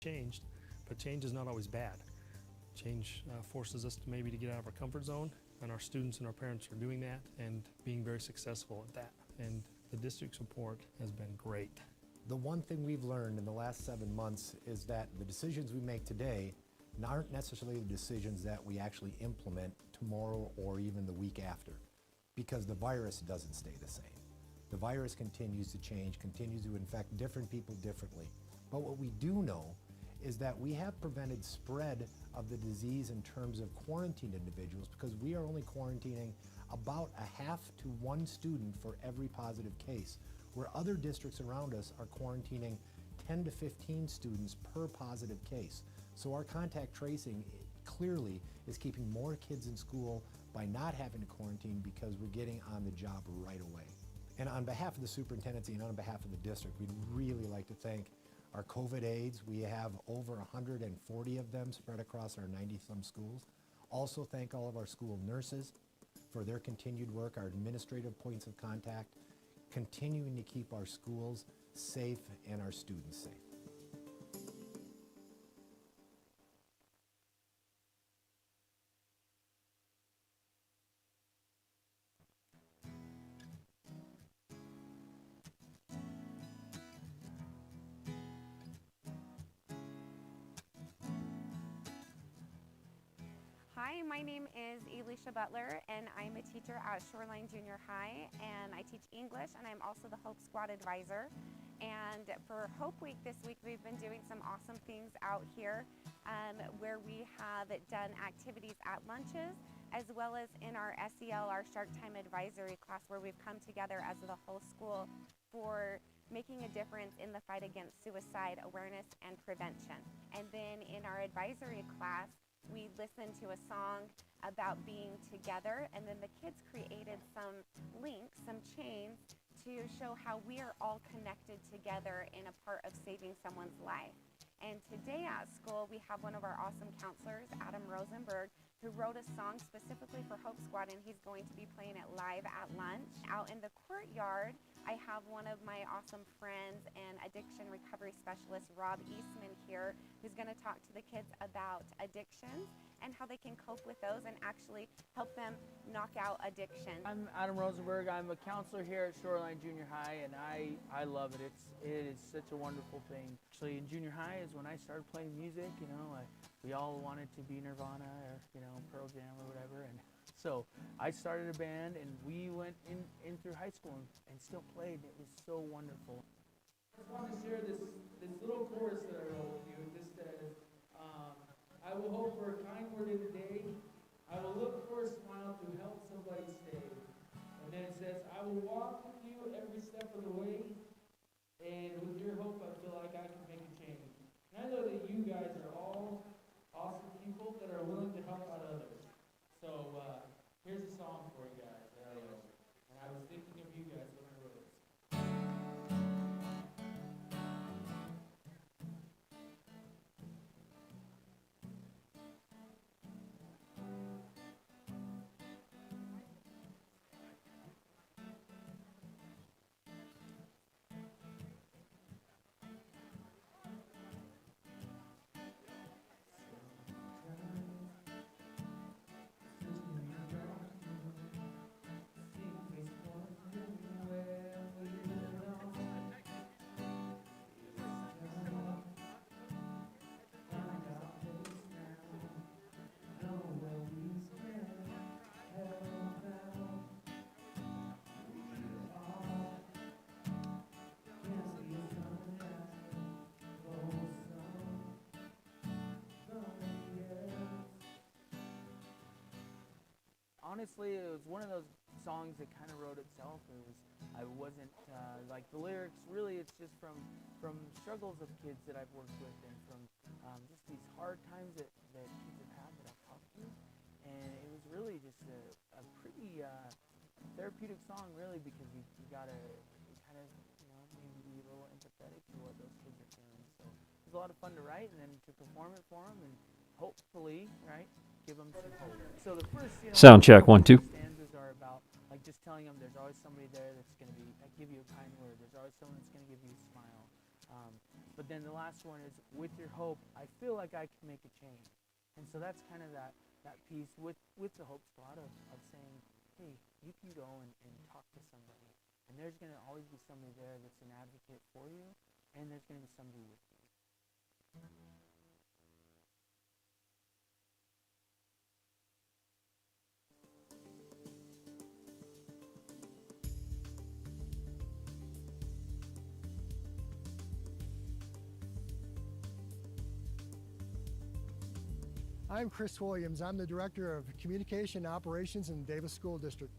changed, but change is not always bad. Change forces us to maybe to get out of our comfort zone, and our students and our parents are doing that and being very successful at that. And the district support has been great. The one thing we've learned in the last 7 months is that the decisions we make today aren't necessarily the decisions that we actually implement tomorrow or even the week after, because the virus doesn't stay the same. The virus continues to change, continues to infect different people differently. But what we do know is that we have prevented spread of the disease in terms of quarantined individuals, because we are only quarantining about a half to one student for every positive case, where other districts around us are quarantining 10 to 15 students per positive case. So our contact tracing clearly is keeping more kids in school by not having to quarantine, because we're getting on the job right away. And on behalf of the superintendency and on behalf of the district, we'd really like to thank our COVID aides. We have over 140 of them spread across our 90-some schools. Also thank all of our school nurses for their continued work, our administrative points of contact, continuing to keep our schools safe and our students safe. Hi, my name is Alicia Butler, and I'm a teacher at Shoreline Junior High, and I teach English, and I'm also the Hope Squad advisor. And for Hope Week this week, we've been doing some awesome things out here where we have done activities at lunches, as well as in our SEL, our Shark Time Advisory class, where we've come together as the whole school for making a difference in the fight against suicide awareness and prevention. And then in our advisory class, we listened to a song about being together, and then the kids created some links, some chains, to show how we are all connected together in a part of saving someone's life. And today at school, we have one of our awesome counselors, Adam Rosenberg, who wrote a song specifically for Hope Squad, and he's going to be playing it live at lunch. Out in the courtyard, I have one of my awesome friends and addiction recovery specialist, Rob Eastman, here, who's going to talk to the kids about addictions and how they can cope with those and actually help them knock out addiction. I'm Adam Rosenberg. I'm a counselor here at Shoreline Junior High, and I love it. It is such a wonderful thing. Actually, in junior high is when I started playing music. You know, we all wanted to be Nirvana or, you know, Pearl Jam or whatever, and so I started a band, and we went in through high school and still played. It was so wonderful. I just want to share this little chorus that I wrote with you. This says, I will hope for a kind word in the day. I will look for a smile to help somebody stay. And then it says, I will walk with you every step of the way. And with your hope, I feel like I can make a change. And I know that you guys are all awesome people that are willing to help out others. So here's a song for you guys that I wrote. And I was thinking of you guys when I wrote it. Honestly, it was one of those songs that kind of wrote itself. I wasn't like the lyrics. Really, it's just from struggles of kids that I've worked with, and from just these hard times that kids have had that I've talked to. And it was really just a pretty therapeutic song, really, because you gotta kind of, you know, maybe be a little empathetic to what those kids are feeling. So it was a lot of fun to write and then to perform it for them, and hopefully, right, give them some hope. So the first, you know, Sound check, 1, 2. stanzas are about like just telling them there's always somebody there that's going to be give you a kind word. There's always someone that's going to give you a smile. But then the last one is, with your hope, I feel like I can make a change. And so that's kind of that piece with the Hope Squad of saying, hey, you can go and talk to somebody. And there's going to always be somebody there that's an advocate for you, and there's going to be somebody with you. I'm Chris Williams. I'm the Director of Communication Operations in the Davis School District.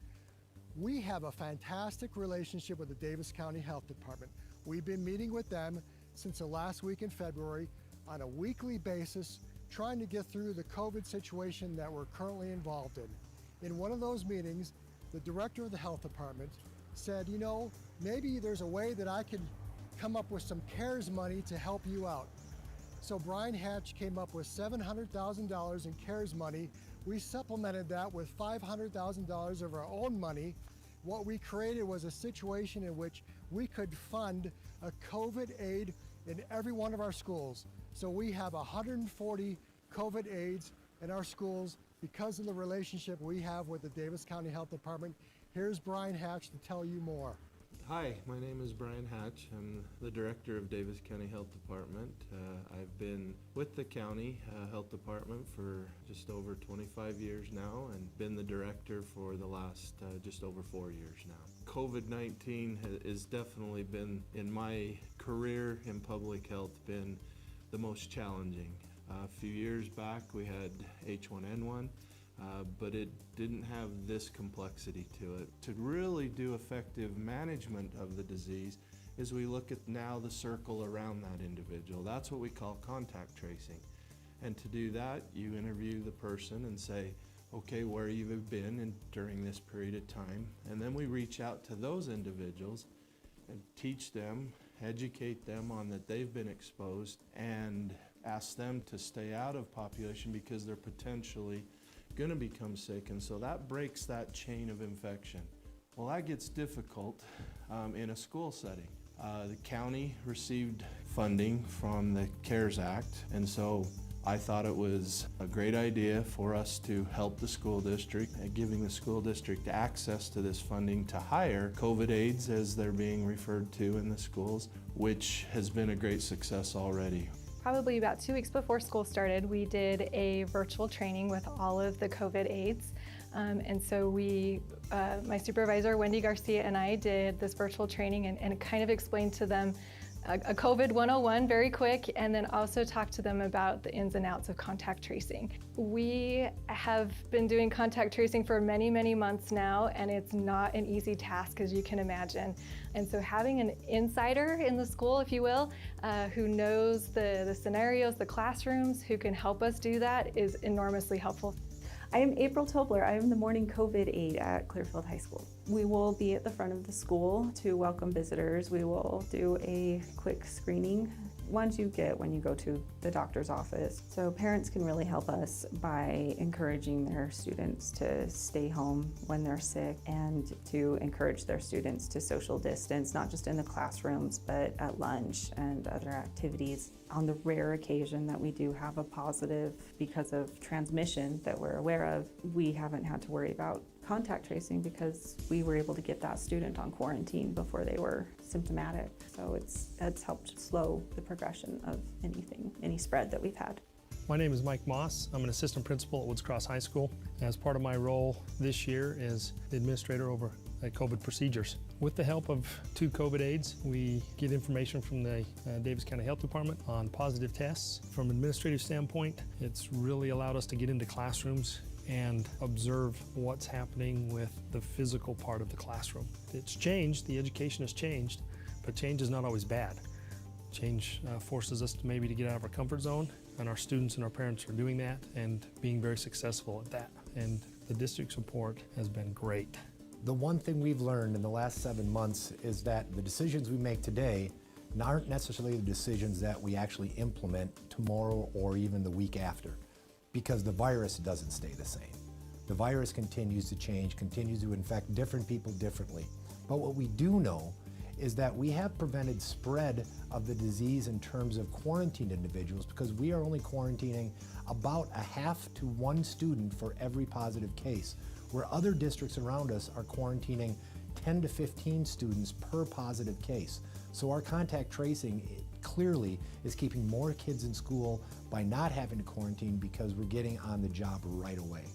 We have a fantastic relationship with the Davis County Health Department. We've been meeting with them since the last week in February on a weekly basis, trying to get through the COVID situation that we're currently involved in. In one of those meetings, the Director of the Health Department said, you know, maybe there's a way that I could come up with some CARES money to help you out. So Brian Hatch came up with $700,000 in CARES money. We supplemented that with $500,000 of our own money. What we created was a situation in which we could fund a COVID aid in every one of our schools. So we have 140 COVID aids in our schools because of the relationship we have with the Davis County Health Department. Here's Brian Hatch to tell you more. Hi, my name is Brian Hatch. I'm the Director of Davis County Health Department. I've been with the County Health Department for just over 25 years now and been the Director for the last just over 4 years now. COVID-19 has definitely been, in my career in public health, been the most challenging. A few years back we had H1N1. But it didn't have this complexity to it. To really do effective management of the disease is we look at now the circle around that individual. That's what we call contact tracing. And to do that, you interview the person and say, okay, where you've been during this period of time. And then we reach out to those individuals and teach them, educate them on that they've been exposed, and ask them to stay out of population because they're potentially going to become sick, and so that breaks that chain of infection. Well, that gets difficult in a school setting. The county received funding from the CARES Act, and so I thought it was a great idea for us to help the school district, giving the school district access to this funding to hire COVID aides, as they're being referred to in the schools, which has been a great success already. Probably about 2 weeks before school started, we did a virtual training with all of the COVID aides. And so my supervisor, Wendy Garcia, and I did this virtual training and kind of explained to them a COVID 101 very quick, and then also talk to them about the ins and outs of contact tracing. We have been doing contact tracing for many, many months now, and it's not an easy task, as you can imagine. And so having an insider in the school, if you will, who knows the scenarios, the classrooms, who can help us do that is enormously helpful. I am April Tobler. I am the morning COVID aide at Clearfield High School. We will be at the front of the school to welcome visitors. We will do a quick screening ones you get when you go to the doctor's office. So parents can really help us by encouraging their students to stay home when they're sick and to encourage their students to social distance, not just in the classrooms, but at lunch and other activities. On the rare occasion that we do have a positive because of transmission that we're aware of, we haven't had to worry about contact tracing because we were able to get that student on quarantine before they were symptomatic. So it's helped slow the progression of any spread that we've had. My name is Mike Moss. I'm an assistant principal at Woods Cross High School. As part of my role this year is the administrator over COVID procedures. With the help of 2 COVID aides, we get information from the Davis County Health Department on positive tests. From an administrative standpoint, it's really allowed us to get into classrooms and observe what's happening with the physical part of the classroom. It's changed, the education has changed, but change is not always bad. Change forces us to maybe to get out of our comfort zone, and our students and our parents are doing that and being very successful at that. And the district support has been great. The one thing we've learned in the last 7 months is that the decisions we make today aren't necessarily the decisions that we actually implement tomorrow or even the week after, because the virus doesn't stay the same. The virus continues to change, continues to infect different people differently. But what we do know is that we have prevented spread of the disease in terms of quarantined individuals, because we are only quarantining about a half to one student for every positive case, where other districts around us are quarantining 10 to 15 students per positive case. So our contact tracing clearly is keeping more kids in school by not having to quarantine, because we're getting on the job right away.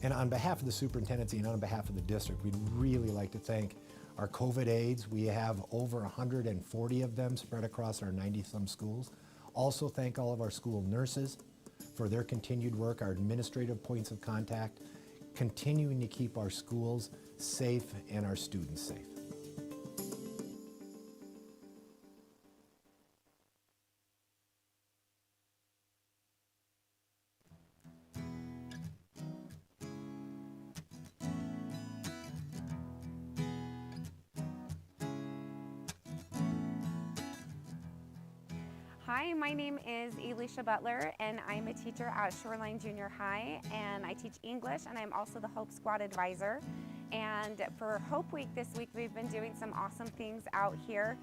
And on behalf of the superintendency and on behalf of the district, we'd really like to thank our COVID aides. We have over 140 of them spread across our 90-some schools. Also thank all of our school nurses for their continued work, our administrative points of contact, continuing to keep our schools safe and our students safe. Hi, my name is Alicia Butler, and I'm a teacher at Shoreline Junior High, and I teach English, and I'm also the Hope Squad advisor. And for Hope Week this week, we've been doing some awesome things out here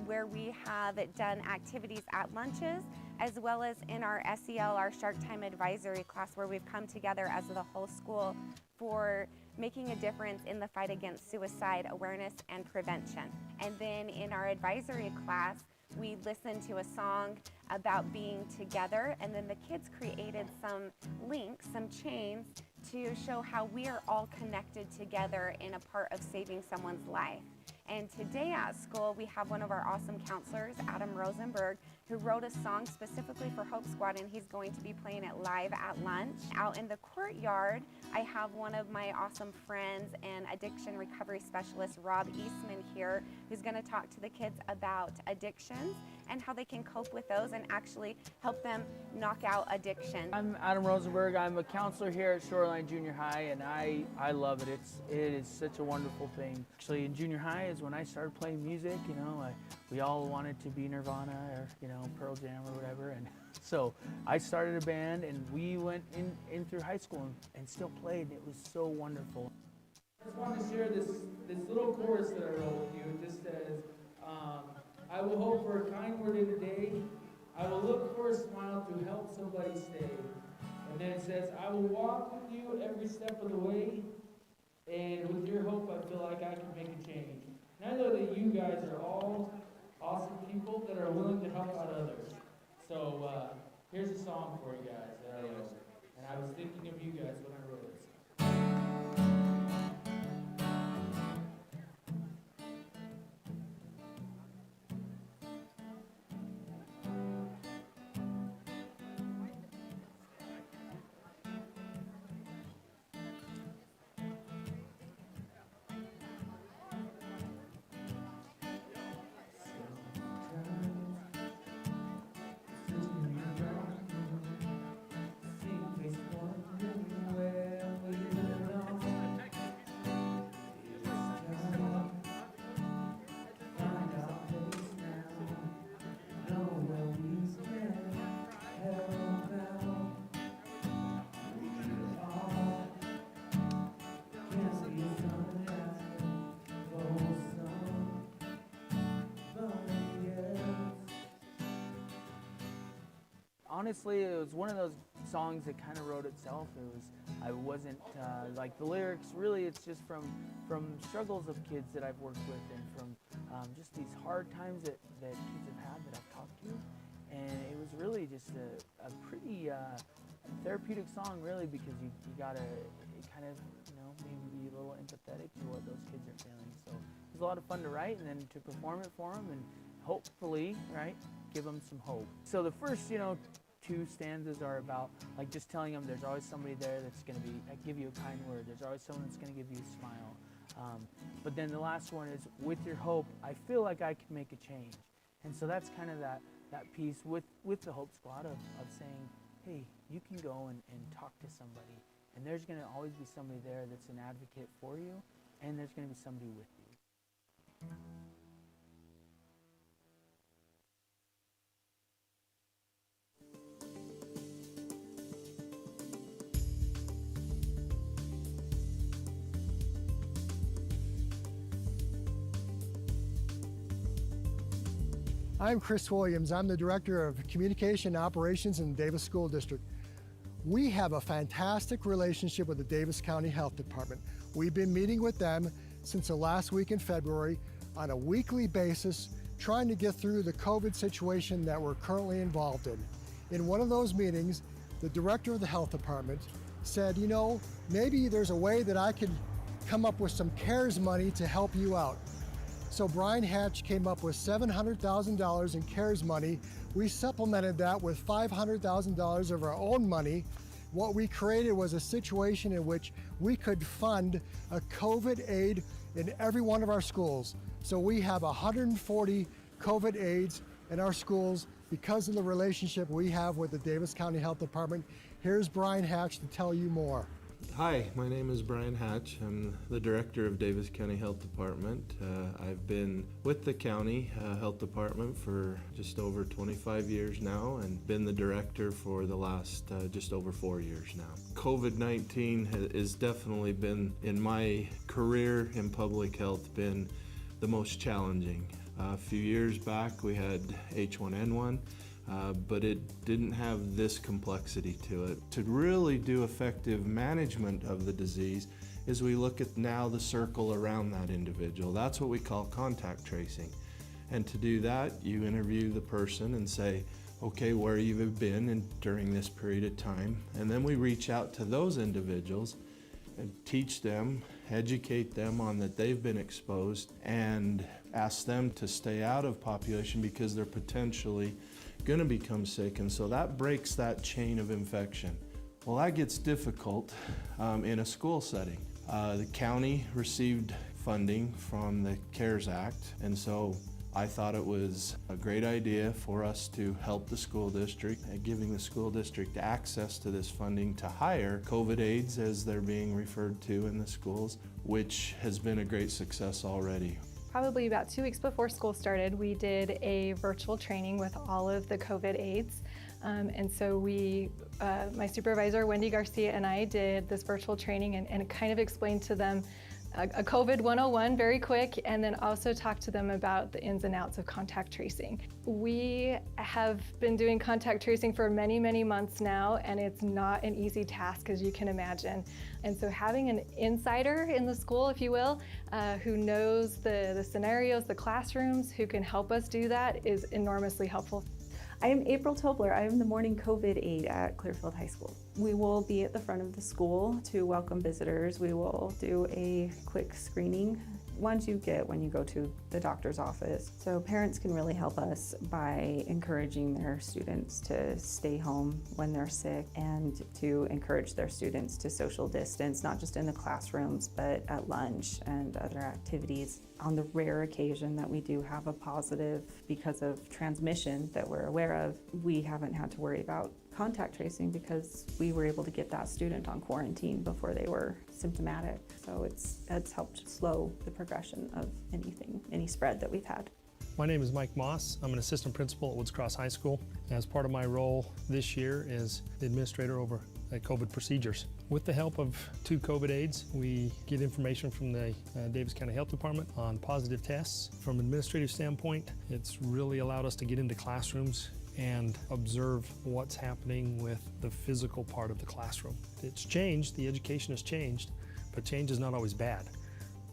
where we have done activities at lunches, as well as in our SEL, our Shark Time Advisory class, where we've come together as the whole school for making a difference in the fight against suicide awareness and prevention. And then in our advisory class, we listened to a song about being together, and then the kids created some links, some chains, to show how we are all connected together in a part of saving someone's life. And today at school, we have one of our awesome counselors, Adam Rosenberg, who wrote a song specifically for Hope Squad, and he's going to be playing it live at lunch. Out in the courtyard, I have one of my awesome friends and addiction recovery specialist, Rob Eastman, here, who's going to talk to the kids about addictions and how they can cope with those and actually help them knock out addiction. I'm Adam Rosenberg. I'm a counselor here at Shoreline Junior High, and I love it. It is such a wonderful thing. Actually, in junior high is when I started playing music. You know, we all wanted to be Nirvana or, you know, Pearl Jam or whatever, and so I started a band, and we went in through high school and still played, and it was so wonderful. I just want to share this little chorus that I wrote with you. It just says, I will hope for a kind word in a day. I will look for a smile to help somebody stay. And then it says, I will walk with you every step of the way. And with your hope, I feel like I can make a change. And I know that you guys are all awesome people that are willing to help out others. So here's a song for you guys that I wrote. And I was thinking of you guys when I wrote it. Honestly, it was one of those songs that kind of wrote itself. I wasn't like the lyrics. Really, it's just from struggles of kids that I've worked with, and from just these hard times that kids have had that I've talked to. And it was really just a pretty therapeutic song, really, because you gotta kind of, you know, maybe be a little empathetic to what those kids are feeling. So it was a lot of fun to write and then to perform it for them, and hopefully, right, give them some hope. So the first, you know, 2 stanzas are about like just telling them there's always somebody there that's going to be give you a kind word. There's always someone that's going to give you a smile. But then the last one is, with your hope, I feel like I can make a change. And so that's kind of that piece with the Hope Squad of saying, hey, you can go and talk to somebody, and there's going to always be somebody there that's an advocate for you, and there's going to be somebody with you. I'm Chris Williams. I'm the Director of Communication Operations in the Davis School District. We have a fantastic relationship with the Davis County Health Department. We've been meeting with them since the last week in February on a weekly basis, trying to get through the COVID situation that we're currently involved in. In one of those meetings, the Director of the Health Department said, you know, maybe there's a way that I could come up with some CARES money to help you out. So Brian Hatch came up with $700,000 in CARES money. We supplemented that with $500,000 of our own money. What we created was a situation in which we could fund a COVID aid in every one of our schools. So we have 140 COVID aides in our schools because of the relationship we have with the Davis County Health Department. Here's Brian Hatch to tell you more. Hi, my name is Brian Hatch. I'm the Director of Davis County Health Department. I've been with the County Health Department for just over 25 years now and been the Director for the last just over 4 years now. COVID-19 has definitely been, in my career in public health, been the most challenging. A few years back we had H1N1. But it didn't have this complexity to it. To really do effective management of the disease is we look at now the circle around that individual. That's what we call contact tracing. And to do that, you interview the person and say, okay, where you've been during this period of time. And then we reach out to those individuals and teach them, educate them on that they've been exposed, and ask them to stay out of population because they're potentially going to become sick, and so that breaks that chain of infection. Well, that gets difficult in a school setting. The county received funding from the CARES Act, and so I thought it was a great idea for us to help the school district, giving the school district access to this funding to hire COVID aides, as they're being referred to in the schools, which has been a great success already. Probably about 2 weeks before school started, we did a virtual training with all of the COVID aides. And so my supervisor, Wendy Garcia, and I did this virtual training and kind of explained to them a COVID 101 very quick, and then also talk to them about the ins and outs of contact tracing. We have been doing contact tracing for many, many months now, and it's not an easy task, as you can imagine. And so having an insider in the school, if you will, who knows the scenarios, the classrooms, who can help us do that is enormously helpful. I am April Tobler. I am the morning COVID aide at Clearfield High School. We will be at the front of the school to welcome visitors. We will do a quick screening ones you get when you go to the doctor's office. So parents can really help us by encouraging their students to stay home when they're sick and to encourage their students to social distance, not just in the classrooms, but at lunch and other activities. On the rare occasion that we do have a positive because of transmission that we're aware of, we haven't had to worry about contact tracing because we were able to get that student on quarantine before they were symptomatic. So it's helped slow the progression of any spread that we've had. My name is Mike Moss. I'm an assistant principal at Woods Cross High School. As part of my role this year is the administrator over COVID procedures. With the help of 2 COVID aides, we get information from the Davis County Health Department on positive tests. From an administrative standpoint, it's really allowed us to get into classrooms and observe what's happening with the physical part of the classroom. It's changed, the education has changed, but change is not always bad.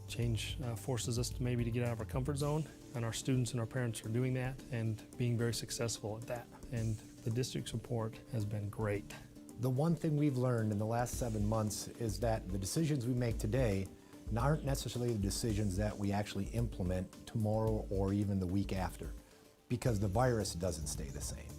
Change forces us to maybe to get out of our comfort zone, and our students and our parents are doing that and being very successful at that. And the district support has been great. The one thing we've learned in the last 7 months is that the decisions we make today aren't necessarily the decisions that we actually implement tomorrow or even the week after, because the virus doesn't stay the same.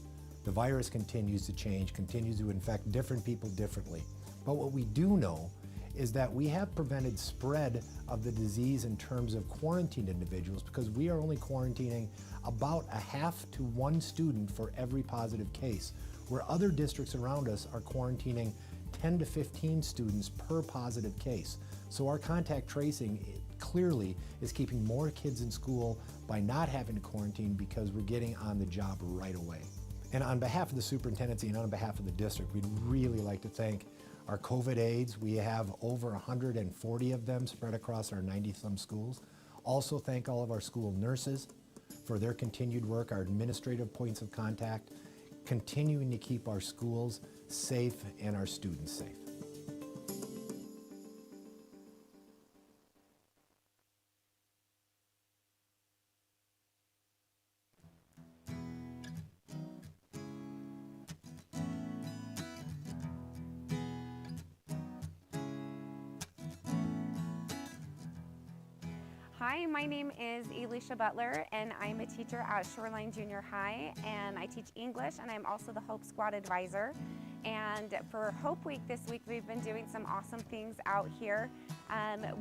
The virus continues to change, continues to infect different people differently. But what we do know is that we have prevented spread of the disease in terms of quarantined individuals, because we are only quarantining about a half to 1 student for every positive case, where other districts around us are quarantining 10 to 15 students per positive case. So our contact tracing clearly is keeping more kids in school by not having to quarantine, because we're getting on the job right away. And on behalf of the superintendency and on behalf of the district, we'd really like to thank our COVID aides. We have over 140 of them spread across our 90-some schools. Also thank all of our school nurses, for their continued work, our administrative points of contact, continuing to keep our schools safe and our students safe. Hi, my name is Alicia Butler, and I'm a teacher at Shoreline Junior High, and I teach English, and I'm also the Hope Squad advisor. And for Hope Week this week, we've been doing some awesome things out here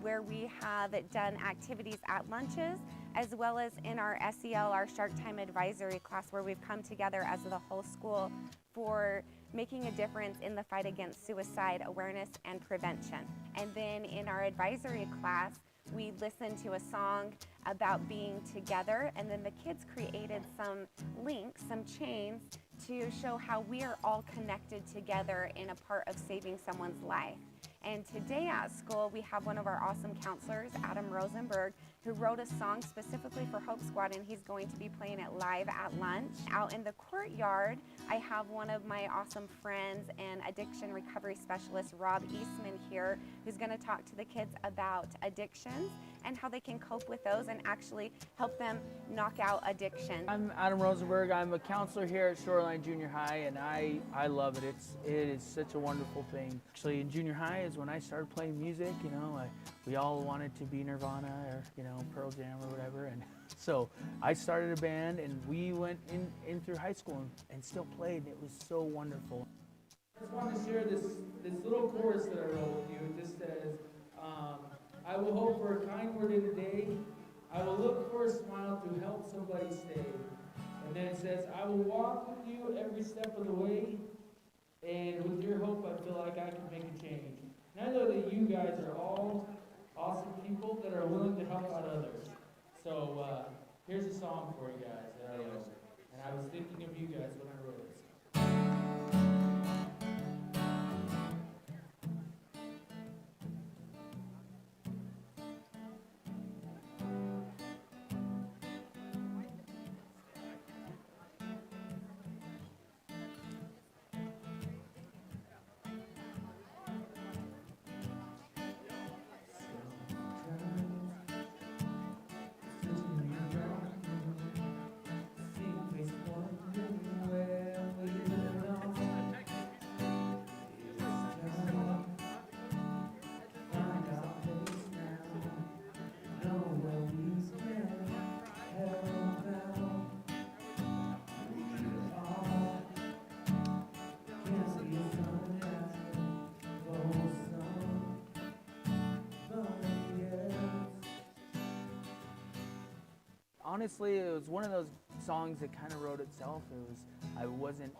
where we have done activities at lunches, as well as in our SEL, our Shark Time Advisory class, where we've come together as the whole school for making a difference in the fight against suicide awareness and prevention. And then in our advisory class, we listened to a song about being together, and then the kids created some links, some chains, to show how we are all connected together in a part of saving someone's life. And today at school, we have one of our awesome counselors, Adam Rosenberg, who wrote a song specifically for Hope Squad, and he's going to be playing it live at lunch. Out in the courtyard, I have one of my awesome friends and addiction recovery specialist, Rob Eastman, here, who's going to talk to the kids about addictions and how they can cope with those and actually help them knock out addiction. I'm Adam Rosenberg. I'm a counselor here at Shoreline Junior High, and I love it. It is such a wonderful thing. Actually, in junior high is when I started playing music. You know, we all wanted to be Nirvana or, you know, Pearl Jam or whatever, and so I started a band, and we went in through high school and still played, and it was so wonderful. I just want to share this little chorus that I wrote with you. It just says, I will hope for a kind word in the day. I will look for a smile to help somebody stay. And then it says, I will walk with you every step of the way. And with your hope, I feel like I can make a change. And I know that you guys are all awesome people that are willing to help out others. So here's a song for you guys that I wrote. And I was thinking of you guys when I wrote this. Honestly, it was one of those songs that kind of wrote itself. I wasn't,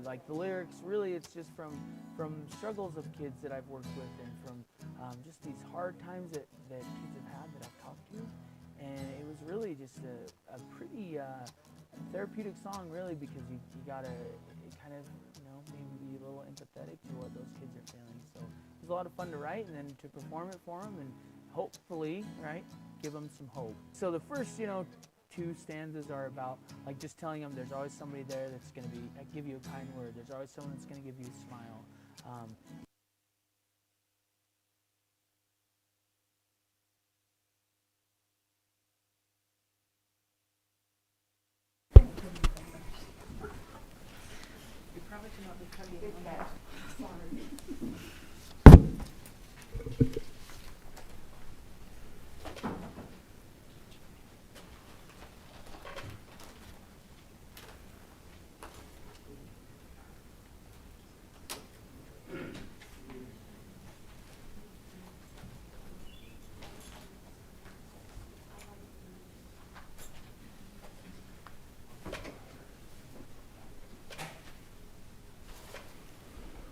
like the lyrics, really it's just from struggles of kids that I've worked with, and from just these hard times that kids have had that I've talked to. And it was really just a pretty therapeutic song, really, because you gotta kind of, you know, maybe be a little empathetic to what those kids are feeling. So it was a lot of fun to write and then to perform it for them, and hopefully, right, give them some hope. So the first, you know, 2 stanzas are about, like, just telling them there's always somebody there that's going to give you a kind word. There's always someone that's going to give you a smile. You probably cannot be cutting it on that.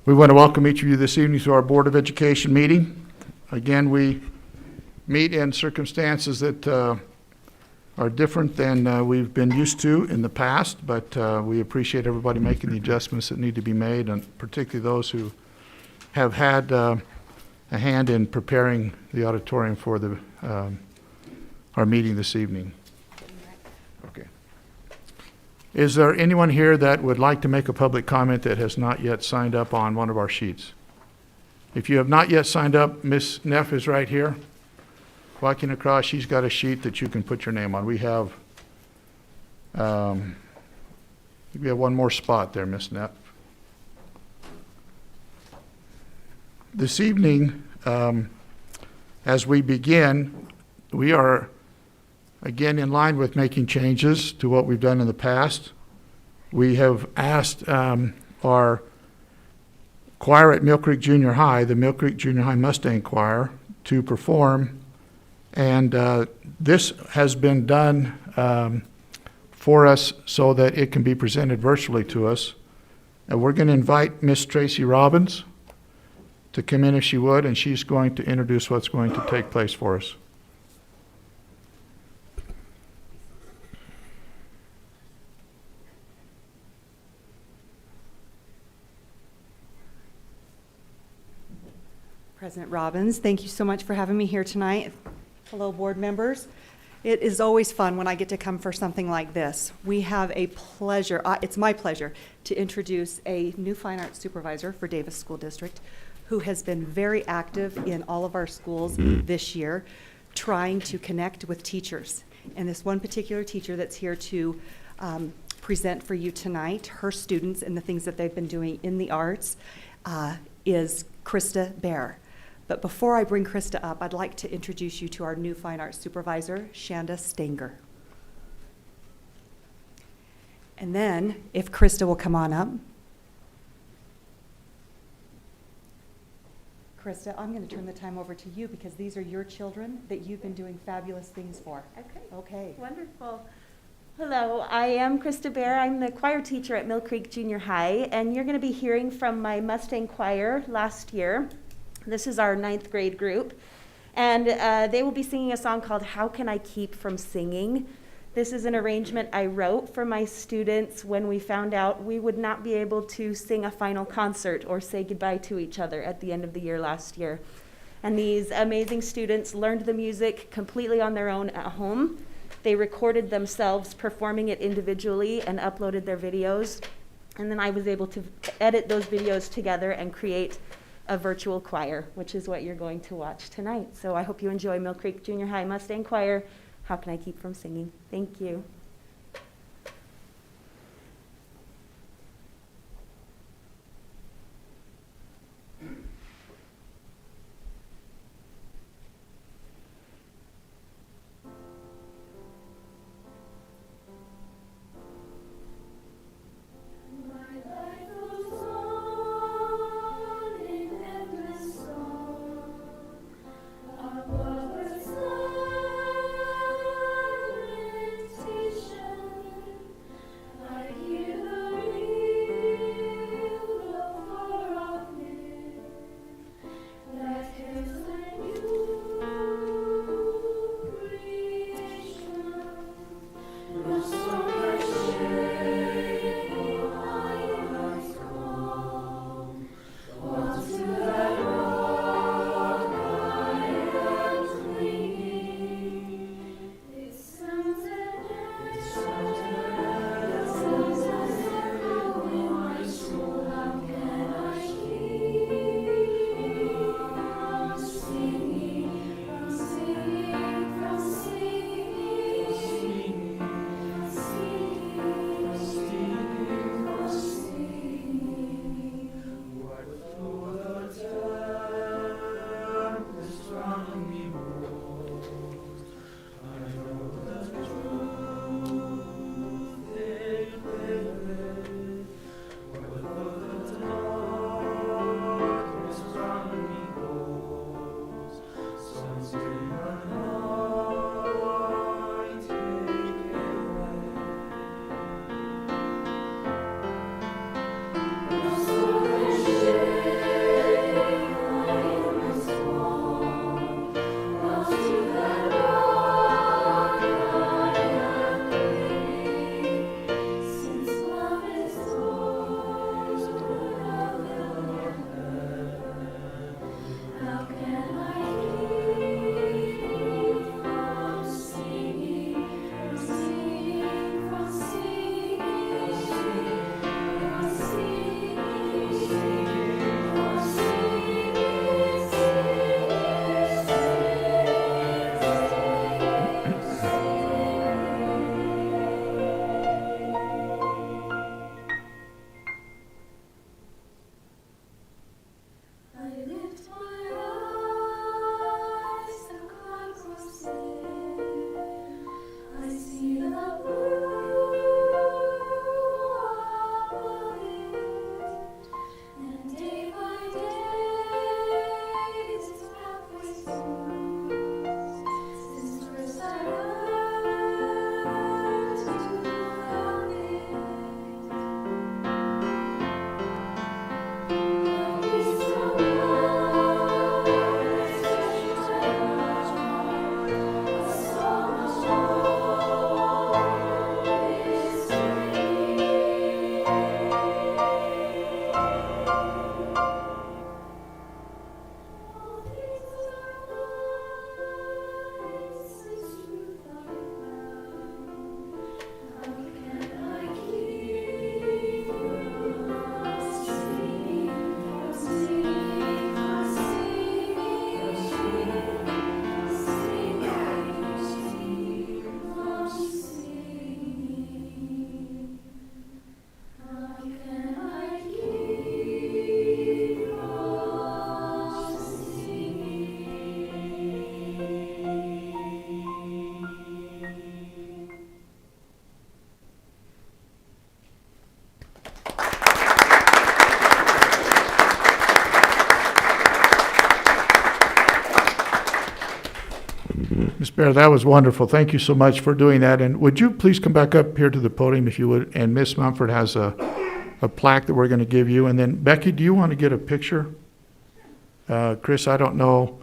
We want to welcome each of you this evening to our Board of Education meeting. Again, we meet in circumstances that are different than we've been used to in the past, but we appreciate everybody making the adjustments that need to be made, and particularly those who have had a hand in preparing the auditorium for our meeting this evening. Okay. Is there anyone here that would like to make a public comment that has not yet signed up on one of our sheets? If you have not yet signed up, Ms. Neff is right here. Walking across, she's got a sheet that you can put your name on. We have one more spot there, Ms. Neff. This evening, as we begin, we are again in line with making changes to what we've done in the past. We have asked our choir at Mill Creek Junior High, the Mill Creek Junior High Mustang Choir, to perform, and this has been done for us so that it can be presented virtually to us. And we're going to invite Miss Tracy Robbins to come in if she would, and she's going to introduce what's going to take place for us. President Robbins, thank you so much for having me here tonight. Hello, board members. It is always fun when I get to come for something like this. We have a pleasure, it's my pleasure, to introduce a new fine arts supervisor for Davis School District who has been very active in all of our schools this year, trying to connect with teachers. And this one particular teacher that's here to present for you tonight, her students and the things that they've been doing in the arts, is Krista Bear. But before I bring Krista up, I'd like to introduce you to our new fine arts supervisor, Shanda Stanger. And then, if Krista will come on up. Krista, I'm going to turn the time over to you because these are your children that you've been doing fabulous things for. Okay. Wonderful. Hello, I am Krista Bear. I'm the choir teacher at Mill Creek Junior High, and you're going to be hearing from my Mustang Choir last year. This is our 9th grade group, and they will be singing a song called How Can I Keep From Singing? This is an arrangement I wrote for my students when we found out we would not be able to sing a final concert or say goodbye to each other at the end of the year last year. And these amazing students learned the music completely on their own at home. They recorded themselves performing it individually and uploaded their videos. And then I was able to edit those videos together and create a virtual choir, which is what you're going to watch tonight. So I hope you enjoy Mill Creek Junior High Mustang Choir. How Can I Keep From Singing? Thank you. Teach Bear, that was wonderful. Thank you so much for doing that. And would you please come back up here to the podium if you would? And Miss Mumford has a plaque that we're going to give you. And then Becky, do you want to get a picture? Chris, I don't know.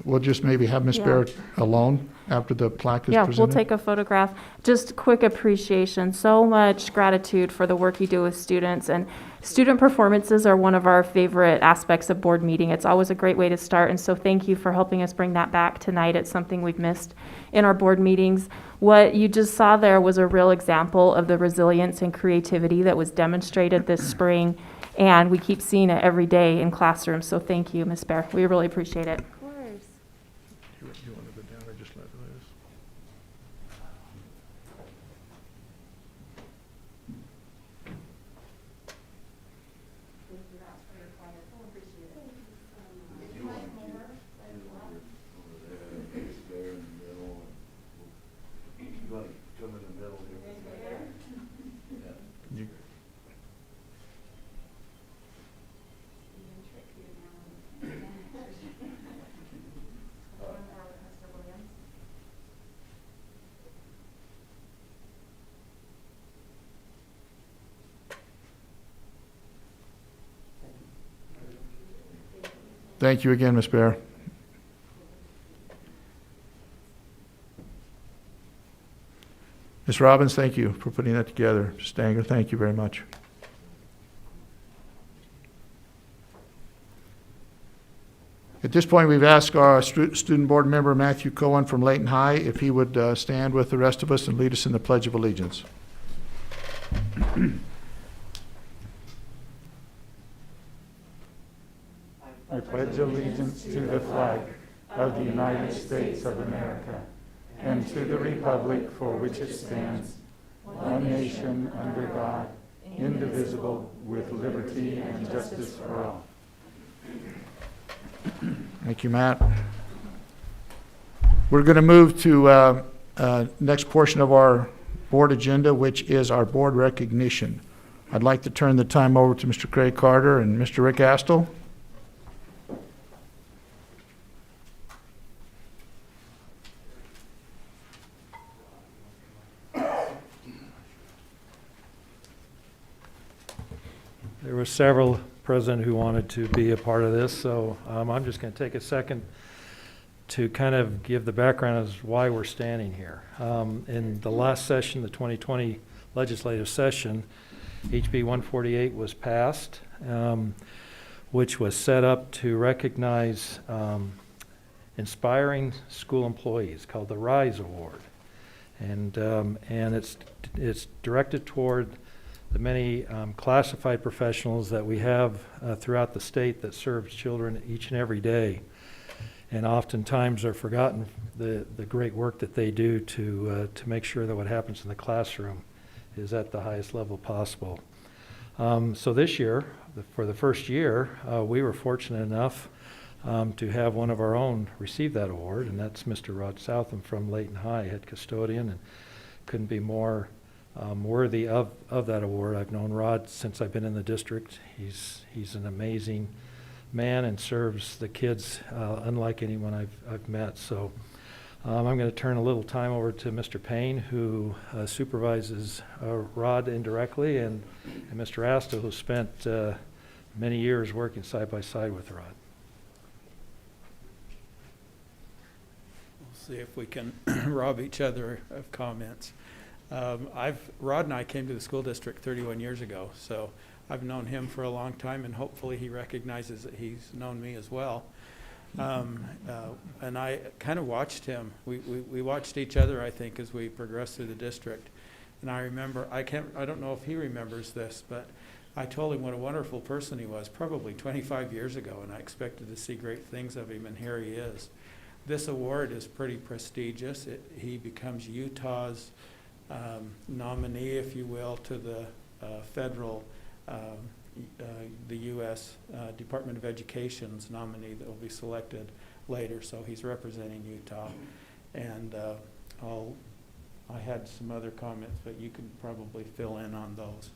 We'll just maybe have Miss Bear alone after the plaque is presented. Yeah, we'll take a photograph. Just quick appreciation. So much gratitude for the work you do with students. And student performances are one of our favorite aspects of board meeting. It's always a great way to start. And so thank you for helping us bring that back tonight. It's something we've missed in our board meetings. What you just saw there was a real example of the resilience and creativity that was demonstrated this spring. And we keep seeing it every day in classrooms. So thank you, Ms. Bear. We really appreciate it. You want to go down or just let it loose? Thank you again, Ms. Bear. Ms. Robbins, thank you for putting that together. Stanger, thank you very much. At this point, we've asked our student board member, Matthew Cohen from Layton High, if he would stand with the rest of us and lead us in the Pledge of Allegiance. I pledge allegiance to the flag of the United States of America and to the republic for which it stands, one nation under God, indivisible, with liberty and justice for all. Thank you, Matt. We're going to move to next portion of our board agenda, which is our board recognition. I'd like to turn the time over to Mr. Craig Carter and Mr. Rick Astle. There were several present who wanted to be a part of this, so I'm just going to take a second to kind of give the background as why we're standing here. In the last session, the 2020 legislative session, HB 148 was passed, which was set up to recognize inspiring school employees, called the RISE Award. And it's directed toward the many classified professionals that we have throughout the state that serve children each and every day, and oftentimes are forgotten the great work that they do to make sure that what happens in the classroom is at the highest level possible. So this year, for the first year, we were fortunate enough to have one of our own receive that award, and that's Mr. Rod Southam from Layton High, head custodian, and couldn't be more worthy of that award. I've known Rod since I've been in the district. He's an amazing man and serves the kids unlike anyone I've met. So I'm going to turn a little time over to Mr. Payne, who supervises Rod indirectly, and Mr. Astle, who spent many years working side by side with Rod. We'll see if we can rob each other of comments. Rod and I came to the school district 31 years ago, so I've known him for a long time, and hopefully he recognizes that he's known me as well. And I kind of watched him. We watched each other, I think, as we progressed through the district. And I remember, I don't know if he remembers this, but I told him what a wonderful person he was probably 25 years ago, and I expected to see great things of him, and here he is. This award is pretty prestigious. He becomes Utah's nominee, if you will, to the federal, the U.S. Department of Education's nominee that will be selected later. So he's representing Utah. And I had some other comments, but you can probably fill in on those.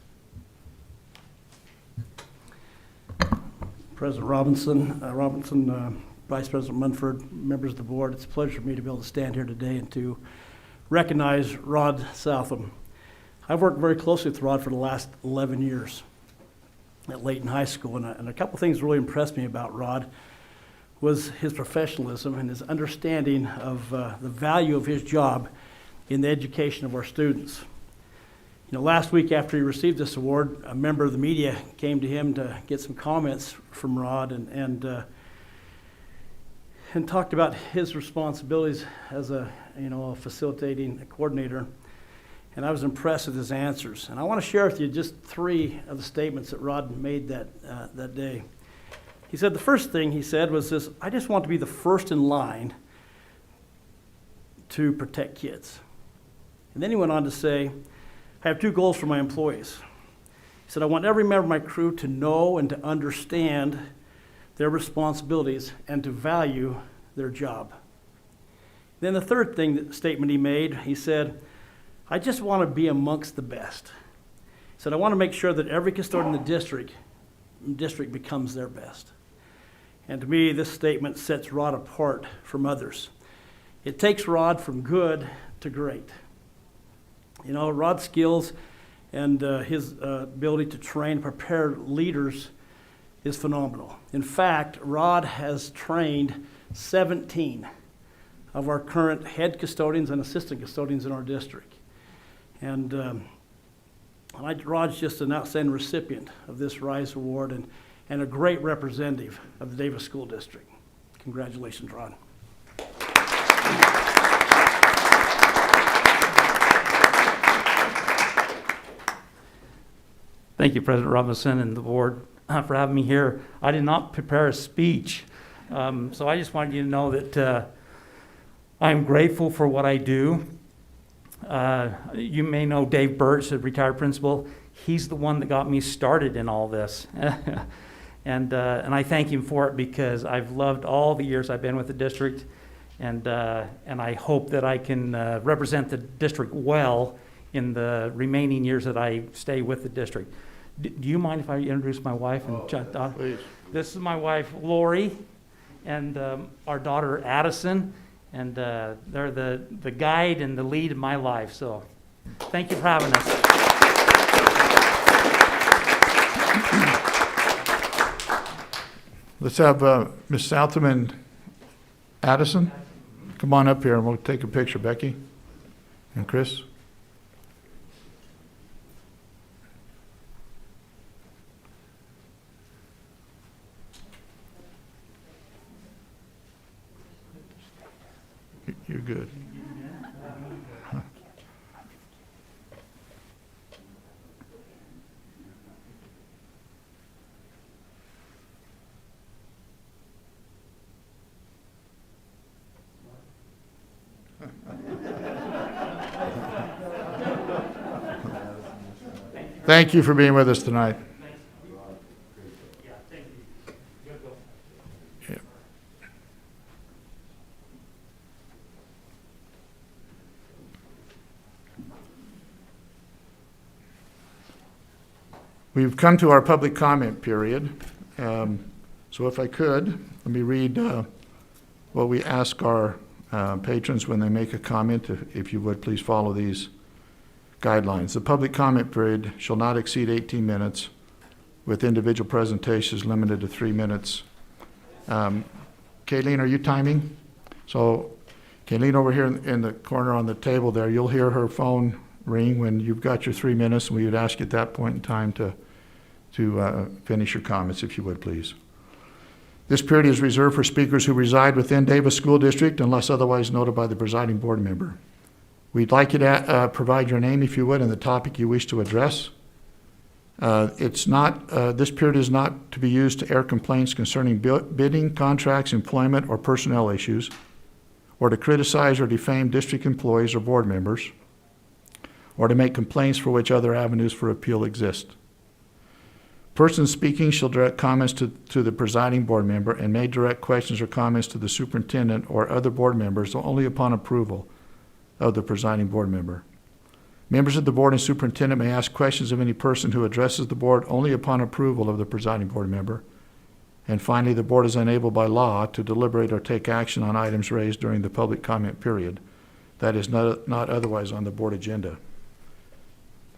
President Robinson, Vice President Munford, members of the board. It's a pleasure for me to be able to stand here today and to recognize Rod Southam. I've worked very closely with Rod for the last 11 years at Layton High School, and a couple things really impressed me about Rod was his professionalism and his understanding of the value of his job in the education of our students. You know, last week after he received this award, a member of the media came to him to get some comments from Rod and talked about his responsibilities as a facilitating coordinator. And I was impressed with his answers. And I want to share with you just 3 of the statements that Rod made that day. He said the first thing he said was this: I just want to be the first in line to protect kids. And then he went on to say, I have 2 goals for my employees. He said, I want every member of my crew to know and to understand their responsibilities and to value their job. Then the third statement he made, he said, I just want to be amongst the best. He said, I want to make sure that every custodian in the district becomes their best. And to me, this statement sets Rod apart from others. It takes Rod from good to great. You know, Rod's skills and his ability to train and prepare leaders is phenomenal. In fact, Rod has trained 17 of our current head custodians and assistant custodians in our district. And Rod's just an outstanding recipient of this RISE Award and a great representative of the Davis School District. Congratulations, Rod. Thank you, President Robinson and the board for having me here. I did not prepare a speech, so I just wanted you to know that I'm grateful for what I do. You may know Dave Birch, the retired principal. He's the one that got me started in all this. And I thank him for it because I've loved all the years I've been with the district, and I hope that I can represent the district well in the remaining years that I stay with the district. Do you mind if I introduce my wife? Please. This is my wife, Lori, and our daughter, Addison, and they're the guide and the lead in my life. So thank you for having us. Let's have Ms. Southam and Addison come on up here and we'll take a picture. Becky and Chris. You're good. Thank you for being with us tonight. Yeah. We've come to our public comment period. So if I could, let me read what we ask our patrons when they make a comment. If you would, please follow these guidelines. The public comment period shall not exceed 18 minutes, with individual presentations limited to 3 minutes. Kayleen, are you timing? So Kayleen over here in the corner on the table there, you'll hear her phone ring when you've got your 3 minutes, and we would ask you at that point in time to finish your comments, if you would, please. This period is reserved for speakers who reside within Davis School District unless otherwise noted by the presiding board member. We'd like you to provide your name, if you would, and the topic you wish to address. This period is not to be used to air complaints concerning bidding, contracts, employment, or personnel issues, or to criticize or defame district employees or board members, or to make complaints for which other avenues for appeal exist. Persons speaking shall direct comments to the presiding board member and may direct questions or comments to the superintendent or other board members only upon approval of the presiding board member. Members of the board and superintendent may ask questions of any person who addresses the board only upon approval of the presiding board member. And finally, the board is unable by law to deliberate or take action on items raised during the public comment period. That is not otherwise on the board agenda.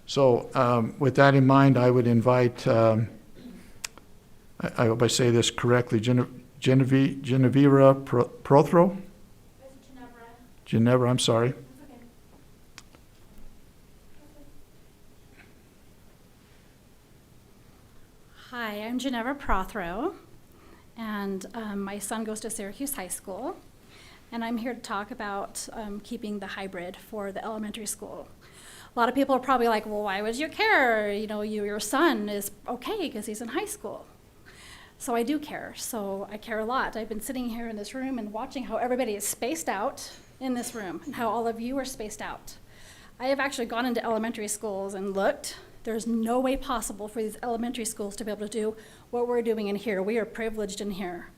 So with that in mind, I would invite, I hope I say this correctly, Genevera Prothro? Ginevra, I'm sorry. Hi, I'm Ginevra Prothro, and my son goes to Syracuse High School, and I'm here to talk about keeping the hybrid for the elementary school. A lot of people are probably like, well, why would you care? You know, your son is okay because he's in high school. So I do care, so I care a lot. I've been sitting here in this room and watching how everybody is spaced out in this room and how all of you are spaced out. I have actually gone into elementary schools and looked. There's no way possible for these elementary schools to be able to do what we're doing in here. We are privileged in here.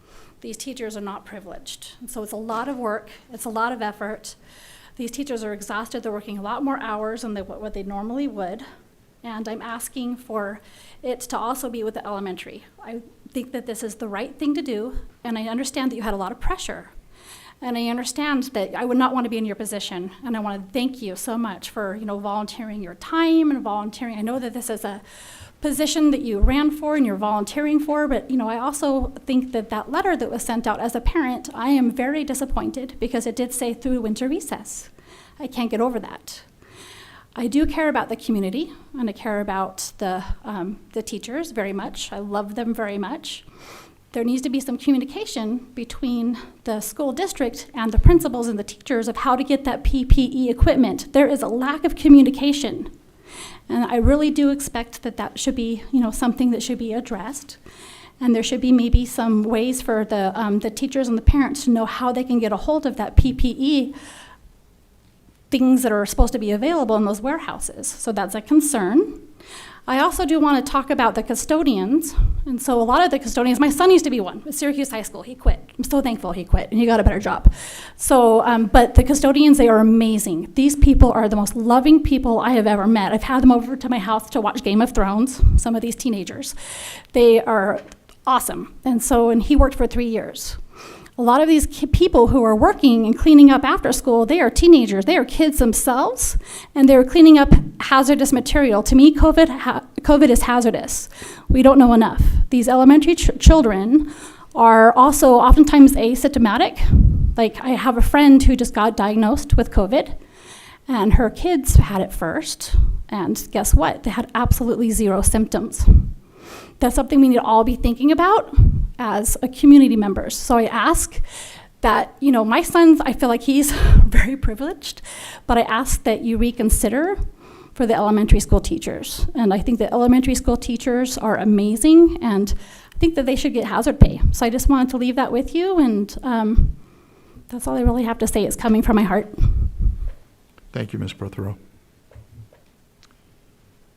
These teachers are not privileged. And so it's a lot of work, it's a lot of effort. These teachers are exhausted, they're working a lot more hours than what they normally would. And I'm asking for it to also be with the elementary. I think that this is the right thing to do, and I understand that you had a lot of pressure. And I understand that I would not want to be in your position, and I want to thank you so much for, volunteering your time and volunteering. I know that this is a position that you ran for and you're volunteering for, but I also think that that letter that was sent out as a parent, I am very disappointed because it did say through winter recess. I can't get over that. I do care about the community, and I care about the teachers very much. I love them very much. There needs to be some communication between the school district and the principals and the teachers of how to get that PPE equipment. There is a lack of communication. And I really do expect that that should be, something that should be addressed. And there should be maybe some ways for the teachers and the parents to know how they can get a hold of that PPE things that are supposed to be available in those warehouses. So that's a concern. I also do want to talk about the custodians. And so a lot of the custodians, my son used to be one at Syracuse High School. He quit. I'm so thankful he quit and he got a better job. So, but the custodians, they are amazing. These people are the most loving people I have ever met. I've had them over to my house to watch Game of Thrones, some of these teenagers. They are awesome. And he worked for 3 years. A lot of these people who are working and cleaning up after school, they are teenagers. They are kids themselves, and they're cleaning up hazardous material. To me, COVID is hazardous. We don't know enough. These elementary children are also oftentimes asymptomatic. Like, I have a friend who just got diagnosed with COVID, and her kids had it first, and guess what? They had absolutely 0 symptoms. That's something we need to all be thinking about as a community members. So I ask that, my son, I feel like he's very privileged, but I ask that you reconsider for the elementary school teachers. And I think that elementary school teachers are amazing, and I think that they should get hazard pay. So I just wanted to leave that with you, and that's all I really have to say. It's coming from my heart. Thank you, Ms. Prothero.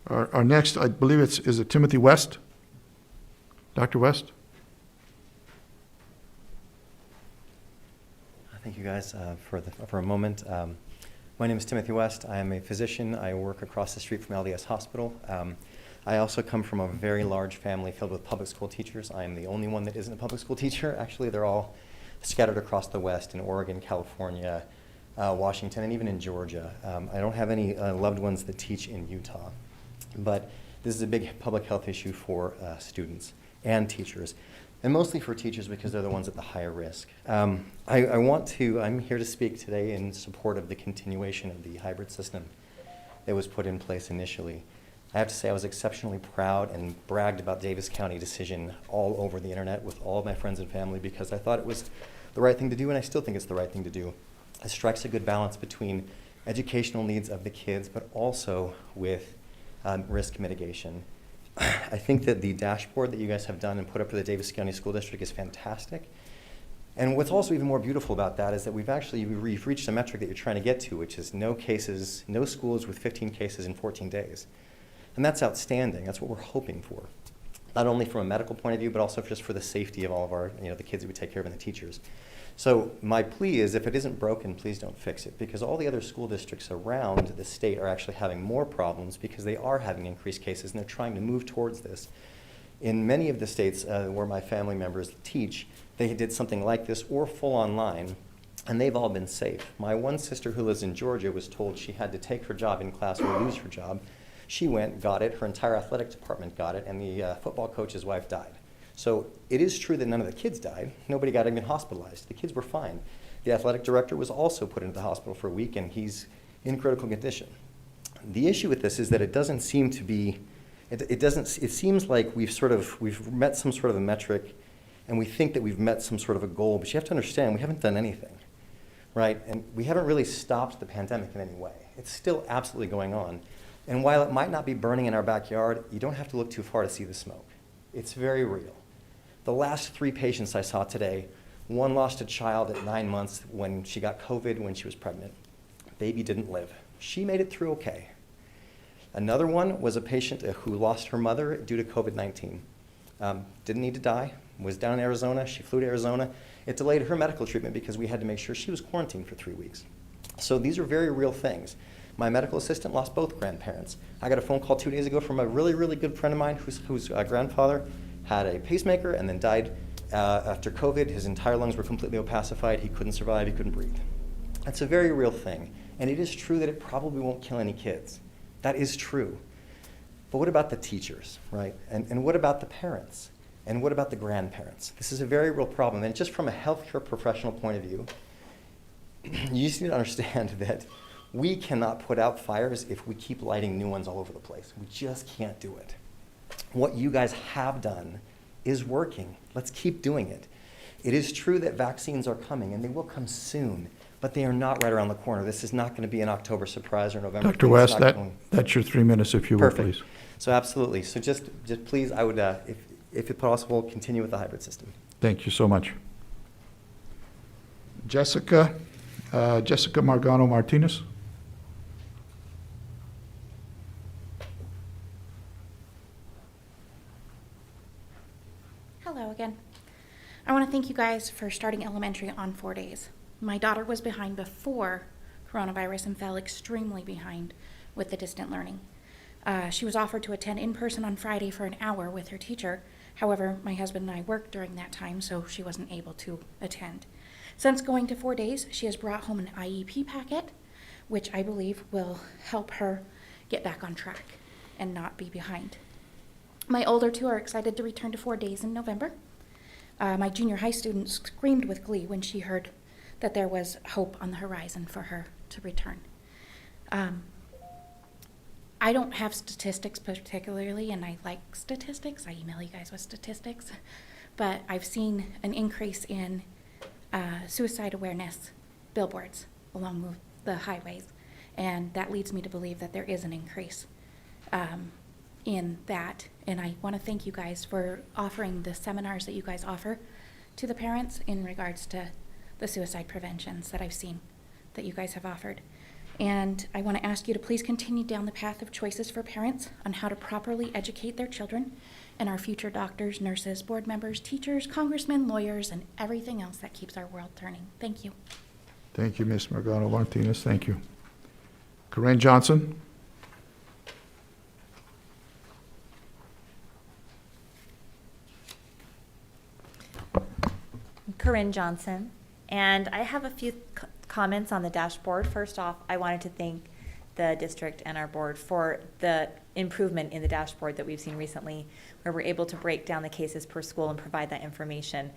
Our next, I believe is it Timothy West? Dr. West? Thank you guys for a moment. My name is Timothy West. I am a physician. I work across the street from LDS Hospital. I also come from a very large family filled with public school teachers. I am the only one that isn't a public school teacher. Actually, they're all scattered across the West in Oregon, California, Washington, and even in Georgia. I don't have any loved ones that teach in Utah. But this is a big public health issue for students and teachers, and mostly for teachers because they're the ones at the higher risk. I'm here to speak today in support of the continuation of the hybrid system that was put in place initially. I have to say I was exceptionally proud and bragged about Davis County decision all over the internet with all of my friends and family because I thought it was the right thing to do, and I still think it's the right thing to do. It strikes a good balance between educational needs of the kids, but also with risk mitigation. I think that the dashboard that you guys have done and put up for the Davis County School District is fantastic. And what's also even more beautiful about that is that we've reached a metric that you're trying to get to, which is no schools with 15 cases in 14 days. And that's outstanding. That's what we're hoping for. Not only from a medical point of view, but also just for the safety of all of our, the kids that we take care of and the teachers. So my plea is if it isn't broken, please don't fix it, because all the other school districts around the state are actually having more problems because they are having increased cases and they're trying to move towards this. In many of the states where my family members teach, they did something like this or full online, and they've all been safe. My one sister who lives in Georgia was told she had to take her job in class or lose her job. She went, got it, her entire athletic department got it, and the football coach's wife died. So it is true that none of the kids died. Nobody got even hospitalized. The kids were fine. The athletic director was also put into the hospital for a week, and he's in critical condition. The issue with this is that it doesn't seem to be, it seems like we've met some sort of a metric, and we think that we've met some sort of a goal, but you have to understand we haven't done anything, right? And we haven't really stopped the pandemic in any way. It's still absolutely going on. And while it might not be burning in our backyard, you don't have to look too far to see the smoke. It's very real. The last 3 patients I saw today, one lost a child at 9 months when she got COVID when she was pregnant. Baby didn't live. She made it through okay. Another one was a patient who lost her mother due to COVID-19. Didn't need to die, was down in Arizona. She flew to Arizona. It delayed her medical treatment because we had to make sure she was quarantined for 3 weeks. So these are very real things. My medical assistant lost both grandparents. I got a phone call 2 days ago from a really, really good friend of mine whose grandfather had a pacemaker and then died after COVID. His entire lungs were completely opacified. He couldn't survive. He couldn't breathe. That's a very real thing. And it is true that it probably won't kill any kids. That is true. But what about the teachers, right? And what about the parents? And what about the grandparents? This is a very real problem. And just from a healthcare professional point of view, you just need to understand that we cannot put out fires if we keep lighting new ones all over the place. We just can't do it. What you guys have done is working. Let's keep doing it. It is true that vaccines are coming, and they will come soon, but they are not right around the corner. This is not going to be an October surprise or November. Dr. West, that's your 3 minutes, if you will, Perfect. please. So absolutely. So just please, I would, if it's possible, continue with the hybrid system. Thank you so much. Jessica Margano Martinez. Hello again. I want to thank you guys for starting elementary on 4 days. My daughter was behind before coronavirus and fell extremely behind with the distant learning. She was offered to attend in person on Friday for an hour with her teacher. However, my husband and I worked during that time, so she wasn't able to attend. Since going to 4 days, she has brought home an IEP packet, which I believe will help her get back on track and not be behind. My older two are excited to return to 4 days in November. My junior high student screamed with glee when she heard that there was hope on the horizon for her to return. I don't have statistics particularly, and I like statistics. I email you guys with statistics. But I've seen an increase in suicide awareness billboards along the highways, and that leads me to believe that there is an increase in that. And I want to thank you guys for offering the seminars that you guys offer to the parents in regards to the suicide preventions that I've seen that you guys have offered. And I want to ask you to please continue down the path of choices for parents on how to properly educate their children and our future doctors, nurses, board members, teachers, congressmen, lawyers, and everything else that keeps our world turning. Thank you. Thank you, Ms. Margano Martinez. Thank you. Corinne Johnson. Corinne Johnson, and I have a few comments on the dashboard. First off, I wanted to thank the district and our board for the improvement in the dashboard that we've seen recently, where we're able to break down the cases per school and provide that information.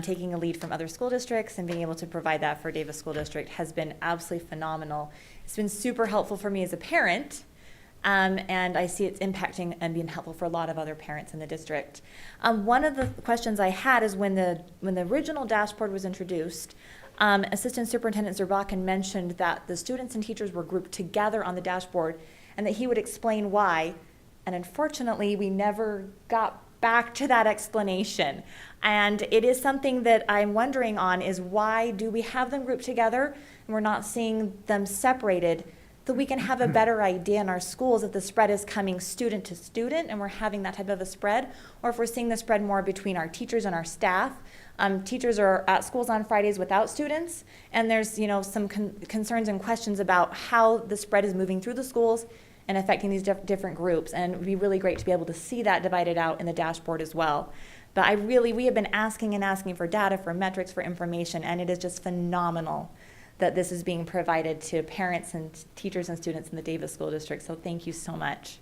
Taking a lead from other school districts and being able to provide that for Davis School District has been absolutely phenomenal. It's been super helpful for me as a parent, and I see it's impacting and being helpful for a lot of other parents in the district. One of the questions I had is when the original dashboard was introduced, Assistant Superintendent Zerbakken mentioned that the students and teachers were grouped together on the dashboard and that he would explain why. And unfortunately, we never got back to that explanation. And it is something that I'm wondering on is why do we have them grouped together and we're not seeing them separated, so we can have a better idea in our schools if the spread is coming student to student and we're having that type of a spread, or if we're seeing the spread more between our teachers and our staff. Teachers are at schools on Fridays without students, and there's some concerns and questions about how the spread is moving through the schools and affecting these different groups. And it would be really great to be able to see that divided out in the dashboard as well. But we have been asking and asking for data, for metrics, for information, and it is just phenomenal that this is being provided to parents and teachers and students in the Davis School District. So thank you so much.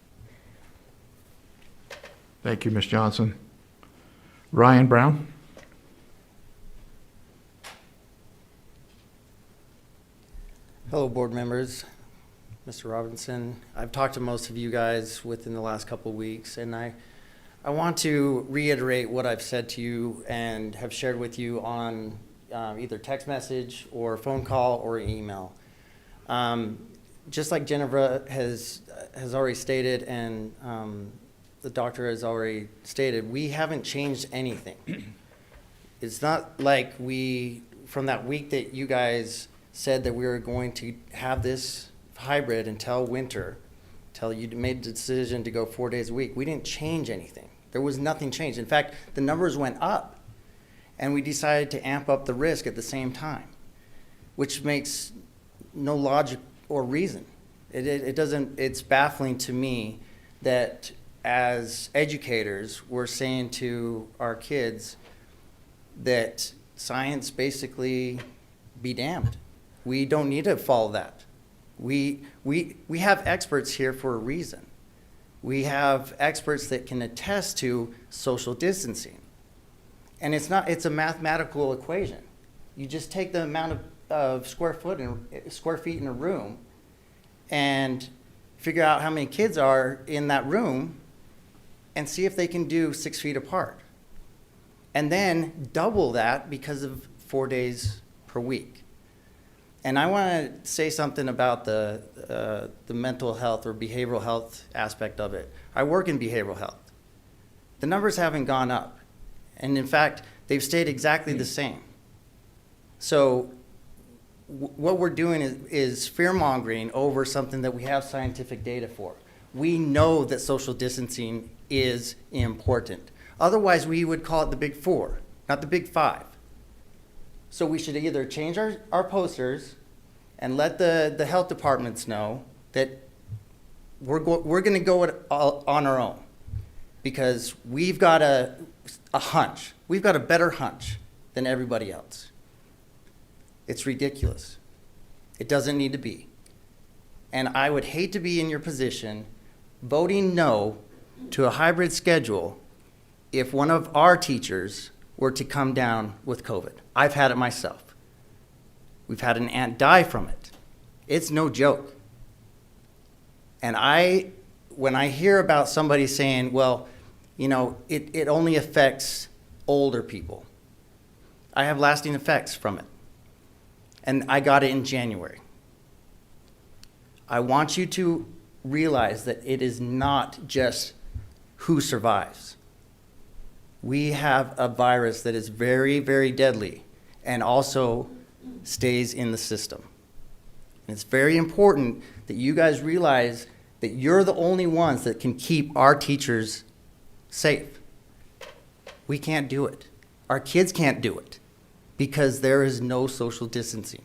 Thank you, Ms. Johnson. Ryan Brown? Hello, board members. Mr. Robinson, I've talked to most of you guys within the last couple of weeks, and I want to reiterate what I've said to you and have shared with you on either text message or phone call or email. Just like Jennifer has already stated, and the doctor has already stated, we haven't changed anything. It's not like from that week that you guys said that we were going to have this hybrid until winter, until you made the decision to go 4 days a week. We didn't change anything. There was nothing changed. In fact, the numbers went up, and we decided to amp up the risk at the same time, which makes no logic or reason. It doesn't, it's baffling to me that as educators, we're saying to our kids that science basically be damned. We don't need to follow that. We have experts here for a reason. We have experts that can attest to social distancing. And it's a mathematical equation. You just take the amount of square feet in a room and figure out how many kids are in that room and see if they can do 6 feet apart. And then double that because of 4 days per week. And I want to say something about the mental health or behavioral health aspect of it. I work in behavioral health. The numbers haven't gone up. And in fact, they've stayed exactly the same. So what we're doing is fear-mongering over something that we have scientific data for. We know that social distancing is important. Otherwise, we would call it the Big Four, not the Big Five. So we should either change our posters and let the health departments know that we're going to go on our own, because we've got a hunch. We've got a better hunch than everybody else. It's ridiculous. It doesn't need to be. And I would hate to be in your position voting no to a hybrid schedule if one of our teachers were to come down with COVID. I've had it myself. We've had an aunt die from it. It's no joke. And when I hear about somebody saying, well, you know, it only affects older people, I have lasting effects from it. And I got it in January. I want you to realize that it is not just who survives. We have a virus that is very, very deadly and also stays in the system. And it's very important that you guys realize that you're the only ones that can keep our teachers safe. We can't do it. Our kids can't do it because there is no social distancing.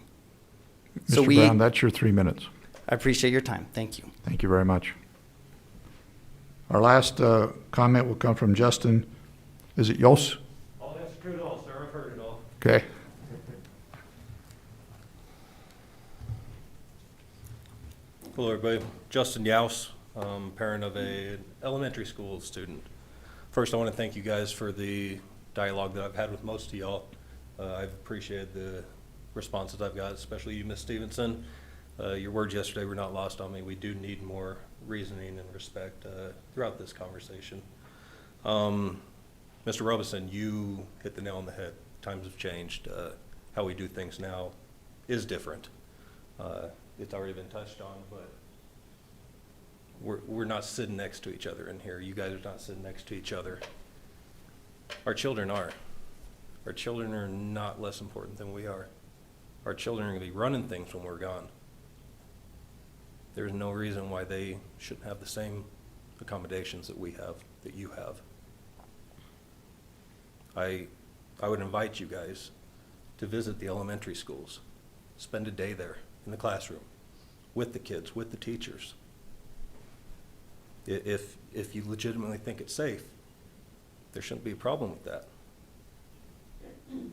Mr. Brown, that's your 3 minutes. I appreciate your time. Thank you. Thank you very much. Our last comment will come from Justin. Is it Yos? Oh, that's true at all, sir. I've heard it all. Okay. Hello, everybody. Justin Yaus, parent of an elementary school student. First, I want to thank you guys for the dialogue that I've had with most of y'all. I've appreciated the responses I've got, especially you, Ms. Stevenson. Your words yesterday were not lost on me. We do need more reasoning and respect throughout this conversation. Mr. Robinson, you hit the nail on the head. Times have changed. How we do things now is different. It's already been touched on, but we're not sitting next to each other in here. You guys are not sitting next to each other. Our children are. Our children are not less important than we are. Our children are going to be running things when we're gone. There's no reason why they shouldn't have the same accommodations that we have, that you have. I would invite you guys to visit the elementary schools. Spend a day there in the classroom with the kids, with the teachers. If you legitimately think it's safe, there shouldn't be a problem with that.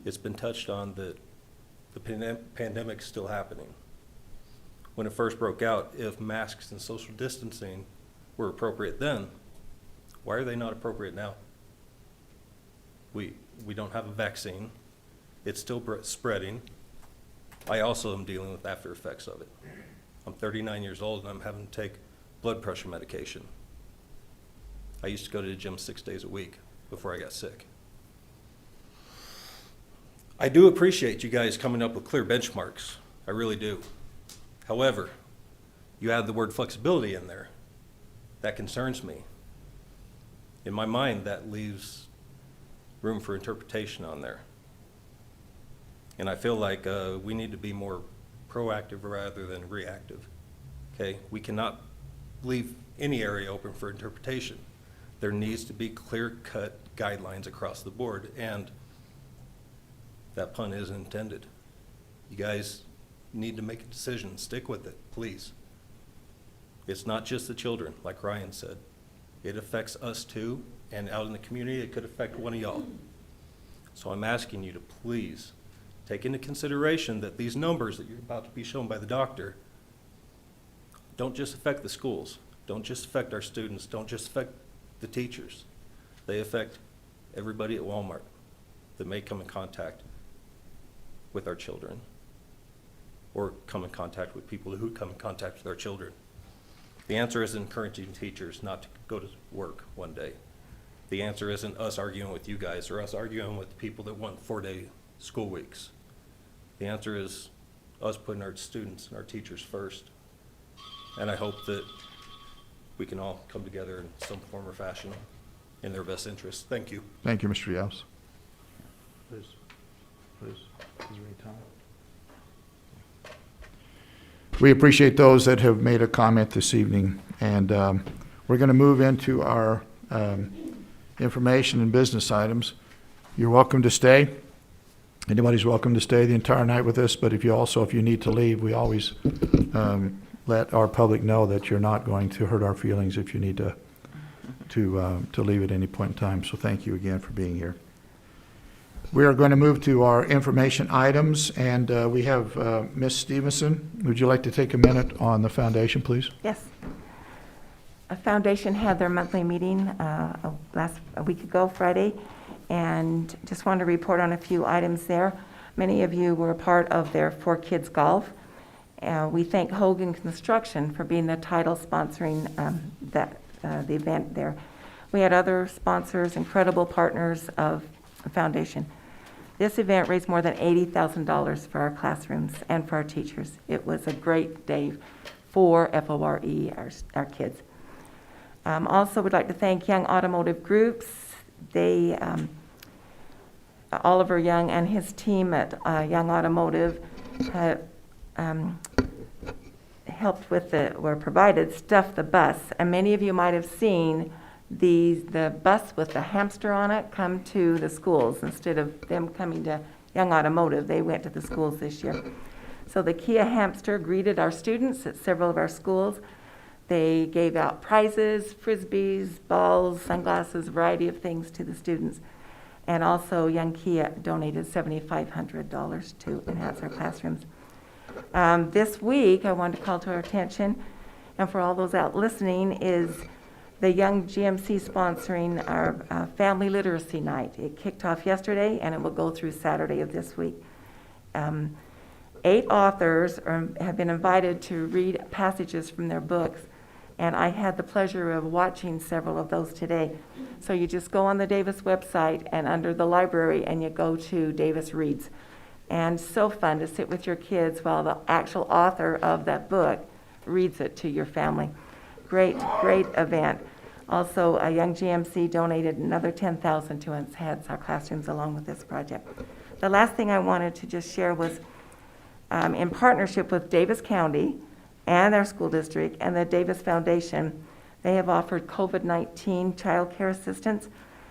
It's been touched on that the pandemic's still happening. When it first broke out, if masks and social distancing were appropriate then, why are they not appropriate now? We don't have a vaccine. It's still spreading. I also am dealing with after effects of it. I'm 39 years old and I'm having to take blood pressure medication. I used to go to the gym 6 days a week before I got sick. I do appreciate you guys coming up with clear benchmarks. I really do. However, you add the word flexibility in there. That concerns me. In my mind, that leaves room for interpretation on there. And I feel like we need to be more proactive rather than reactive. Okay? We cannot leave any area open for interpretation. There needs to be clear-cut guidelines across the board, and that pun isn't intended. You guys need to make a decision. Stick with it, please. It's not just the children, like Ryan said. It affects us too, and out in the community, it could affect one of y'all. So I'm asking you to please take into consideration that these numbers that you're about to be shown by the doctor don't just affect the schools, don't just affect our students, don't just affect the teachers. They affect everybody at Walmart that may come in contact with our children or come in contact with people who come in contact with our children. The answer isn't encouraging teachers not to go to work one day. The answer isn't us arguing with you guys or us arguing with the people that want 4-day school weeks. The answer is us putting our students and our teachers first. And I hope that we can all come together in some form or fashion in their best interest. Thank you. Thank you, Mr. Yaus. Please. Is there any time? We appreciate those that have made a comment this evening, and we're going to move into our information and business items. You're welcome to stay. Anybody's welcome to stay the entire night with us, but if you need to leave, we always let our public know that you're not going to hurt our feelings if you need to leave at any point in time. So thank you again for being here. We are going to move to our information items, and we have Ms. Stevenson. Would you like to take a minute on the foundation, please? Yes. A foundation had their monthly meeting a week ago, Friday, and just wanted to report on a few items there. Many of you were a part of their 4 Kids Golf. We thank Hogan Construction for being the title sponsoring the event there. We had other sponsors, incredible partners of the foundation. This event raised more than $80,000 for our classrooms and for our teachers. It was a great day for FORE, our kids. Also, we'd like to thank Young Automotive Groups. They, Oliver Young and his team at Young Automotive helped with provided Stuff the Bus. And many of you might have seen the bus with the hamster on it come to the schools. Instead of them coming to Young Automotive, they went to the schools this year. So the Kia hamster greeted our students at several of our schools. They gave out prizes, frisbees, balls, sunglasses, a variety of things to the students. And also Young Kia donated $7,500 to enhance our classrooms. This week, I wanted to call to our attention, and for all those out listening, is the Young GMC sponsoring our Family Literacy Night. It kicked off yesterday, and it will go through Saturday of this week. 8 authors have been invited to read passages from their books, and I had the pleasure of watching several of those today. So you just go on the Davis website and under the library, and you go to Davis Reads. And so fun to sit with your kids while the actual author of that book reads it to your family. Great event. Also, Young GMC donated another $10,000 to enhance our classrooms along with this project. The last thing I wanted to just share was in partnership with Davis County and their school district and the Davis Foundation, they have offered COVID-19 child care assistance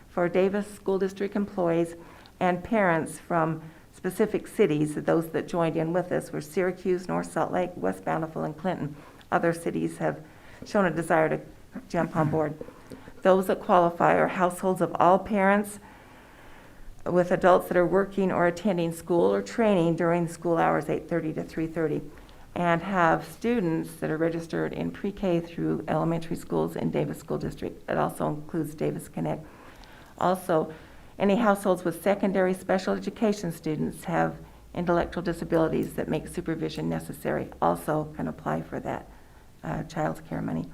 for Davis School District employees and parents from specific cities. Those that joined in with us were Syracuse, North Salt Lake, West Bountiful, and Clinton. Other cities have shown a desire to jump on board. Those that qualify are households of all parents with adults that are working or attending school or training during school hours 8:30 to 3:30, and have students that are registered in pre-K through elementary schools in Davis School District. It also includes Davis Connect. Also, any households with secondary special education students have intellectual disabilities that make supervision necessary, also can apply for that child care money.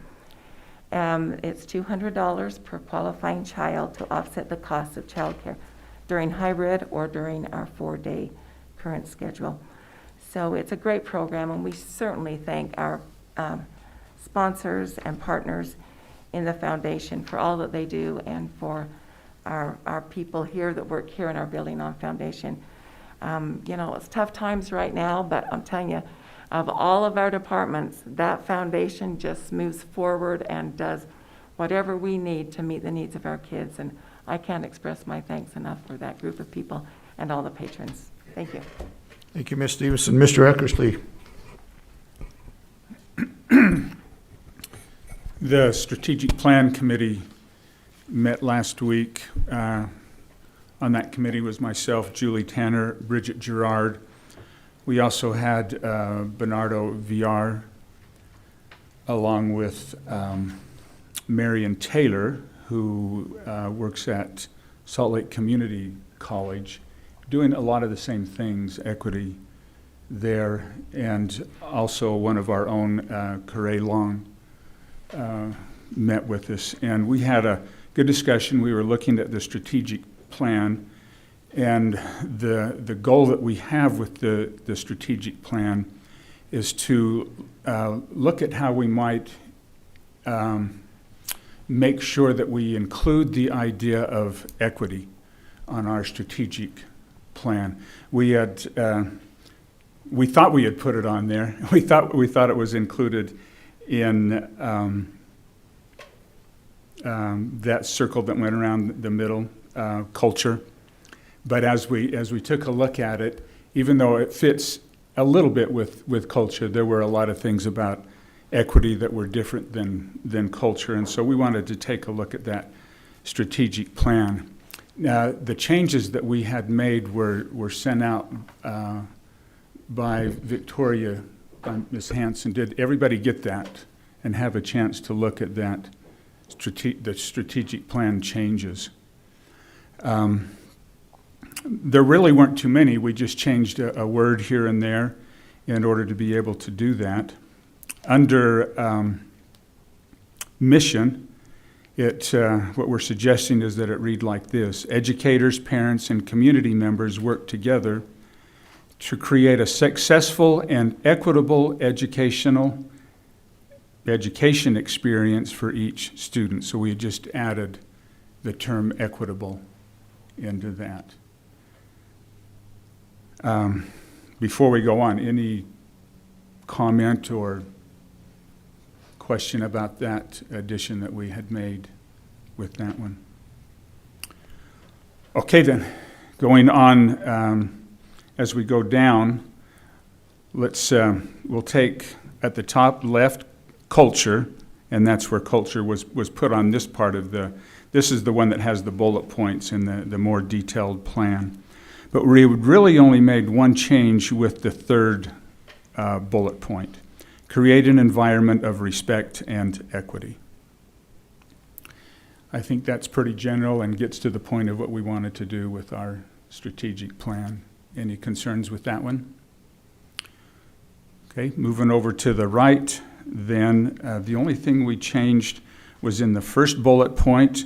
It's $200 per qualifying child to offset the cost of child care during hybrid or during our 4-day current schedule. So it's a great program, and we certainly thank our sponsors and partners in the foundation for all that they do, and for our people here that work here in our building on foundation. You know, it's tough times right now, but I'm telling you, of all of our departments, that foundation just moves forward and does whatever we need to meet the needs of our kids. And I can't express my thanks enough for that group of people and all the patrons. Thank you. Thank you, Ms. Stevenson. Mr. Eckersley. The Strategic Plan Committee met last week. On that committee was myself, Julie Tanner, Bridget Gerard. We also had Bernardo Villar, along with Marion Taylor, who works at Salt Lake Community College, doing a lot of the same things, equity there, and also one of our own, Corey Long, met with us. And we had a good discussion. We were looking at the strategic plan, and the goal that we have with the strategic plan is to look at how we might make sure that we include the idea of equity on our strategic plan. We thought we had put it on there. We thought it was included in that circle that went around the middle, culture. But as we took a look at it, even though it fits a little bit with culture, there were a lot of things about equity that were different than culture. And so we wanted to take a look at that strategic plan. Now, the changes that we had made were sent out by Victoria, by Ms. Hanson. Did everybody get that and have a chance to look at that, the strategic plan changes? There really weren't too many. We just changed a word here and there in order to be able to do that. Under mission, what we're suggesting is that it read like this: educators, parents, and community members work together to create a successful and equitable education experience for each student. So we just added the term equitable into that. Before we go on, any comment or question about that addition that we had made with that one? Okay then, going on, as we go down, we'll take at the top left culture, and that's where culture was put on this part of this is the one that has the bullet points in the more detailed plan. But we really only made one change with the third bullet point: create an environment of respect and equity. I think that's pretty general and gets to the point of what we wanted to do with our strategic plan. Any concerns with that one? Okay, moving over to the right, then the only thing we changed was in the first bullet point,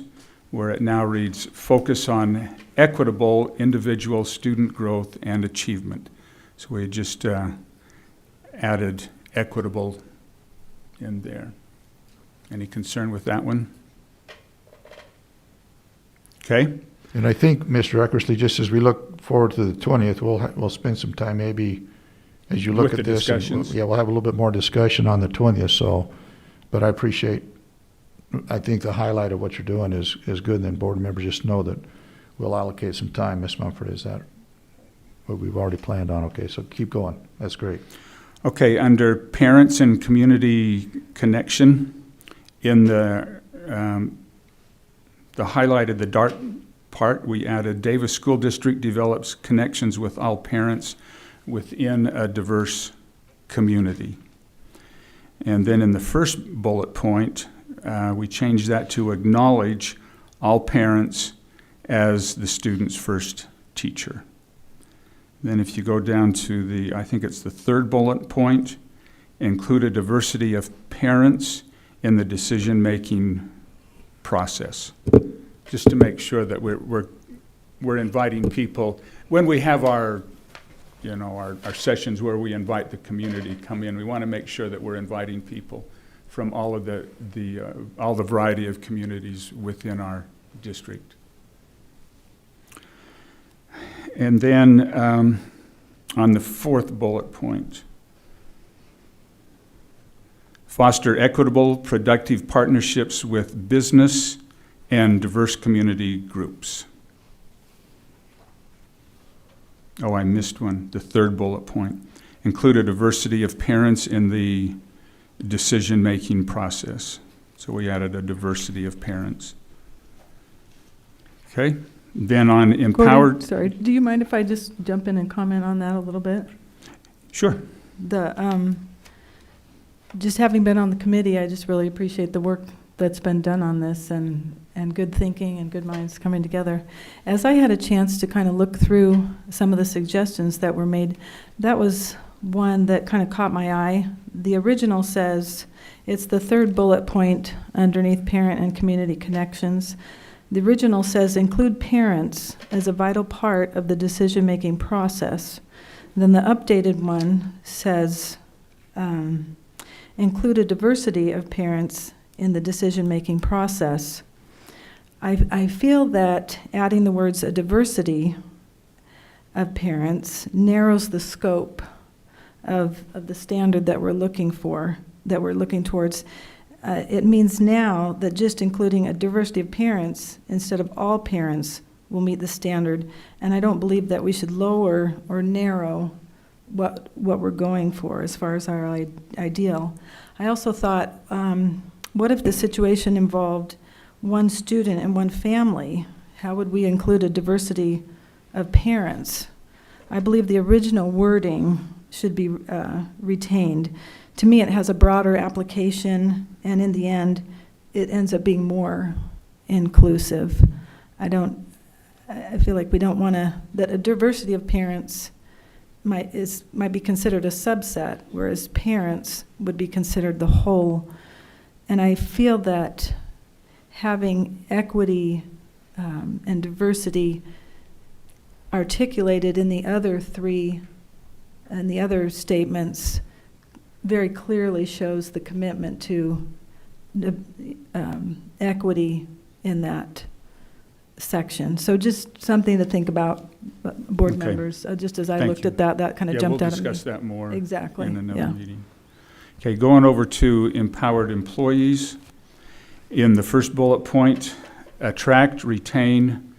where it now reads, focus on equitable individual student growth and achievement. So we just added equitable in there. Any concern with that one? Okay. And I think, Mr. Eckersley, just as we look forward to the 20th, we'll spend some time maybe as you look With at the this. discussions. We'll have a little bit more discussion on the 20th. So, but I think the highlight of what you're doing is good. And then board members just know that we'll allocate some time. Ms. Mumford, is that what we've already planned on? Okay, so keep going. That's great. Okay, under parents and community connection, In the highlighted, the dark part, we added Davis School District develops connections with all parents within a diverse community. And then in the first bullet point, we changed that to acknowledge all parents as the student's first teacher. Then if you go down to I think it's the third bullet point, include a diversity of parents in the decision-making process. Just to make sure that we're inviting people, when we have our sessions where we invite the community to come in, we want to make sure that we're inviting people from all of all the variety of communities within our district. And then on the fourth bullet point, foster equitable, productive partnerships with business and diverse community groups. Oh, I missed one, the third bullet point. Include a diversity of parents in the decision-making process. So we added a diversity of parents. Okay, then on empowered... Gordon, sorry, do you mind if I just jump in and comment on that a little bit? Sure. Just having been on the committee, I just really appreciate the work that's been done on this and good thinking and good minds coming together. As I had a chance to kind of look through some of the suggestions that were made, that was one that kind of caught my eye. The original says, it's the third bullet point underneath parent and community connections. The original says, include parents as a vital part of the decision-making process. Then the updated one says, include a diversity of parents in the decision-making process. I feel that adding the words a diversity of parents narrows the scope of the standard that we're looking for, that we're looking towards. It means now that just including a diversity of parents instead of all parents will meet the standard, and I don't believe that we should lower or narrow what we're going for as far as our ideal. I also thought, what if the situation involved one student and one family? How would we include a diversity of parents? I believe the original wording should be retained. To me, it has a broader application, and in the end, it ends up being more inclusive. I feel like we don't want that a diversity of parents might be considered a subset, whereas parents would be considered the whole. And I feel that having equity and diversity articulated in the other three and the other statements very clearly shows the commitment to equity in that section. So just something to think about, board members. Just as I looked at that kind of jumped out at me. We'll discuss that more exactly in another meeting. Okay, going over to empowered employees. In the first bullet point, attract, retain,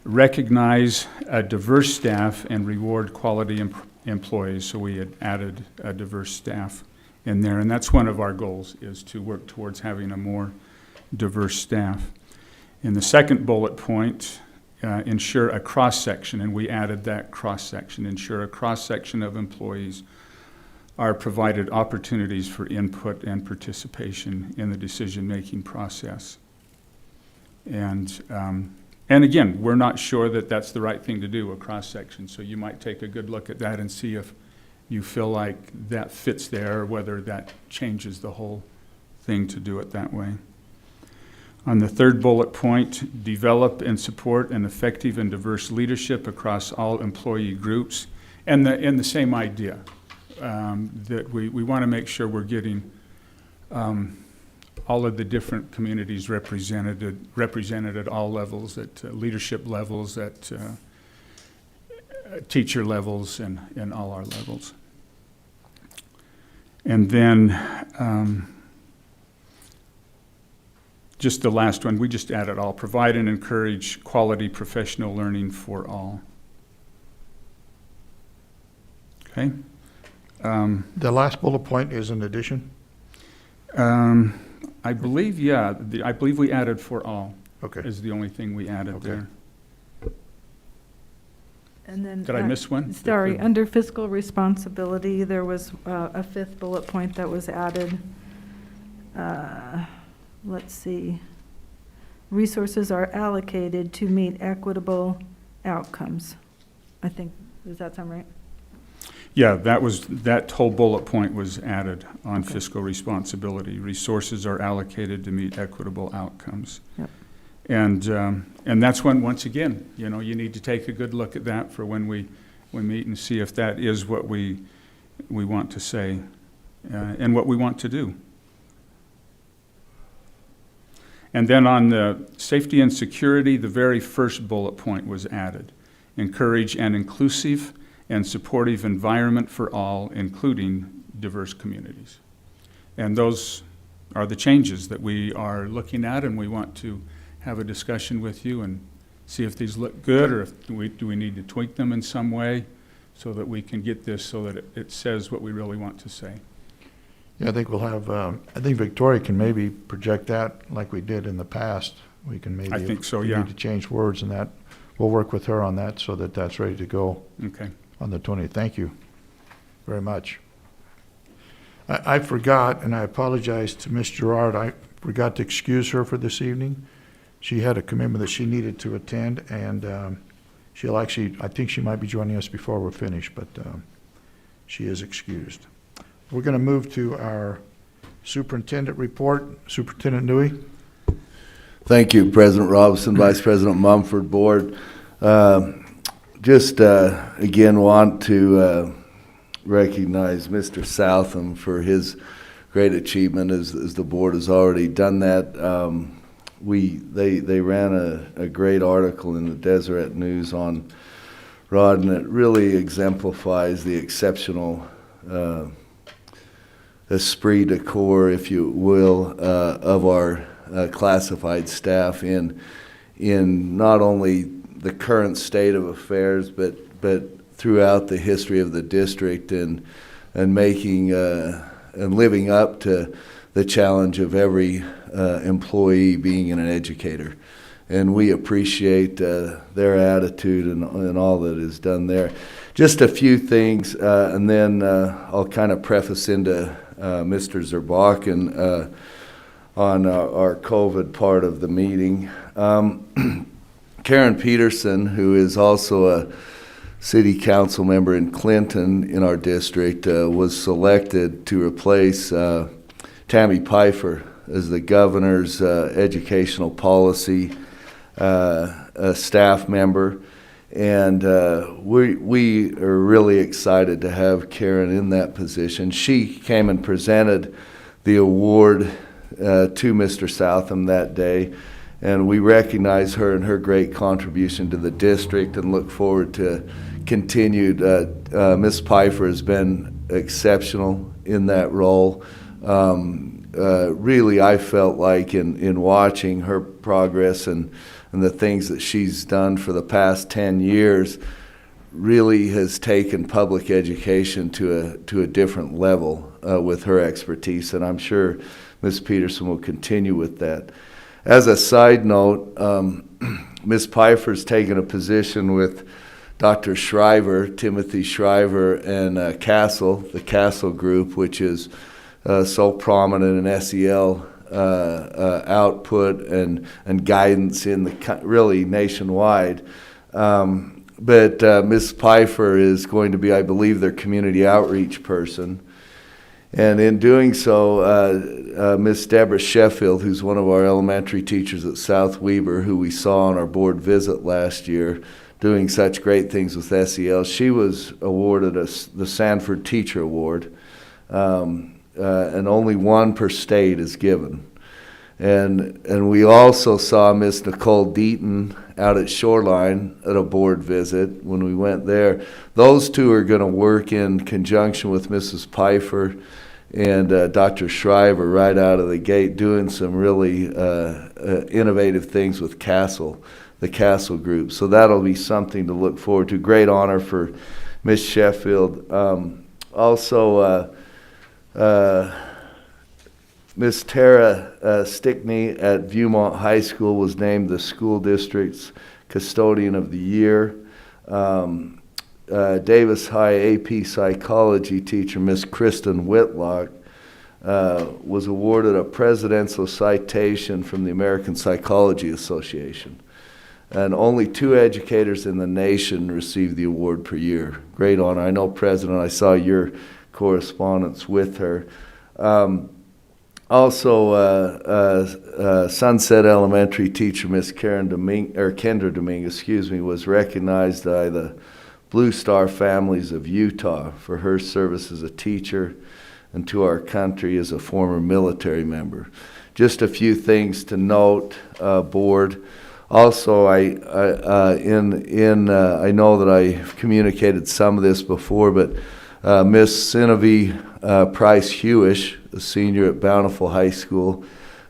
recognize a diverse staff, and reward quality employees. So we had added a diverse staff in there, and that's one of our goals, is to work towards having a more diverse staff. In the second bullet point, ensure a cross-section, and we added that cross-section, ensure a cross-section of employees are provided opportunities for input and participation in the decision-making process. And again, we're not sure that that's the right thing to do, a cross-section, so you might take a good look at that and see if you feel like that fits there, or whether that changes the whole thing to do it that way. On the third bullet point, develop and support an effective and diverse leadership across all employee groups, and the same idea. That we want to make sure we're getting all of the different communities represented at all levels, at leadership levels, at teacher levels, and all our levels. And then just the last one, we just added all. Provide and encourage quality professional learning for all. Okay. The last bullet point is an addition? I believe, yeah, I believe we added for all. Okay. Is the only thing we added Okay. there. And then. Did I miss one? Sorry, under fiscal responsibility, there was a fifth bullet point that was added. Let's see. Resources are allocated to meet equitable outcomes. I think, does that sound right? Yeah, that whole bullet point was added on Okay. fiscal responsibility. Resources are allocated to meet equitable outcomes. Yep. And that's when, once again, you know, you need to take a good look at that for when we meet and see if that is what we want to say and what we want to do. And then on the safety and security, the very first bullet point was added. Encourage an inclusive and supportive environment for all, including diverse communities. And those are the changes that we are looking at, and we want to have a discussion with you and see if these look good, or if do we need to tweak them in some way so that we can get this so that it says what we really want to say. Yeah, I think we'll have, I think Victoria can maybe project that like we did in the past. We can maybe. I think so, if we yeah. need to change words and that. We'll work with her on that so that that's ready to go. Okay. On the 20th. Thank you very much. I forgot, and I apologize to Ms. Gerard, I forgot to excuse her for this evening. She had a commitment that she needed to attend, and she'll actually, I think she might be joining us before we're finished, but she is excused. We're going to move to our superintendent report. Superintendent Newey. Thank you, President Robinson, Vice President Mumford, Board. Just again want to recognize Mr. Southam for his great achievement, as the board has already done that. They ran a great article in the Deseret News on Rod, and it really exemplifies the exceptional esprit de corps, if you will, of our classified staff in not only the current state of affairs, but throughout the history of the district, and making and living up to the challenge of every employee being an educator. And we appreciate their attitude and all that is done there. Just a few things, and then I'll kind of preface into Mr. Zerbakken on our COVID part of the meeting. Karen Peterson, who is also a city council member in Clinton in our district, was selected to replace Tammy Pfeiffer as the governor's educational policy staff member. And we are really excited to have Karen in that position. She came and presented the award to Mr. Southam that day, and we recognize her and her great contribution to the district and look forward to continued. Ms. Pfeiffer has been exceptional in that role. Really, I felt like in watching her progress and the things that she's done for the past 10 years, really has taken public education to a different level with her expertise, and I'm sure Ms. Peterson will continue with that. As a side note, Ms. Pfeiffer's taken a position with Dr. Shriver, Timothy Shriver, and Castle, the Castle Group, which is so prominent in SEL output and guidance in the really nationwide. But Ms. Pfeiffer is going to be, I believe, their community outreach person. And in doing so, Ms. Deborah Sheffield, who's one of our elementary teachers at South Weber, who we saw on our board visit last year, doing such great things with SEL, she was awarded the Sanford Teacher Award. And only one per state is given. And we also saw Miss Nicole Deaton out at Shoreline at a board visit when we went there. Those two are going to work in conjunction with Mrs. Pfeiffer and Dr. Shriver right out of the gate, doing some really innovative things with the Castle Group. So that'll be something to look forward to. Great honor for Miss Sheffield. Also, Miss Tara Stickney at Viewmont High School was named the school district's custodian of the year. Davis High AP psychology teacher, Miss Kristen Whitlock, was awarded a presidential citation from the American Psychology Association. And only 2 educators in the nation receive the award per year. Great honor. I know, President, I saw your correspondence with her. Also, Sunset Elementary teacher, Miss Kendra Dominguez, was recognized by the Blue Star Families of Utah for her service as a teacher and to our country as a former military member. Just a few things to note, board. Also, I know that I've communicated some of this before, but Miss Sinevi Price Hewish, a senior at Bountiful High School,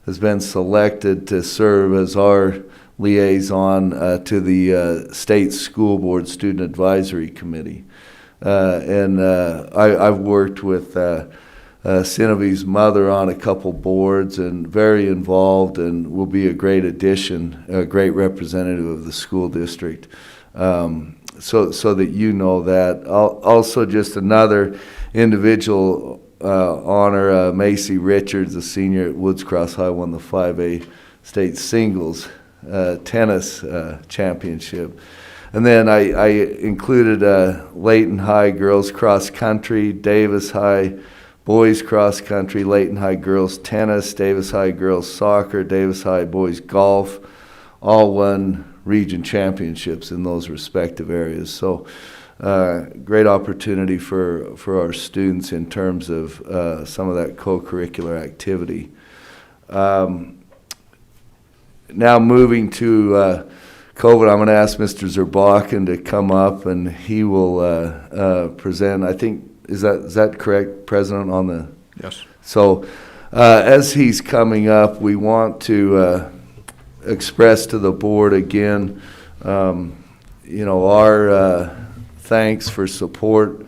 has been selected to serve as our liaison to the State School Board Student Advisory Committee. I've worked with Sinevi's mother on a couple boards and very involved, and will be a great addition, a great representative of the school district. So that you know that. Also, just another individual honor, Macy Richards, a senior at Woods Cross High, won the 5A state singles tennis championship. And then I included Layton High girls cross country, Davis High boys cross country, Layton High girls tennis, Davis High girls soccer, Davis High boys golf, all won region championships in those respective areas. So great opportunity for our students in terms of some of that co-curricular activity. Now moving to COVID, I'm going to ask Mr. Zerbakken to come up, and he will present, I think, is that correct, President, on the? Yes. So as he's coming up, we want to express to the board again, our thanks for support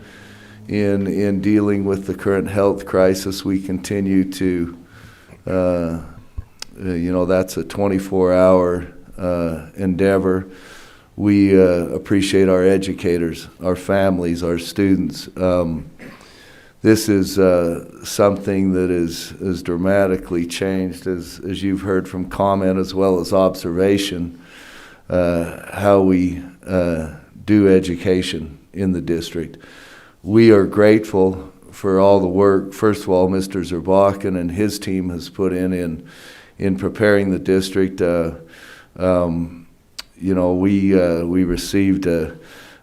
in dealing with the current health crisis. We continue to, that's a 24-hour endeavor. We appreciate our educators, our families, our students. This is something that is dramatically changed, as you've heard from comment as well as observation, how we do education in the district. We are grateful for all the work, first of all, Mr. Zerbakken and his team has put in preparing the district. We received a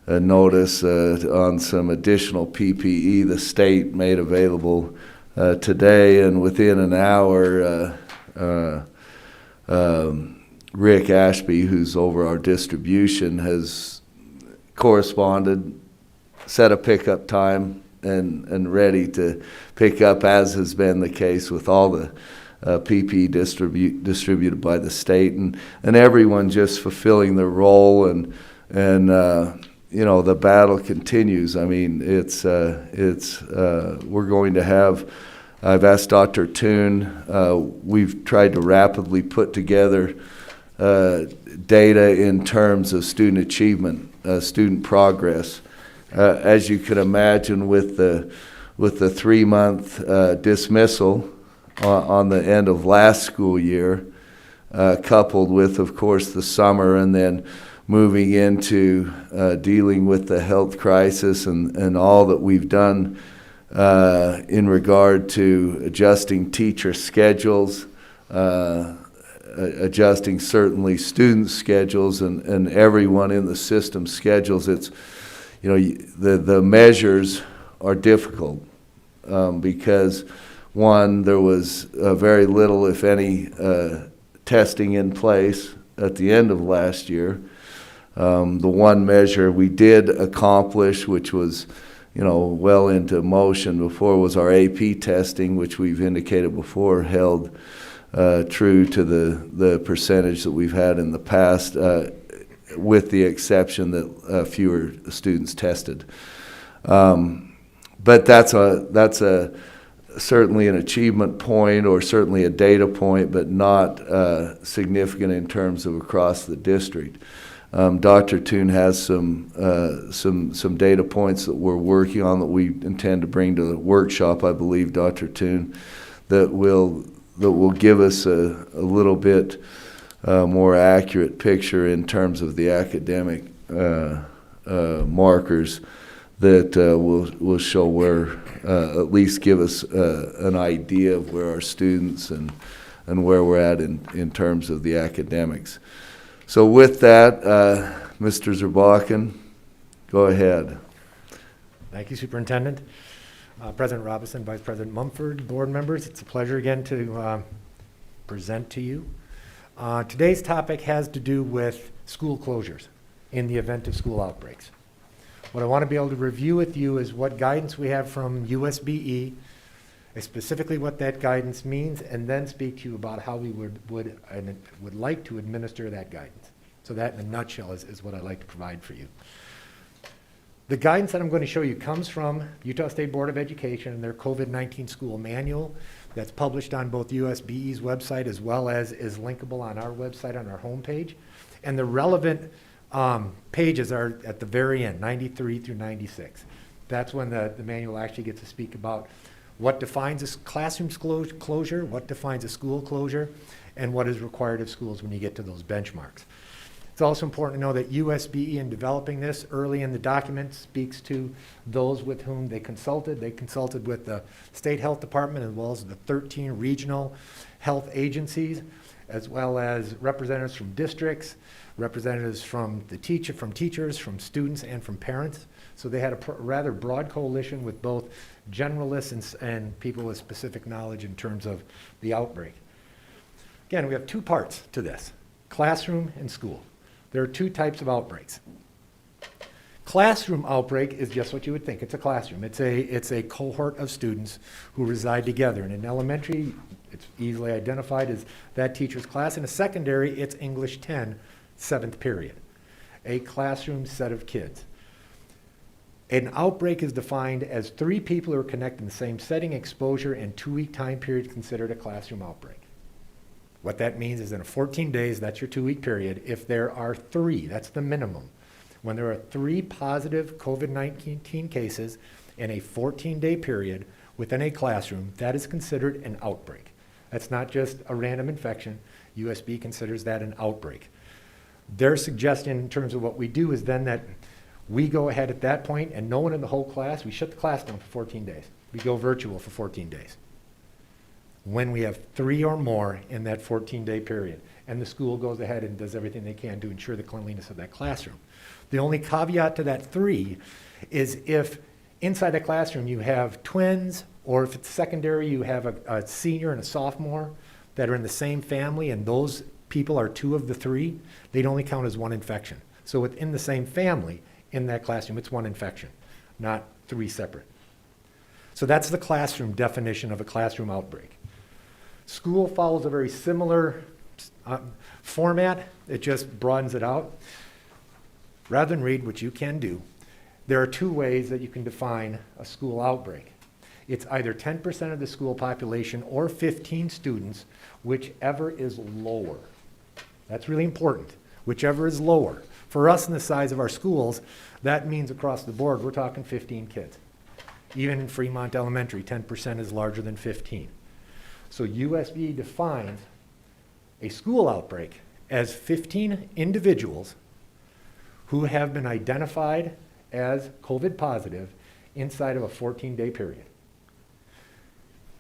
notice on some additional PPE the state made available today, and within an hour, Rick Ashby, who's over our distribution, has corresponded, set a pickup time, and ready to pick up, as has been the case with all the PPE distributed by the state, and everyone just fulfilling their role, and the battle continues. I mean, we're going to have, I've asked Dr. Toon, we've tried to rapidly put together data in terms of student achievement, student progress. As you can imagine, with the 3-month dismissal on the end of last school year, coupled with, of course, the summer, and then moving into dealing with the health crisis and all that we've done in regard to adjusting teacher schedules, adjusting certainly student schedules, and everyone in the system schedules. It's, the measures are difficult because, one, there was very little, if any, testing in place at the end of last year. The one measure we did accomplish, which was, well into motion before, was our AP testing, which we've indicated before held true to the percentage that we've had in the past, with the exception that fewer students tested. But that's a certainly an achievement point or certainly a data point, but not significant in terms of across the district. Dr. Toon has some data points that we're working on that we intend to bring to the workshop, I believe, Dr. Toon, that will give us a little bit more accurate picture in terms of the academic markers that will show where, at least give us an idea of where our students and where we're at in terms of the academics. So with that, Mr. Zerbakken, go ahead. Thank you, Superintendent. President Robinson, Vice President Mumford, board members, it's a pleasure again to present to you. Today's topic has to do with school closures in the event of school outbreaks. What I want to be able to review with you is what guidance we have from USBE, specifically what that guidance means, and then speak to you about how we would like to administer that guidance. So that in a nutshell is what I'd like to provide for you. The guidance that I'm going to show you comes from Utah State Board of Education and their COVID-19 school manual that's published on both USBE's website as well as is linkable on our website on our homepage. And the relevant pages are at the very end, 93 through 96. That's when the manual actually gets to speak about what defines a classroom closure, what defines a school closure, and what is required of schools when you get to those benchmarks. It's also important to know that USBE, in developing this early in the document, speaks to those with whom they consulted. They consulted with the State Health Department as well as the 13 regional health agencies, as well as representatives from districts, representatives from teachers, from students, and from parents. So they had a rather broad coalition with both generalists and people with specific knowledge in terms of the outbreak. Again, we have two parts to this, classroom and school. There are two types of outbreaks. Classroom outbreak is just what you would think. It's a classroom. It's a cohort of students who reside together. And in elementary, it's easily identified as that teacher's class. In a secondary, it's English 10, 7th period. A classroom set of kids. An outbreak is defined as 3 people who are connected in the same setting, exposure, and 2-week time period considered a classroom outbreak. What that means is in a 14 days, that's your 2-week period. If there are 3, that's the minimum. When there are 3 positive COVID-19 cases in a 14-day period within a classroom, that is considered an outbreak. That's not just a random infection. USB considers that an outbreak. Their suggestion in terms of what we do is then that we go ahead at that point and no one in the whole class, we shut the class down for 14 days. We go virtual for 14 days. When we have 3 or more in that 14-day period, and the school goes ahead and does everything they can to ensure the cleanliness of that classroom. The only caveat to that 3 is if inside the classroom you have twins, or if it's secondary, you have a senior and a sophomore that are in the same family, and those people are 2 of the 3, they'd only count as 1 infection. So within the same family, in that classroom, it's 1 infection, not 3 separate. So that's the classroom definition of a classroom outbreak. School follows a very similar format. It just broadens it out. Rather than read, which you can do, there are 2 ways that you can define a school outbreak. It's either 10% of the school population or 15 students, whichever is lower. That's really important, whichever is lower. For us in the size of our schools, that means across the board, we're talking 15 kids. Even in Fremont Elementary, 10% is larger than 15. So USB defines a school outbreak as 15 individuals who have been identified as COVID positive inside of a 14-day period.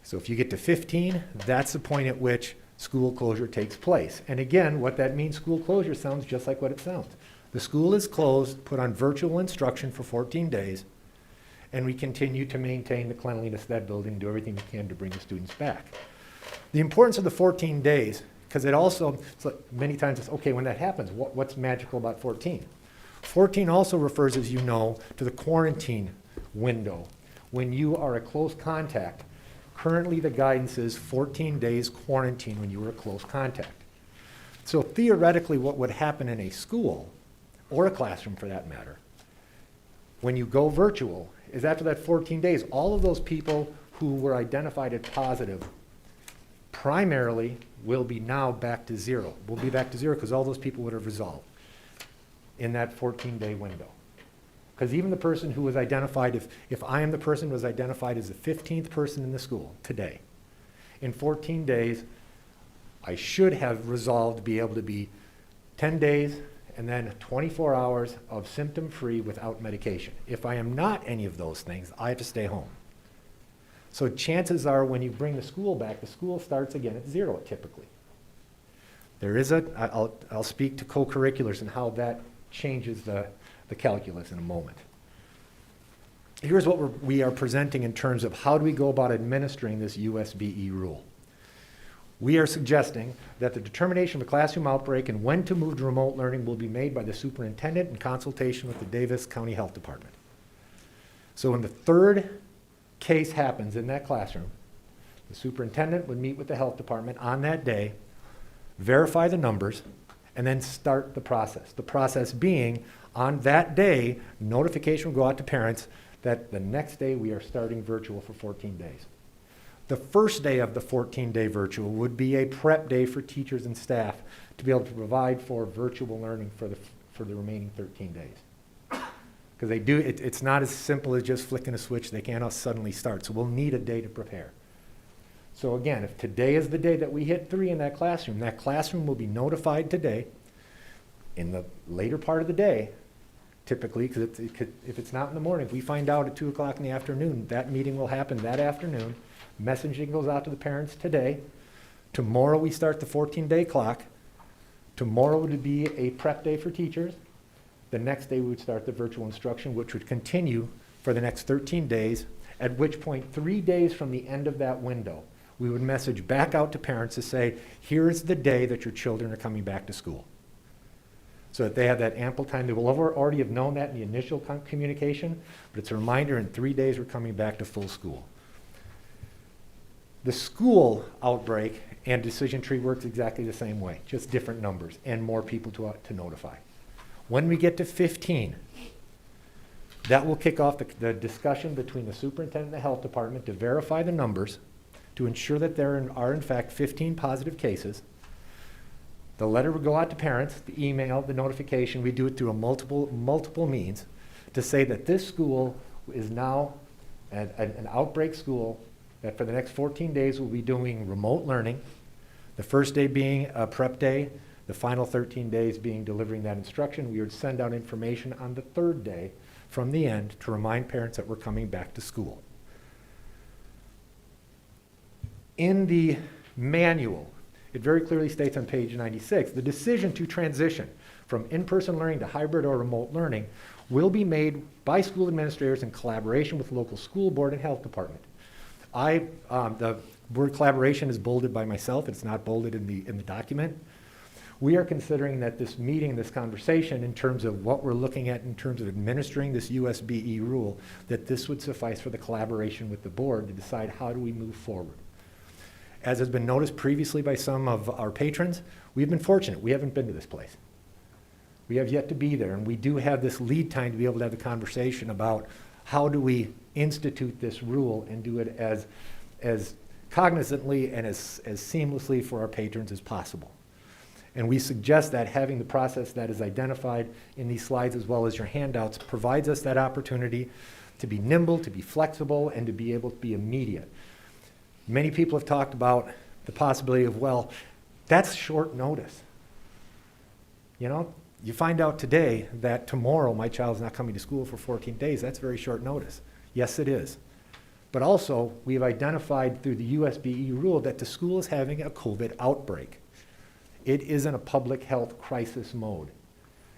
So if you get to 15, that's the point at which school closure takes place. And again, what that means, school closure, sounds just like what it sounds. The school is closed, put on virtual instruction for 14 days, and we continue to maintain the cleanliness of that building, do everything we can to bring the students back. The importance of the 14 days, because it also, so many times it's, okay, when that happens, what's magical about 14? 14 also refers, as you know, to the quarantine window. When you are a close contact, currently the guidance is 14 days quarantine when you are a close contact. So theoretically, what would happen in a school, or a classroom for that matter, when you go virtual, is after that 14 days, all of those people who were identified as positive primarily will be now back to zero. We'll be back to zero because all those people would have resolved in that 14-day window. Because even the person who was identified, if I am the person who was identified as the 15th person in the school today, in 14 days, I should have resolved to be able to be 10 days and then 24 hours of symptom-free without medication. If I am not any of those things, I have to stay home. So chances are when you bring the school back, the school starts again at zero typically. There is I'll speak to co-curriculars and how that changes the calculus in a moment. Here's what we are presenting in terms of how do we go about administering this USBE rule. We are suggesting that the determination of a classroom outbreak and when to move to remote learning will be made by the superintendent in consultation with the Davis County Health Department. So when the third case happens in that classroom, the superintendent would meet with the health department on that day, verify the numbers, and then start the process. The process being, on that day, notification will go out to parents that the next day we are starting virtual for 14 days. The first day of the 14-day virtual would be a prep day for teachers and staff to be able to provide for virtual learning for the remaining 13 days. Because it's not as simple as just flicking a switch. They can't all suddenly start. So we'll need a day to prepare. So again, if today is the day that we hit 3 in that classroom will be notified today in the later part of the day, typically, because if it's not in the morning, if we find out at 2 o'clock in the afternoon, that meeting will happen that afternoon. Messaging goes out to the parents today. Tomorrow we start the 14-day clock. Tomorrow would be a prep day for teachers. The next day we would start the virtual instruction, which would continue for the next 13 days, at which point 3 days from the end of that window, we would message back out to parents to say, here's the day that your children are coming back to school. So that they have that ample time. They will already have known that in the initial communication, but it's a reminder in 3 days we're coming back to full school. The school outbreak and decision tree works exactly the same way, just different numbers and more people to notify. When we get to 15, that will kick off the discussion between the superintendent and the health department to verify the numbers, to ensure that there are in fact 15 positive cases. The letter would go out to parents, the email, the notification. We do it through a multiple means to say that this school is now an outbreak school, that for the next 14 days we'll be doing remote learning, the first day being a prep day, the final 13 days being delivering that instruction. We would send out information on the third day from the end to remind parents that we're coming back to school. In the manual, it very clearly states on page 96, the decision to transition from in-person learning to hybrid or remote learning will be made by school administrators in collaboration with local school board and health department. The word collaboration is bolded by myself. It's not bolded in the document. We are considering that this meeting, this conversation, in terms of what we're looking at in terms of administering this USBE rule, that this would suffice for the collaboration with the board to decide how do we move forward. As has been noticed previously by some of our patrons, we've been fortunate. We haven't been to this place. We have yet to be there, and we do have this lead time to be able to have the conversation about how do we institute this rule and do it as cognizantly and as seamlessly for our patrons as possible. And we suggest that having the process that is identified in these slides as well as your handouts provides us that opportunity to be nimble, to be flexible, and to be able to be immediate. Many people have talked about the possibility of, well, that's short notice. You know, you find out today that tomorrow my child's not coming to school for 14 days. That's very short notice. Yes, it is. But also, we've identified through the USBE rule that the school is having a COVID outbreak. It is in a public health crisis mode.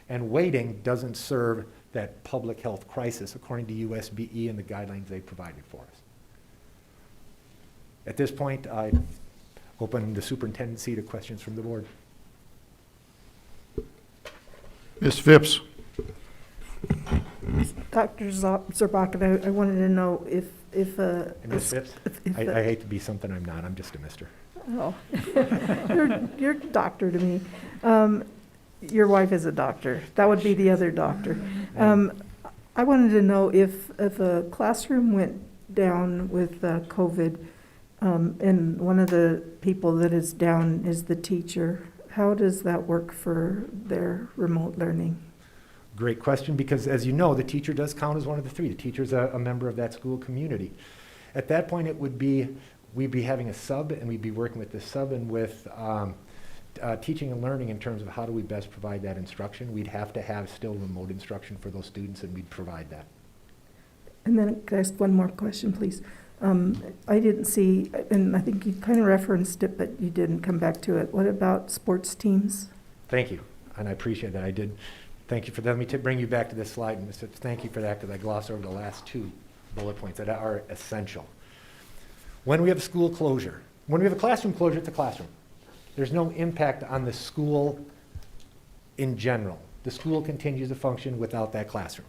And waiting doesn't serve that public health crisis according to USBE and the guidelines they provided for us. At this point, I open the superintendency to questions from the board. Ms. Phipps. Dr. Zerbakov, I wanted to know if Ms. Phipps? I hate to be something I'm not. I'm just a mister. Oh, you're a doctor to me. Your wife is a doctor. That would be the other doctor. I wanted to know if a classroom went down with COVID, and one of the people that is down is the teacher. How does that work for their remote learning? Great question, because as you know, the teacher does count as one of the three. The teacher's a member of that school community. At that point, we'd be having a sub, and we'd be working with the sub and with teaching and learning in terms of how do we best provide that instruction. We'd have to have still remote instruction for those students, and we'd provide that. And then can I ask one more question, please? I didn't see, and I think you kind of referenced it, but you didn't come back to it. What about sports teams? Thank you, and I appreciate that. I did. Thank you for that. Let me bring you back to this slide, and thank you for that, because I glossed over the last two bullet points that are essential. When we have a school closure, when we have a classroom closure, it's a classroom. There's no impact on the school in general. The school continues to function without that classroom.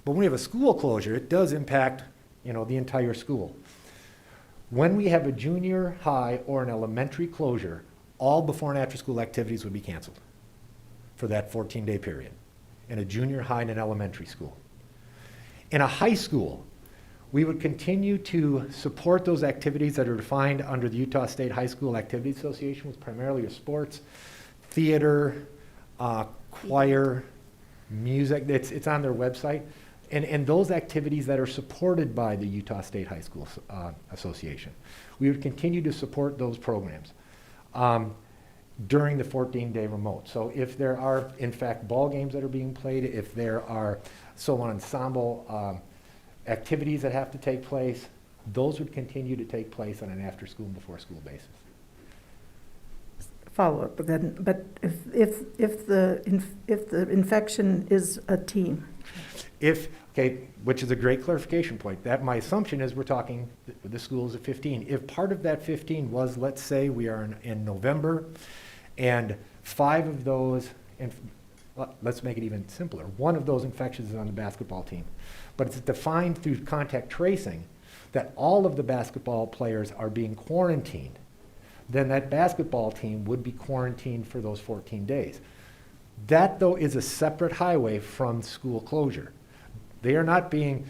But when we have a school closure, it does impact, the entire school. When we have a junior high or an elementary closure, all before and after school activities would be canceled for that 14-day period in a junior high and an elementary school. In a high school, we would continue to support those activities that are defined under the Utah State High School Activities Association, with primarily your sports, theater, choir, music. It's on their website. And those activities that are supported by the Utah State High School Association. We would continue to support those programs during the 14-day remote. So if there are, in fact, ball games that are being played, if there are solo ensemble activities that have to take place, those would continue to take place on an after-school and before-school basis. Follow-up, but if the infection is a teen. Which is a great clarification point. That my assumption is we're talking the schools at 15. If part of that 15 was, let's say we are in November, and 5 of those, let's make it even simpler. 1 of those infections is on the basketball team, but it's defined through contact tracing that all of the basketball players are being quarantined. Then that basketball team would be quarantined for those 14 days. That, though, is a separate highway from school closure. They are not being,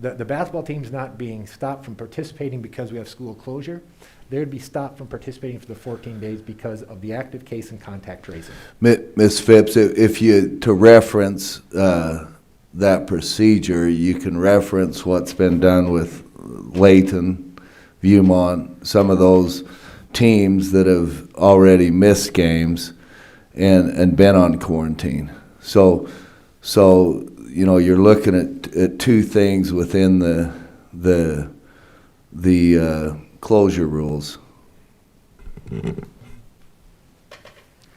the basketball team's not being stopped from participating because we have school closure. They would be stopped from participating for the 14 days because of the active case and contact tracing. Ms. Phipps, if you, to reference that procedure, you can reference what's been done with Layton, Viewmont, some of those teams that have already missed games and been on quarantine. So you're looking at 2 things within the closure rules.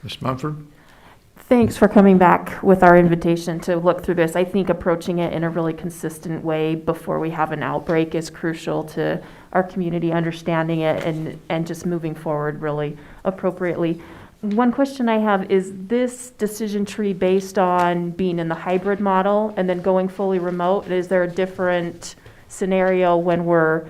Ms. Mumford? Thanks for coming back with our invitation to look through this. I think approaching it in a really consistent way before we have an outbreak is crucial to our community understanding it and just moving forward really appropriately. One question I have, is this decision tree based on being in the hybrid model and then going fully remote? Is there a different scenario when we're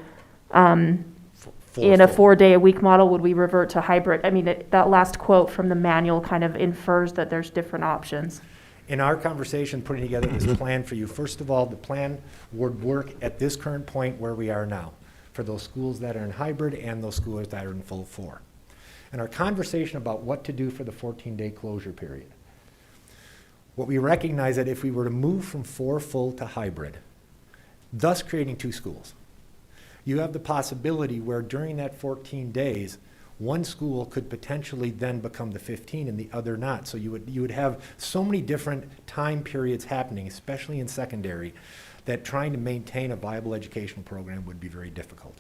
in a 4-day-a-week model? Would we revert to hybrid? I mean, that last quote from the manual kind of infers that there's different options. In our conversation, putting together this plan for you, first of all, the plan would work at this current point where we are now for those schools that are in hybrid and those schools that are in full 4. And our conversation about what to do for the 14-day closure period. What we recognize that if we were to move from 4 full to hybrid, thus creating 2 schools, you have the possibility where during that 14 days, one school could potentially then become the 15 and the other not. So you would have so many different time periods happening, especially in secondary, that trying to maintain a viable educational program would be very difficult.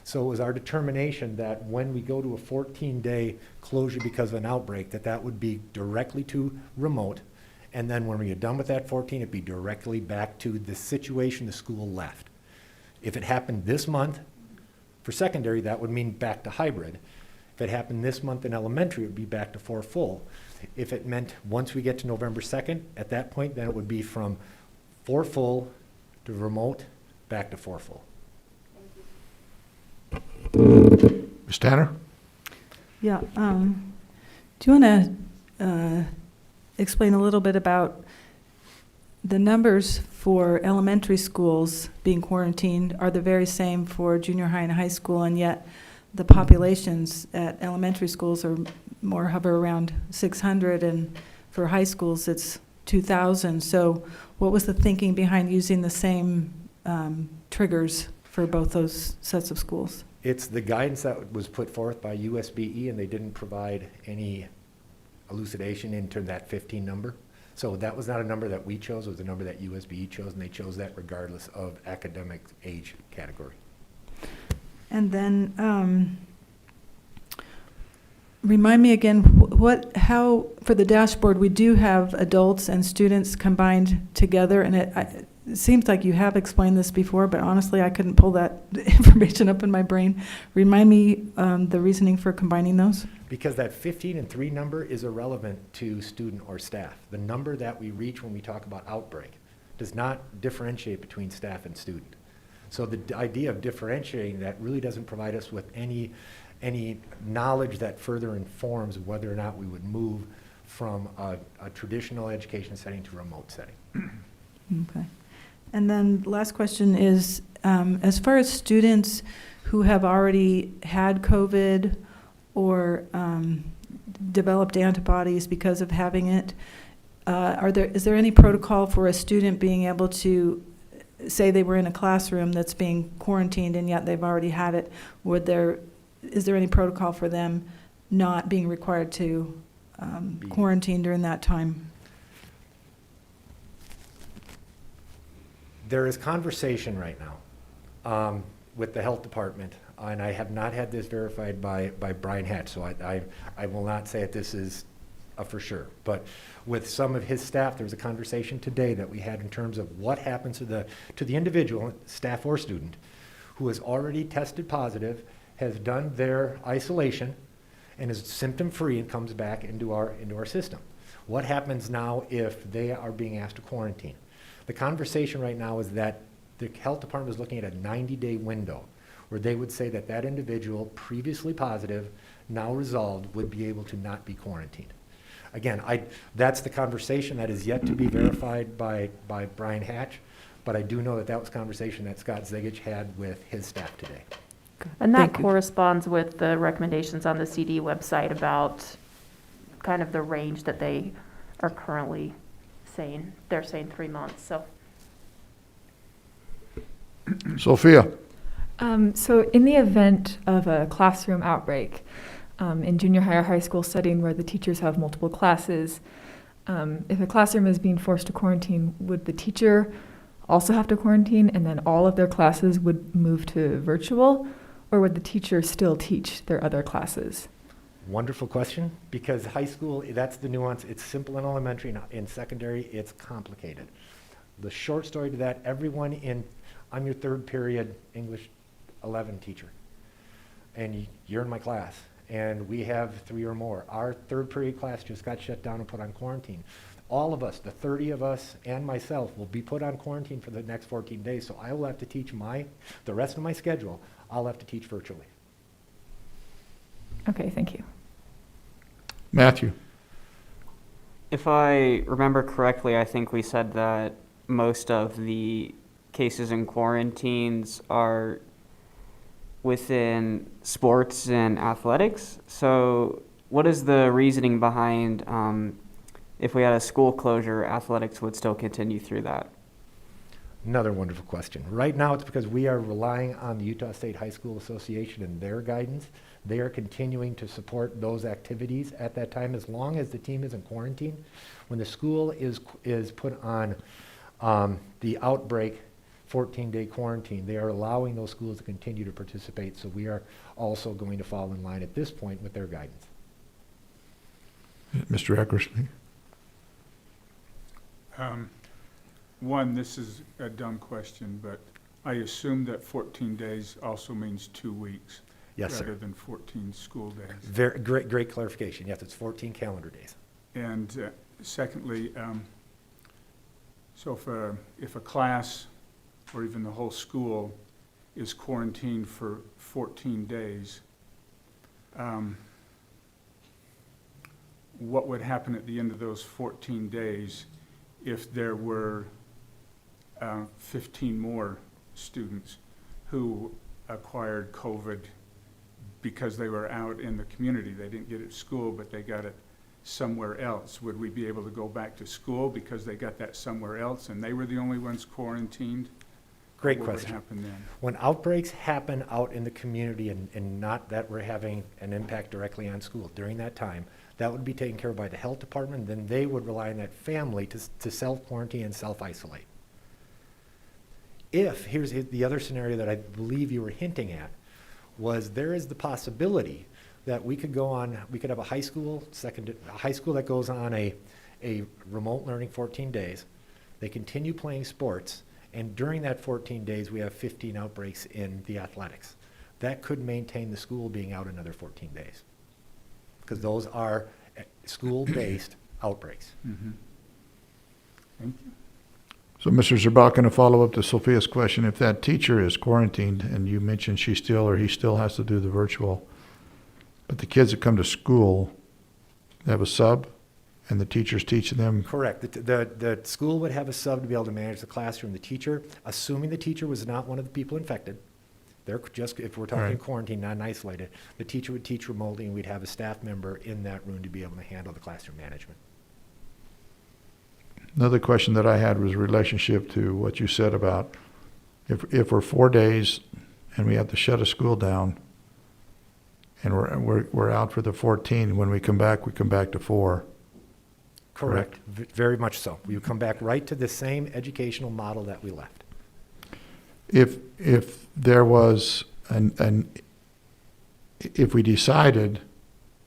So it was our determination that when we go to a 14-day closure because of an outbreak, that would be directly to remote. And then when we are done with that 14, it'd be directly back to the situation the school left. If it happened this month for secondary, that would mean back to hybrid. If it happened this month in elementary, it would be back to 4 full. If it meant once we get to November 2nd, at that point, then it would be from 4 full to remote, back to 4 full. Ms. Tanner? Yeah. Do you want to explain a little bit about the numbers for elementary schools being quarantined are the very same for junior high and high school, and yet the populations at elementary schools are more hover around 600, and for high schools it's 2,000. So what was the thinking behind using the same triggers for both those sets of schools? It's the guidance that was put forth by USBE, and they didn't provide any elucidation into that 15 number. So that was not a number that we chose, it was a number that USBE chose, and they chose that regardless of academic age category. And then remind me again, how, for the dashboard, we do have adults and students combined together, and it seems like you have explained this before, but honestly, I couldn't pull that information up in my brain. Remind me the reasoning for combining those? Because that 15 and 3 number is irrelevant to student or staff. The number that we reach when we talk about outbreak does not differentiate between staff and student. So the idea of differentiating that really doesn't provide us with any knowledge that further informs whether or not we would move from a traditional education setting to a remote setting. Okay. And then last question is, as far as students who have already had COVID or developed antibodies because of having it, is there any protocol for a student being able to say they were in a classroom that's being quarantined and yet they've already had it? Is there any protocol for them not being required to quarantine during that time? There is conversation right now with the health department, and I have not had this verified by Brian Hatch, so I will not say that this is a for sure. But with some of his staff, there was a conversation today that we had in terms of what happens to the individual, staff or student, who has already tested positive, has done their isolation, and is symptom-free and comes back into our system. What happens now if they are being asked to quarantine? The conversation right now is that the health department is looking at a 90-day window where they would say that that individual previously positive, now resolved, would be able to not be quarantined. Again, that's the conversation that is yet to be verified by Brian Hatch, but I do know that was a conversation that Scott Zegich had with his staff today. And that corresponds with the recommendations on the CD website about kind of the range that they are currently saying. They're saying 3 months, so. Sophia. So in the event of a classroom outbreak, in junior high or high school setting where the teachers have multiple classes, if a classroom is being forced to quarantine, would the teacher also have to quarantine and then all of their classes would move to virtual, or would the teacher still teach their other classes? Wonderful question, because high school, that's the nuance. It's simple in elementary, in secondary, it's complicated. The short story to that, I'm your third period English 11 teacher, and you're in my class, and we have 3 or more. Our third period class just got shut down and put on quarantine. All of us, the 30 of us and myself, will be put on quarantine for the next 14 days, so I will have to teach the rest of my schedule, I'll have to teach virtually. Okay, thank you. Matthew. If I remember correctly, I think we said that most of the cases and quarantines are within sports and athletics. So what is the reasoning behind if we had a school closure, athletics would still continue through that? Another wonderful question. Right now, it's because we are relying on the Utah State High School Association and their guidance. They are continuing to support those activities at that time as long as the team is in quarantine. When the school is put on the outbreak 14-day quarantine, they are allowing those schools to continue to participate. So we are also going to fall in line at this point with their guidance. Mr. Eckersley. One, this is a dumb question, but I assume that 14 days also means 2 weeks. Yes, sir. Rather than 14 school days. Very great clarification. Yes, it's 14 calendar days. And secondly, so if a class or even the whole school is quarantined for 14 days, what would happen at the end of those 14 days if there were 15 more students who acquired COVID because they were out in the community. They didn't get it at school, but they got it somewhere else. Would we be able to go back to school because they got that somewhere else and they were the only ones quarantined? Great What would question. happen then? When outbreaks happen out in the community and not that we're having an impact directly on school, during that time, that would be taken care of by the health department, then they would rely on that family to self-quarantine and self-isolate. Here's the other scenario that I believe you were hinting at, was there is the possibility that we could have a high school that goes on a remote learning 14 days. They continue playing sports, and during that 14 days, we have 15 outbreaks in the athletics. That could maintain the school being out another 14 days, because those are school-based outbreaks. Mm-hmm. Thank you. So, Mr. Zerbach, going to follow up to Sophia's question. If that teacher is quarantined, and you mentioned she still or he still has to do the virtual, but the kids that come to school, they have a sub, and the teacher's teaching them? Correct. The school would have a sub to be able to manage the classroom. The teacher, assuming the teacher was not one of the people infected, they're just, if we're talking Right. quarantine, non-isolated, the teacher would teach remotely, and we'd have a staff member in that room to be able to handle the classroom management. Another question that I had was a relationship to what you said about if we're 4 days and we have to shut a school down and we're out for the 14, when we come back to 4. Correct. Very much so. We would come back right to the same educational model that we left. If there was if we decided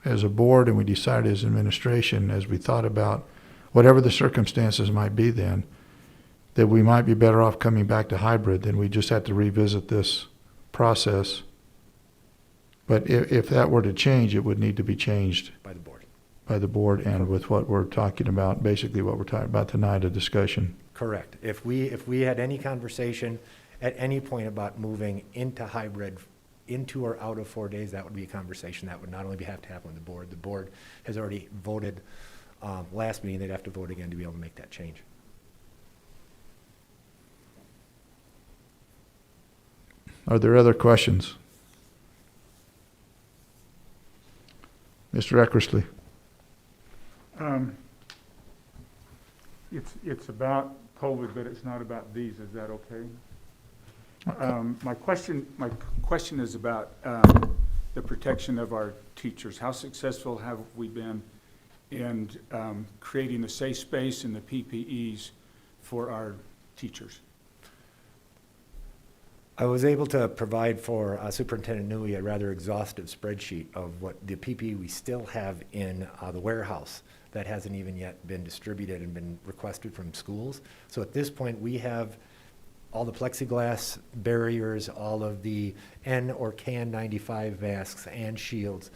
as a board and we decided as administration, as we thought about whatever the circumstances might be then, that we might be better off coming back to hybrid, then we just have to revisit this process. But if that were to change, it would need to be changed By the board. by the board, and with what we're talking about, basically what we're talking about tonight, a discussion. Correct. If we had any conversation at any point about moving into hybrid, into or out of 4 days, that would be a conversation that would not only have to happen with the board. The board has already voted last meeting. They'd have to vote again to be able to make that change. Are there other questions? Mr. Eckersley. It's about COVID, but it's not about these. Is that okay? My question is about the protection of our teachers. How successful have we been in creating the safe space and the PPEs for our teachers? I was able to provide for Superintendent Newey a rather exhaustive spreadsheet of what the PPE we still have in the warehouse that hasn't even yet been distributed and been requested from schools. So at this point, we have all the plexiglass barriers, all of the N or KN95 masks and shields,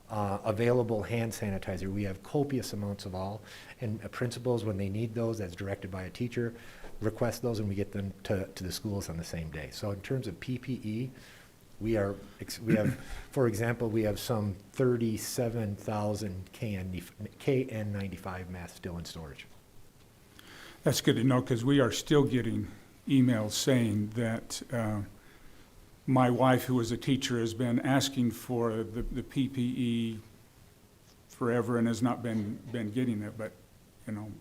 available hand sanitizer. We have copious amounts of all, and principals, when they need those, as directed by a teacher, request those, and we get them to the schools on the same day. So in terms of PPE, we have, for example, we have some 37,000 KN95 masks still in storage. That's good to know, because we are still getting emails saying that my wife, who is a teacher, has been asking for the PPE forever and has not been getting it, but, you know.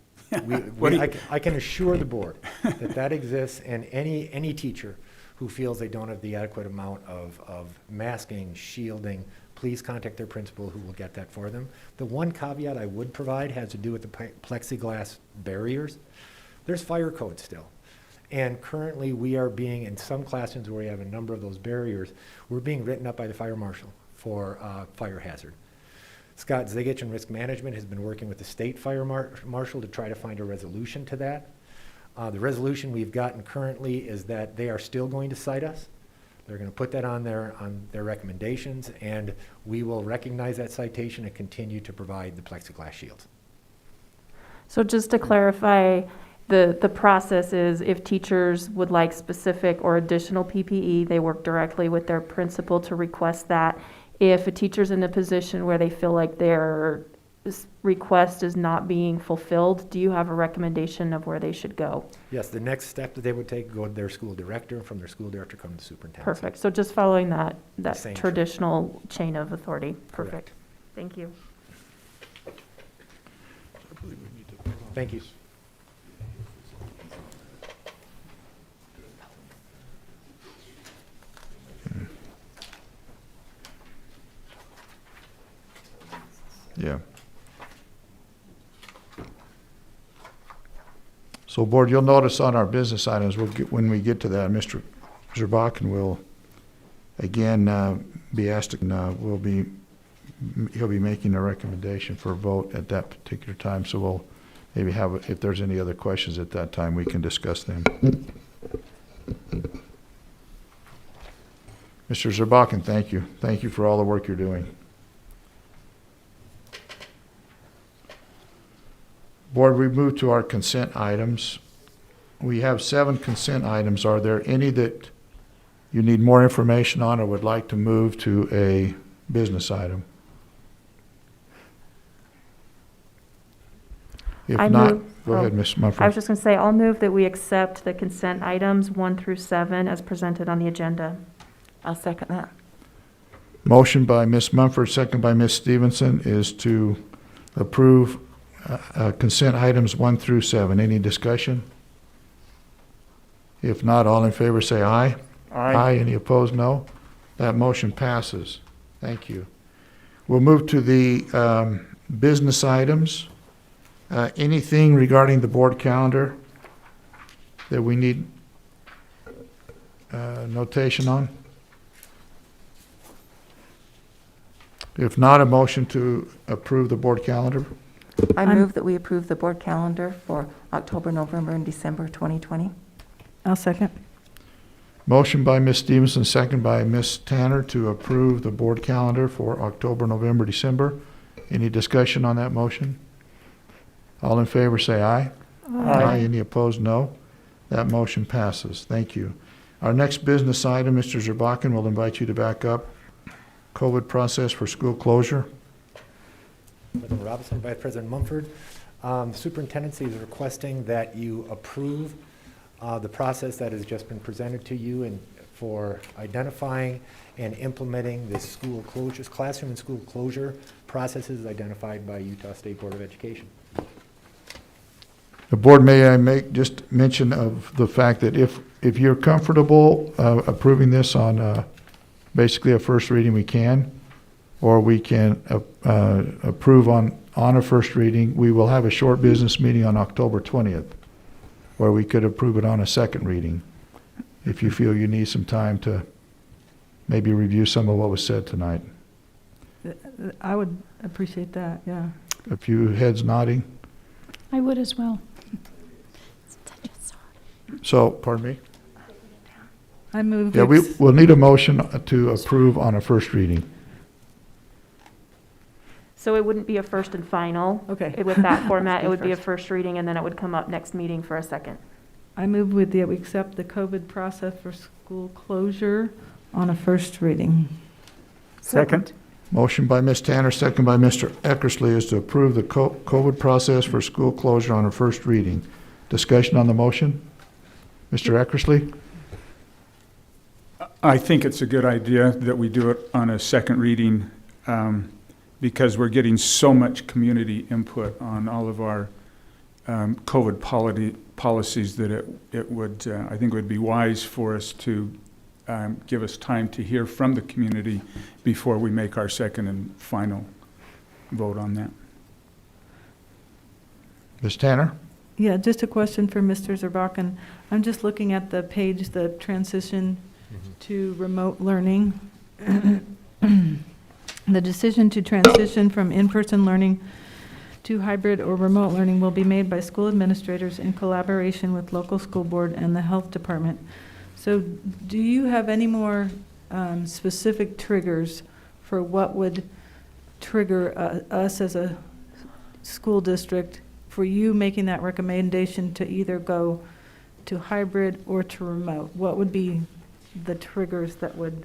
I can assure the board that exists, and any teacher who feels they don't have the adequate amount of masking, shielding, please contact their principal, who will get that for them. The one caveat I would provide has to do with the plexiglass barriers. There's fire code still. And currently we are being, in some classrooms where we have a number of those barriers, we're being written up by the fire marshal for fire hazard. Scott Zigich in Risk Management has been working with the state fire marshal to try to find a resolution to that. The resolution we've gotten currently is that they are still going to cite us. They're going to put that on their recommendations, and we will recognize that citation and continue to provide the plexiglass shields. So just to clarify, the process is if teachers would like specific or additional PPE, they work directly with their principal to request that. If a teacher's in a position where they feel like they're this request is not being fulfilled, do you have a recommendation of where they should go? Yes, the next step that they would take, go to their school director, and from their school director come to the superintendent. Perfect. So just following that Same traditional chain of authority. Perfect. Correct. Thank you. Thank you. Yeah. So, Board, you'll notice on our business items, when we get to that, Mr. Zerbakken will again be asked to, he'll be making a recommendation for a vote at that particular time. So we'll maybe have, if there's any other questions at that time, we can discuss them. Mr. Zerbakken, thank you. Thank you for all the work you're doing. Board, we move to our consent items. We have 7 consent items. Are there any that you need more information on or would like to move to a business item? If not, go ahead, Ms. Mumford. I was just going to say, I'll move that we accept the consent items 1 through 7 as presented on the agenda. I'll second that. Motion by Ms. Mumford, second by Ms. Stevenson, is to approve consent items 1 through 7. Any discussion? If not, all in favor say aye. Aye. Any opposed, no. That motion passes. Thank you. We'll move to the business items. Anything regarding the board calendar that we need notation on? If not, a motion to approve the board calendar. I move that we approve the board calendar for October, November, and December 2020. I'll second. Motion by Ms. Stevenson, second by Ms. Tanner to approve the board calendar for October, November, December. Any discussion on that motion? All in favor say aye. Aye. Any opposed, no. That motion passes. Thank you. Our next business item, Mr. Zerbakken, will invite you to back up. COVID process for school closure. President Robinson, Vice President Mumford. The superintendency is requesting that you approve the process that has just been presented to you and for identifying and implementing the school closures, classroom and school closure processes identified by Utah State Board of Education. The board, may I make just mention of the fact that if you're comfortable approving this on basically a first reading, we can, or we can approve on a first reading. We will have a short business meeting on October 20th, where we could approve it on a second reading, if you feel you need some time to maybe review some of what was said tonight. I would appreciate that, yeah. A few heads nodding. I would as well. So, pardon me? I move. Yeah, we'll need a motion to approve on a first reading. So it wouldn't be a first and final. Okay. With that format, it would be a first reading, and then it would come up next meeting for a second. I move we accept the COVID process for school closure on a first reading. Second. Motion by Ms. Tanner, second by Mr. Eckersley, is to approve the COVID process for school closure on a first reading. Discussion on the motion? Mr. Eckersley? I think it's a good idea that we do it on a second reading because we're getting so much community input on all of our COVID policies that it would, I think it would be wise for us to give us time to hear from the community before we make our second and final vote on that. Ms. Tanner? Yeah, just a question for Mr. Zerbakken. I'm just looking at the page, the transition to remote learning. The decision to transition from in-person learning to hybrid or remote learning will be made by school administrators in collaboration with local school board and the health department. So do you have any more specific triggers for what would trigger us as a school district for you making that recommendation to either go to hybrid or to remote? What would be the triggers that would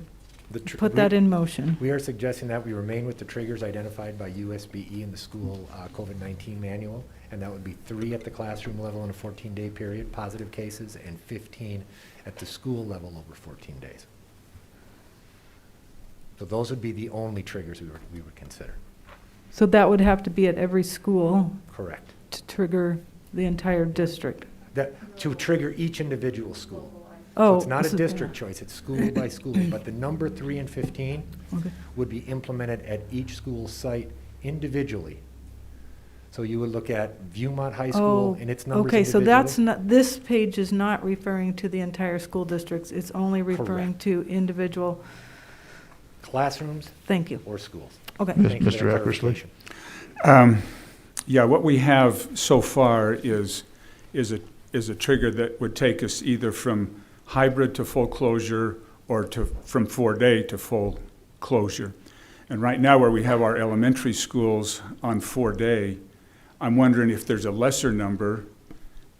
put that in motion. We are suggesting that we remain with the triggers identified by USBE in the school COVID-19 manual, and that would be 3 at the classroom level in a 14-day period, positive cases, and 15 at the school level over 14 days. So those would be the only triggers we would consider. So that would have to be at every school Correct. to trigger the entire district. To trigger each individual school. Oh, So it's not a so- district choice, it's school by school, but the number 3 and 15 Okay. would be implemented at each school site individually. So you would look at Viewmont High School Oh, and its numbers okay, so that's individually. not, this page is not referring to the entire school districts, it's only referring Correct. to individual, Classrooms thank you. or schools. Okay. Thank you for Mr. that Eckersley? clarification. Yeah, what we have so far is a trigger that would take us either from hybrid to full closure or from 4-day to full closure. And right now where we have our elementary schools on 4-day, I'm wondering if there's a lesser number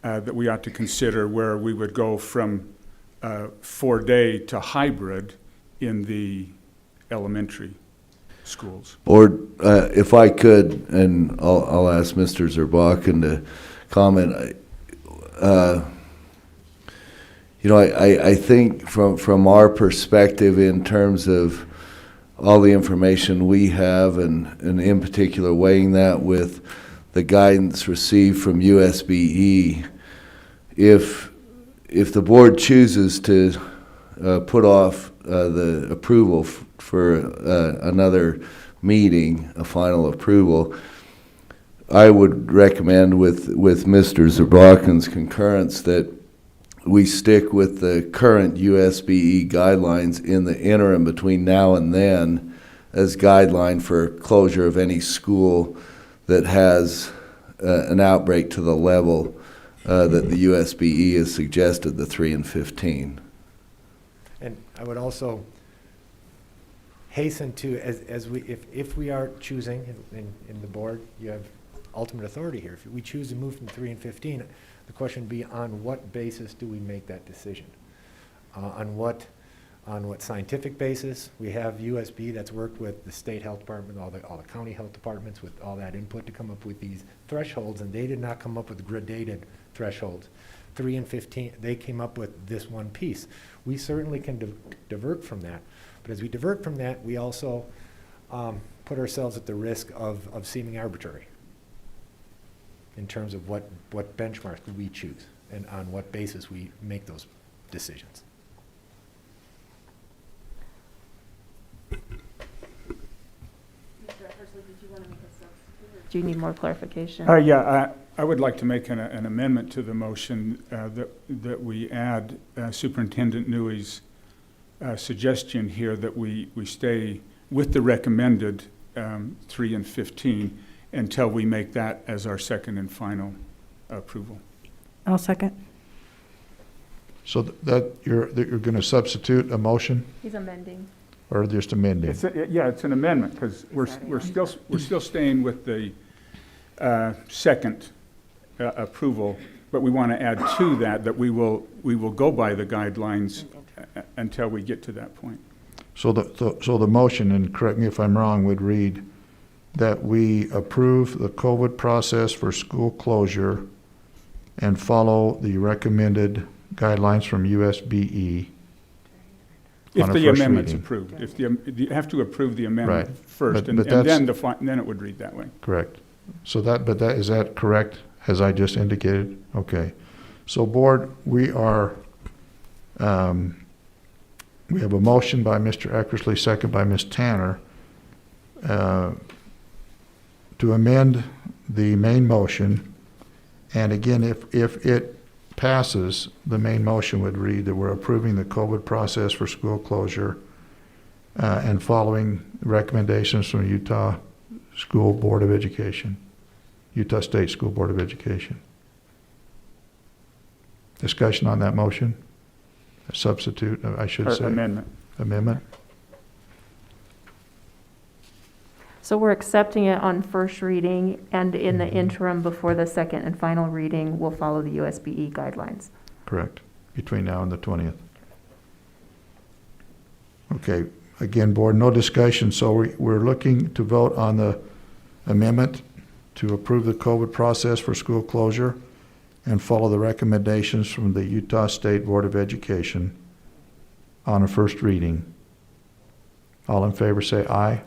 that we ought to consider where we would go from 4-day to hybrid in the elementary schools. Or if I could, and I'll ask Mr. Zerbakken to comment. I think from our perspective in terms of all the information we have, and in particular weighing that with the guidance received from USBE, if the board chooses to put off the approval for another meeting, a final approval, I would recommend with Mr. Zerbakken's concurrence that we stick with the current USBE guidelines in the interim between now and then as guideline for closure of any school that has an outbreak to the level that the USBE has suggested, the 3 and 15. And I would also hasten to, if we are choosing, in the board, you have ultimate authority here. If we choose to move from 3 and 15, the question would be on what basis do we make that decision? On what scientific basis? We have USB that's worked with the state health department, all the county health departments with all that input to come up with these thresholds, and they did not come up with gradated thresholds. 3 and 15, they came up with this one piece. We certainly can divert from that, but as we divert from that, we also put ourselves at the risk of seeming arbitrary in terms of what benchmarks we choose and on what basis we make those decisions. Do you need more clarification? Yeah, I would like to make an amendment to the motion that we add Superintendent Newey's suggestion here that we stay with the recommended 3 and 15 until we make that as our second and final approval. I'll second. So that you're going to substitute a motion He's amending. or just amending? It's an amendment because we're still staying with the second approval, but we want to add to that we will go by the guidelines until we get to that point. So the motion, and correct me if I'm wrong, would read that we approve the COVID process for school closure and follow the recommended guidelines from USBE. If on a the first amendment's reading. approved, you have to approve the amendment Right. first, But and that's- then it would read that way. Correct. So is that correct, as I just indicated? Okay. So board, we are, we have a motion by Mr. Eckersley, second by Ms. Tanner, to amend the main motion. And again, if it passes, the main motion would read that we're approving the COVID process for school closure and following recommendations from Utah School Board of Education, Utah State School Board of Education. Discussion on that motion? A substitute, I should say. Amendment. Amendment? So we're accepting it on first reading, and in the interim before the second and final reading, we'll follow the USBE guidelines. Correct. Between now and the 20th. Okay. Again, board, no discussion, so we're looking to vote on the amendment to approve the COVID process for school closure and follow the recommendations from the Utah State Board of Education on a first reading. All in favor say aye.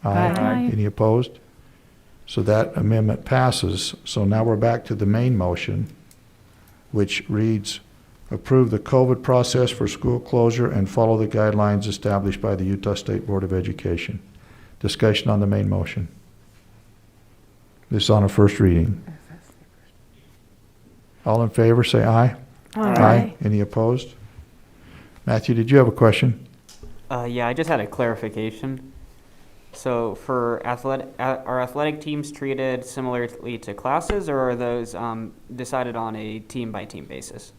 Aye. Any opposed? So that amendment passes. So now we're back to the main motion, which reads, approve the COVID process for school closure and follow the guidelines established by the Utah State Board of Education. Discussion on the main motion. This is on a first reading. All in favor say aye. Aye. Any opposed? Matthew, did you have a question? Yeah, I just had a clarification. So for are athletic teams treated similarly to classes, or are those decided on a team-by-team basis?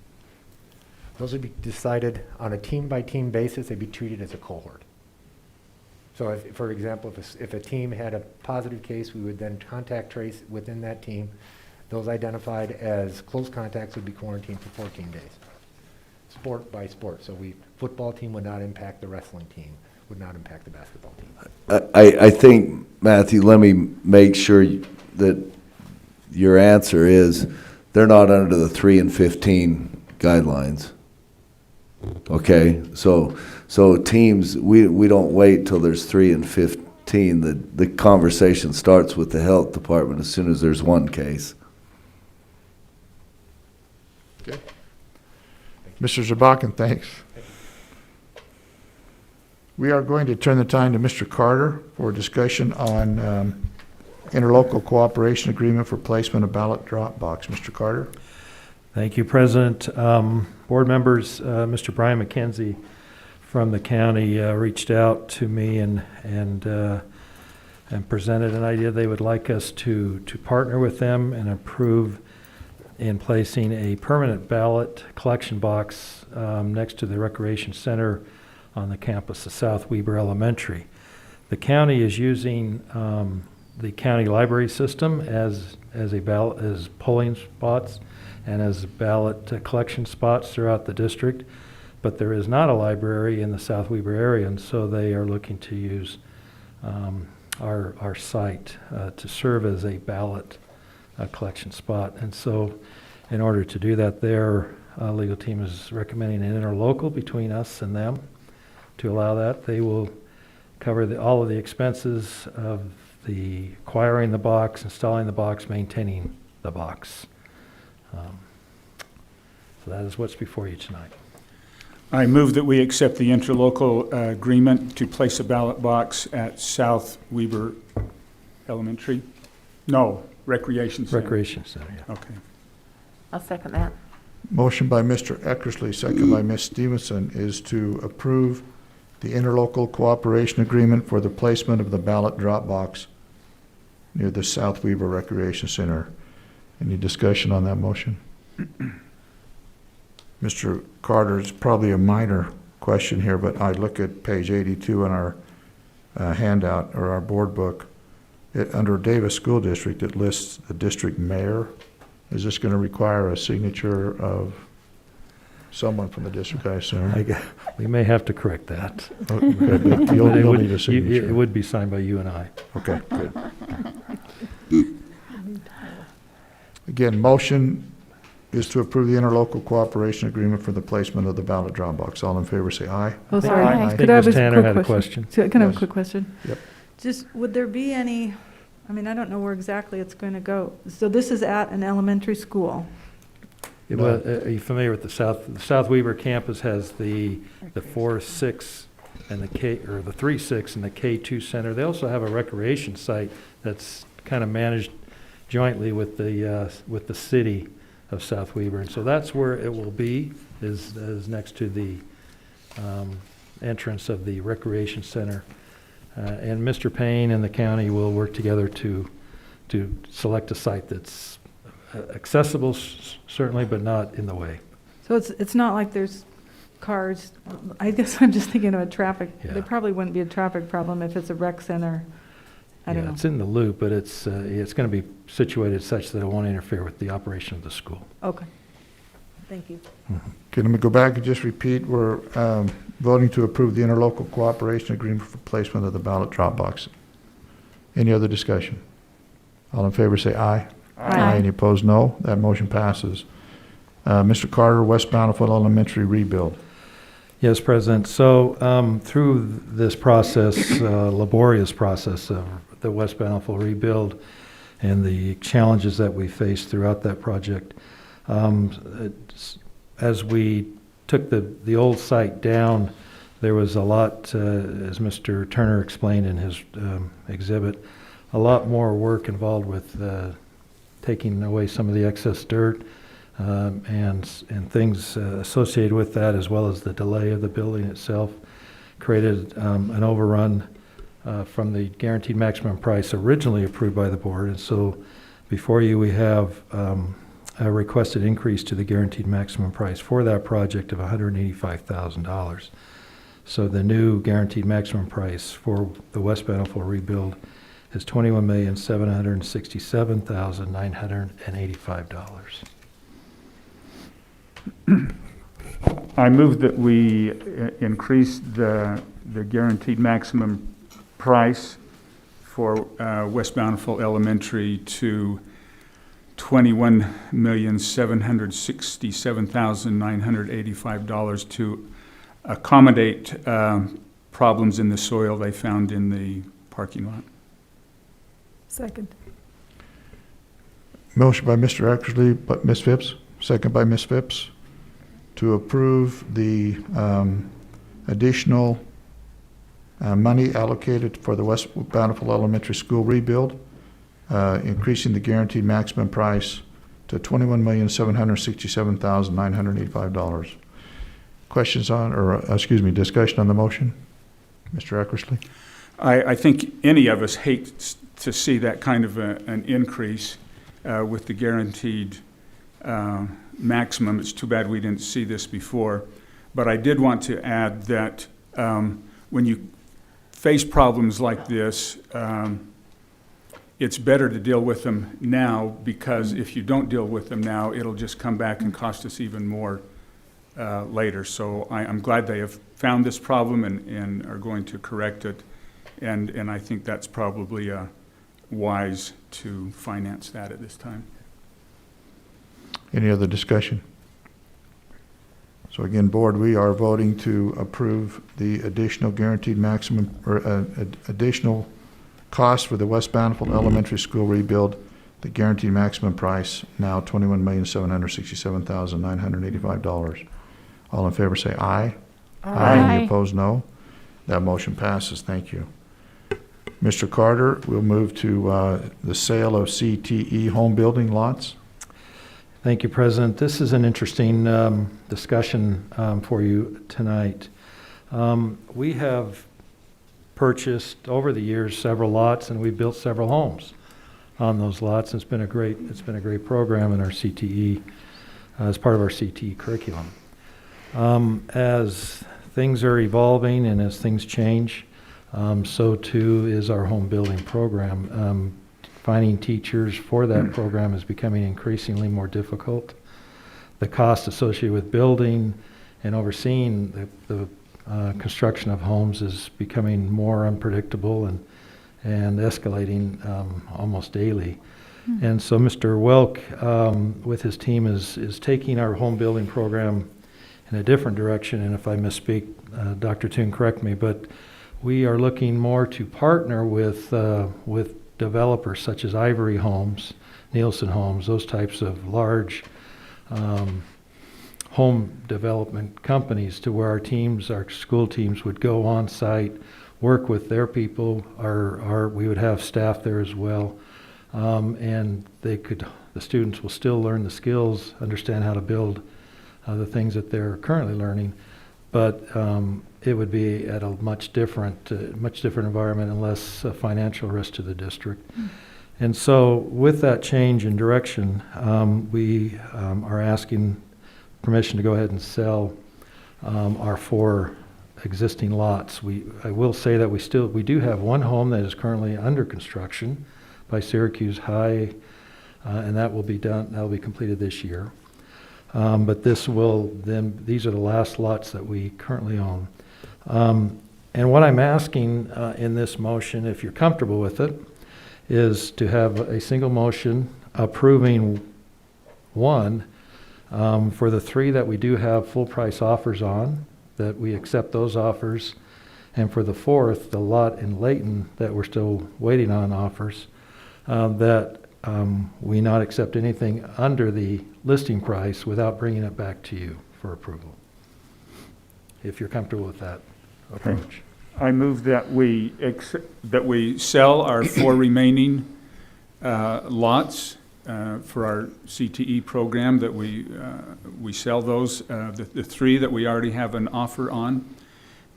Those would be decided on a team-by-team basis. They'd be treated as a cohort. So if, for example, if a team had a positive case, we would then contact trace within that team. Those identified as close contacts would be quarantined for 14 days. Sport by sport. So football team would not impact the wrestling team, would not impact the basketball team. I think, Matthew, let me make sure that your answer is they're not under the 3 and 15 guidelines. Okay, so teams, we don't wait till there's 3 and 15. The conversation starts with the health department as soon as there's one case. Okay. Mr. Zabakin, thanks. We are going to turn the time to Mr. Carter for a discussion on interlocal cooperation agreement for placement of ballot drop box. Mr. Carter. Thank you, President. Board members, Mr. Brian McKenzie from the county reached out to me and presented an idea they would like us to partner with them and approve in placing a permanent ballot collection box next to the recreation center on the campus of South Weber Elementary. The county is using the county library system as polling spots and as ballot collection spots throughout the district, but there is not a library in the South Weber area, and so they are looking to use our site to serve as a ballot collection spot. And so in order to do that, their legal team is recommending an interlocal between us and them. To allow that, they will cover all of the expenses of the acquiring the box, installing the box, maintaining the box. So that is what's before you tonight. I move that we accept the interlocal agreement to place a ballot box at South Weber Elementary. No, Recreation Center. Recreation Center, yeah. Okay. I'll second that. Motion by Mr. Eckersley, second by Ms. Stevenson, is to approve the interlocal cooperation agreement for the placement of the ballot drop box near the South Weber Recreation Center. Any discussion on that motion? Mr. Carter, it's probably a minor question here, but I look at page 82 in our handout or our board book. Under Davis School District, it lists the district mayor. Is this going to require a signature of someone from the district, I assume? We may have to correct that. Okay, but you'll need a signature. It would be signed by you and I. Okay, good. Again, motion is to approve the interlocal cooperation agreement for the placement of the ballot drop box. All in favor say aye. Oh, sorry. I Could I have Ms. Tanner had a question. Can I have a quick question? Yep. Just, would there be any, I mean, I don't know where exactly it's going to go. So this is at an elementary school. Are you familiar with the South Weber campus has the 4-6 and the 3-6 and the K2 center. They also have a recreation site that's kind of managed jointly with the city of South Weber, and so that's where it will be, is next to the entrance of the recreation center. And Mr. Payne and the county will work together to select a site that's accessible, certainly, but not in the way. So it's not like there's cars. I guess I'm just thinking of a traffic. Yeah. There probably wouldn't be a traffic problem if it's a rec center. I don't know. It's in the loop, but it's going to be situated such that it won't interfere with the operation of the school. Okay. Thank you. Okay, let me go back and just repeat. voting to approve the interlocal cooperation agreement for placement of the ballot drop box. Any other discussion? All in favor say aye. Aye. Any opposed, no. That motion passes. Mr. Carter, West Bountiful Elementary rebuild. Yes, President. So through this process, laborious process of the West Bountiful rebuild and the challenges that we faced throughout that project, as we took the old site down, there was a lot, as Mr. Turner explained in his exhibit, a lot more work involved with taking away some of the excess dirt and things associated with that, as well as the delay of the building itself, created an overrun from the guaranteed maximum price originally approved by the board. And so before you, we have a requested increase to the guaranteed maximum price for that project of $185,000. So the new guaranteed maximum price for the West Bountiful rebuild is $21,767,985. I move that we increase the guaranteed maximum price for West Bountiful Elementary to $21,767,985 to accommodate problems in the soil they found in the parking lot. Second. Motion by Mr. Eckersley, but Ms. Phipps, second by Ms. Phipps, to approve the additional money allocated for the West Bountiful Elementary School rebuild, increasing the guaranteed maximum price to $21,767,985. Questions on, or excuse me, discussion on the motion? Mr. Eckersley? I think any of us hate to see that kind of an increase with the guaranteed maximum. It's too bad we didn't see this before. But I did want to add that when you face problems like this, it's better to deal with them now, because if you don't deal with them now, it'll just come back and cost us even more later. So I'm glad they have found this problem and are going to correct it. And I think that's probably wise to finance that at this time. Any other discussion? So again, board, we are voting to approve the additional guaranteed maximum, or additional cost for the West Bountiful Elementary School rebuild. The guaranteed maximum price now $21,767,985. All in favor say aye. Aye. Any opposed, no. That motion passes. Thank you. Mr. Carter, we'll move to the sale of CTE home building lots. Thank you, President. This is an interesting discussion for you tonight. We have purchased over the years several lots, and we've built several homes on those lots. It's been a great program in our CTE as part of our CTE curriculum. As things are evolving and as things change, so too is our home building program. Finding teachers for that program is becoming increasingly more difficult. The cost associated with building and overseeing the construction of homes is becoming more unpredictable and escalating almost daily. And so Mr. Welk, with his team, is taking our home building program in a different direction. And if I misspeak, Dr. Toon, correct me, but we are looking more to partner with developers such as Ivory Homes, Nielsen Homes, those types of large home development companies, to where our school teams would go on site, work with their people. We would have staff there as well, and the students will still learn the skills, understand how to build the things that they're currently learning, but it would be at a much different environment and less financial risk to the district. And so with that change in direction, we are asking permission to go ahead and sell our 4 existing lots. I will say that we do have one home that is currently under construction by Syracuse High, and that will be completed this year. But these are the last lots that we currently own. And what I'm asking in this motion, if you're comfortable with it, is to have a single motion approving one for the 3 that we do have full price offers on, that we accept those offers, and for the 4th, the lot in Layton that we're still waiting on offers, that we not accept anything under the listing price without bringing it back to you for approval, if you're comfortable with that approach. I move that we sell our 4 remaining lots for our CTE program, that we sell those, the 3 that we already have an offer on,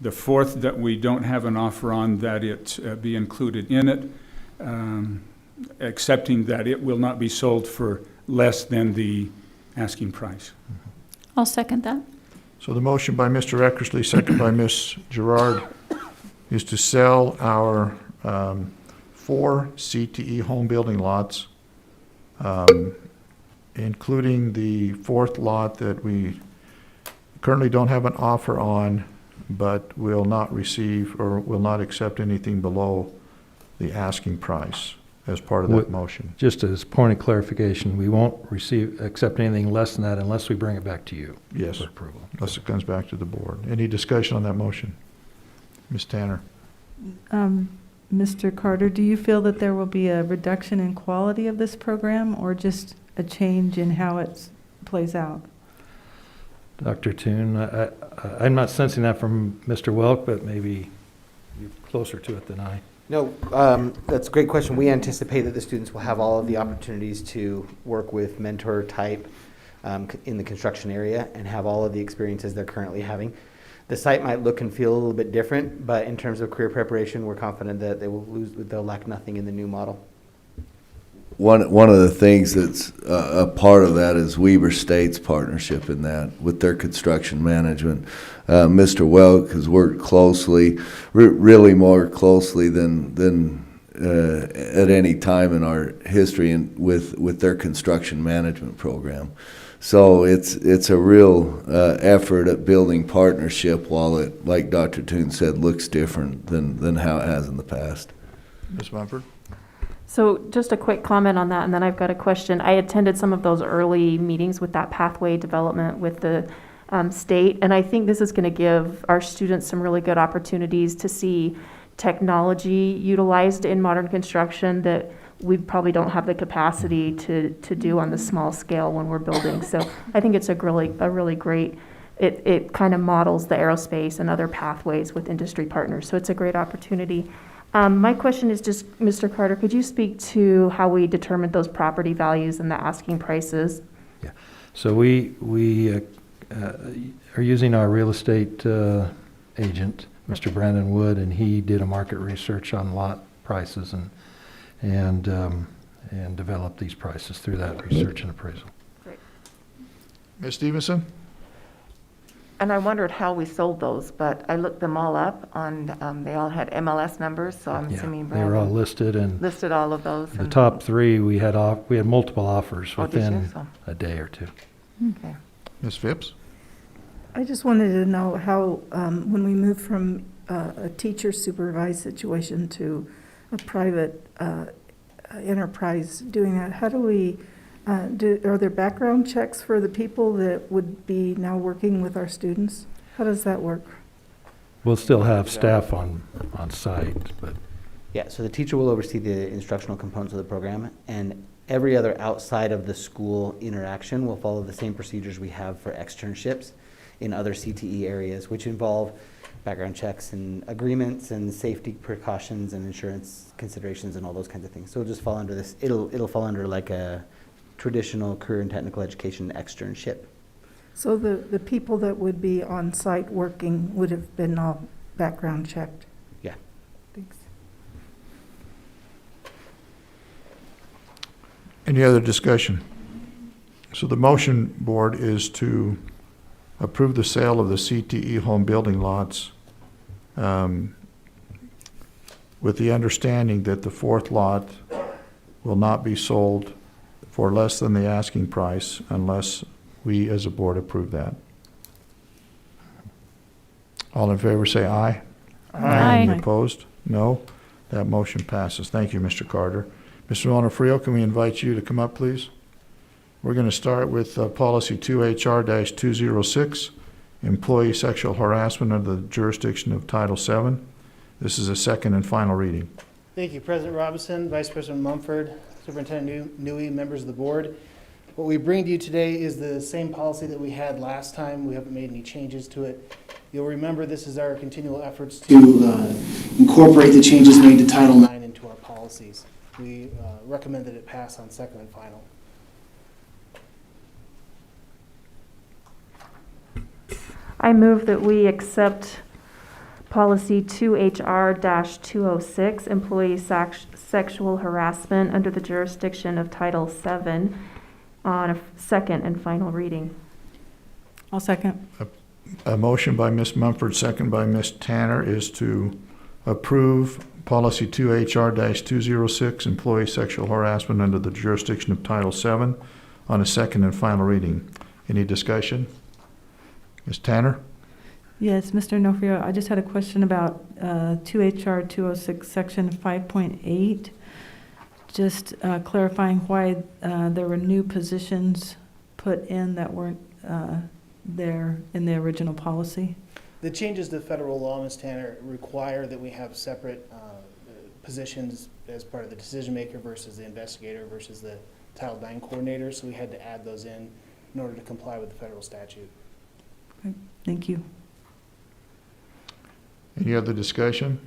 the 4th that we don't have an offer on, that it be included in it, accepting that it will not be sold for less than the asking price. I'll second that. So the motion by Mr. Eckersley, second by Ms. Gerard, is to sell our 4 CTE home building lots, including the 4th lot that we currently don't have an offer on, but will not receive or will not accept anything below the asking price as part of that motion. Just as a point of clarification, we won't accept anything less than that unless we bring it back to you. Yes, for approval. unless it comes back to the board. Any discussion on that motion? Ms. Tanner? Mr. Carter, do you feel that there will be a reduction in quality of this program or just a change in how it plays out? Dr. Toon, I'm not sensing that from Mr. Welk, but maybe you're closer to it than I. No, that's a great question. We anticipate that the students will have all of the opportunities to work with mentor type in the construction area and have all of the experiences they're currently having. The site might look and feel a little bit different, but in terms of career preparation, we're confident that they'll lack nothing in the new model. One of the things that's a part of that is Weber State's partnership in that with their construction management. Mr. Welk has worked closely, really more closely than at any time in our history with their construction management program. So it's a real effort at building partnership while it, like Dr. Toon said, looks different than how it has in the past. Ms. Mumford? So just a quick comment on that, and then I've got a question. I attended some of those early meetings with that pathway development with the state, and I think this is going to give our students some really good opportunities to see technology utilized in modern construction that we probably don't have the capacity to do on the small scale when we're building. So I think it's a really great, it kind of models the aerospace and other pathways with industry partners. So it's a great opportunity. My question is just, Mr. Carter, could you speak to how we determined those property values and the asking prices? Yeah. So we are using our real estate agent, Mr. Brandon Wood, and he did a market research on lot prices and developed these prices through that research and appraisal. Great. Ms. Stevenson? And I wondered how we sold those, but I looked them all up on, they all had MLS numbers, so I'm assuming They were all listed and listed all of those. the top 3 we had multiple offers within So. a day or 2. Okay. Ms. Phipps? I just wanted to know how, when we move from a teacher supervised situation to a private enterprise doing that, how do we, are there background checks for the people that would be now working with our students? How does that work? We'll still have staff on site, but. Yeah, so the teacher will oversee the instructional components of the program, and every other outside of the school interaction will follow the same procedures we have for externships in other CTE areas, which involve background checks and agreements and safety precautions and insurance considerations and all those kinds of things. So it'll just fall under this, it'll fall under like a traditional career and technical education externship. So the people that would be on site working would have been all background checked? Yeah. Thanks. Any other discussion? So the motion, board, is to approve the sale of the CTE home building lots with the understanding that the 4th lot will not be sold for less than the asking price unless we as a board approve that. All in favor say aye. Aye. Any opposed? No. That motion passes. Thank you, Mr. Carter. Mr. Onofrio, can we invite you to come up, please? We're going to start with policy 2HR-206, employee sexual harassment under the jurisdiction of Title VII. This is a second and final reading. Thank you, President Robinson, Vice President Mumford, Superintendent Newey, members of the board. What we bring to you today is the same policy that we had last time. We haven't made any changes to it. You'll remember this is our continual efforts to incorporate the changes made to Title IX into our policies. We recommend that it pass on second and final. I move that we accept policy 2HR-206, employee sexual harassment under the jurisdiction of Title VII on a second and final reading. I'll second. A motion by Ms. Mumford, second by Ms. Tanner, is to approve policy 2HR-206, employee sexual harassment under the jurisdiction of Title VII on a second and final reading. Any discussion? Ms. Tanner? Yes, Mr. Onofrio, I just had a question about 2HR-206, section 5.8. Just clarifying why there were new positions put in that weren't there in the original policy. The changes to federal law, Ms. Tanner, require that we have separate positions as part of the decision maker versus the investigator versus the Title IX coordinator, so we had to add those in order to comply with the federal statute. Okay, thank you. Any other discussion?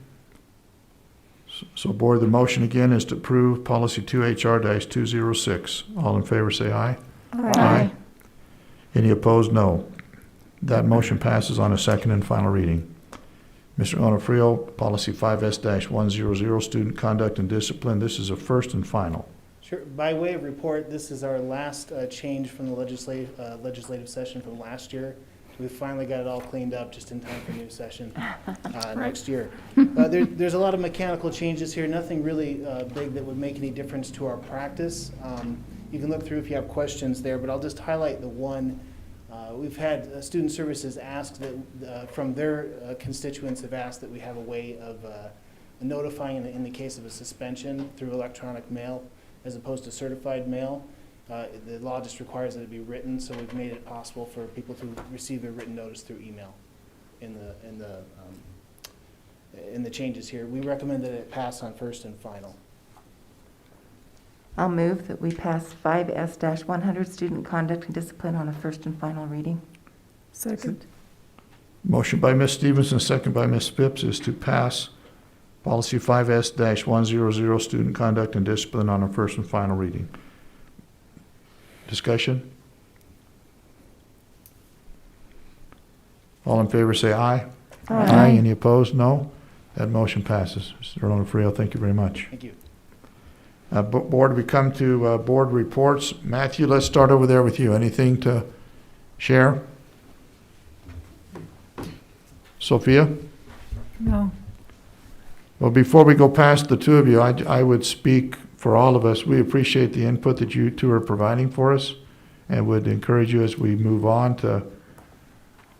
So, board, the motion again is to approve policy 2HR-206. All in favor say aye. Aye. Any opposed? No. That motion passes on a second and final reading. Mr. Onofrio, policy 5S-100, student conduct and discipline. This is a first and final. Sure. By way of report, this is our last change from the legislative session from last year. We finally got it all cleaned up just in time for new session next year. There's a lot of mechanical changes here, nothing really big that would make any difference to our practice. You can look through if you have questions there, but I'll just highlight the one. We've had student services ask that from their constituents have asked that we have a way of notifying in the case of a suspension through electronic mail as opposed to certified mail. The law just requires that it be written, so we've made it possible for people to receive a written notice through email in the changes here. We recommend that it pass on first and final. I'll move that we pass 5S-100, student conduct and discipline on a first and final reading. Second. Motion by Ms. Stevenson, second by Ms. Phipps, is to pass policy 5S-100, student conduct and discipline on a first and final reading. Discussion? All in favor say aye. Aye. Any opposed? No. That motion passes. Mr. Onofrio, thank you very much. Thank you. Board, we come to board reports. Matthew, let's start over there with you. Anything to share? Sophia? No. Well, before we go past the two of you, I would speak for all of us. We appreciate the input that you two are providing for us and would encourage you as we move on to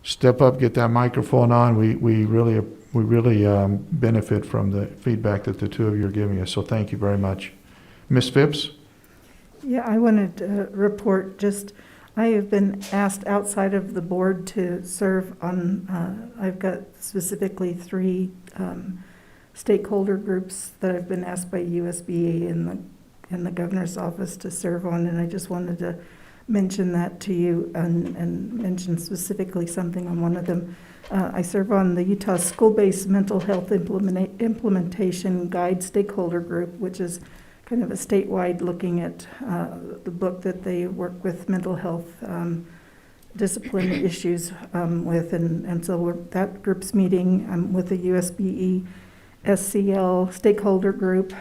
step up, get that microphone on. We really benefit from the feedback that the two of you are giving us. So thank you very much. Ms. Phipps? Yeah, I wanted to report I have been asked outside of the board to serve on, I've got specifically 3 stakeholder groups that I've been asked by USBA and the governor's office to serve on, and I just wanted to mention that to you and mention specifically something on one of them. I serve on the Utah School-Based Mental Health Implementation Guide Stakeholder Group, which is kind of a statewide looking at the book that they work with mental health discipline issues with, and so that group's meeting with the USBE SCL stakeholder group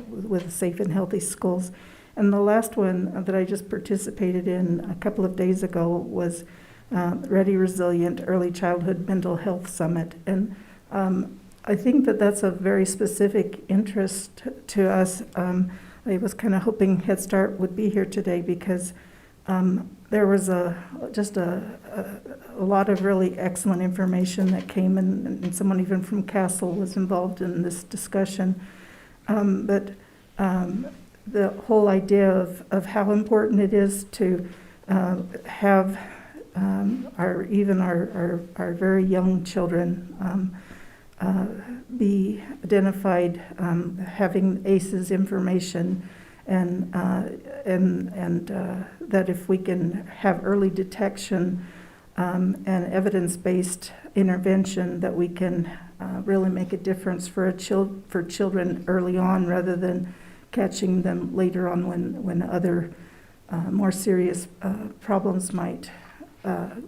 with Safe and Healthy Schools. And the last one that I just participated in a couple of days ago was Ready Resilient Early Childhood Mental Health Summit. And I think that that's a very specific interest to us. I was kind of hoping Head Start would be here today because there was just a lot of really excellent information that came in, and someone even from Castle was involved in this discussion. But the whole idea of how important it is to have our very young children be identified, having ACE's information, and that if we can have early detection and evidence-based intervention, that we can really make a difference for children early on, rather than catching them later on when other more serious problems might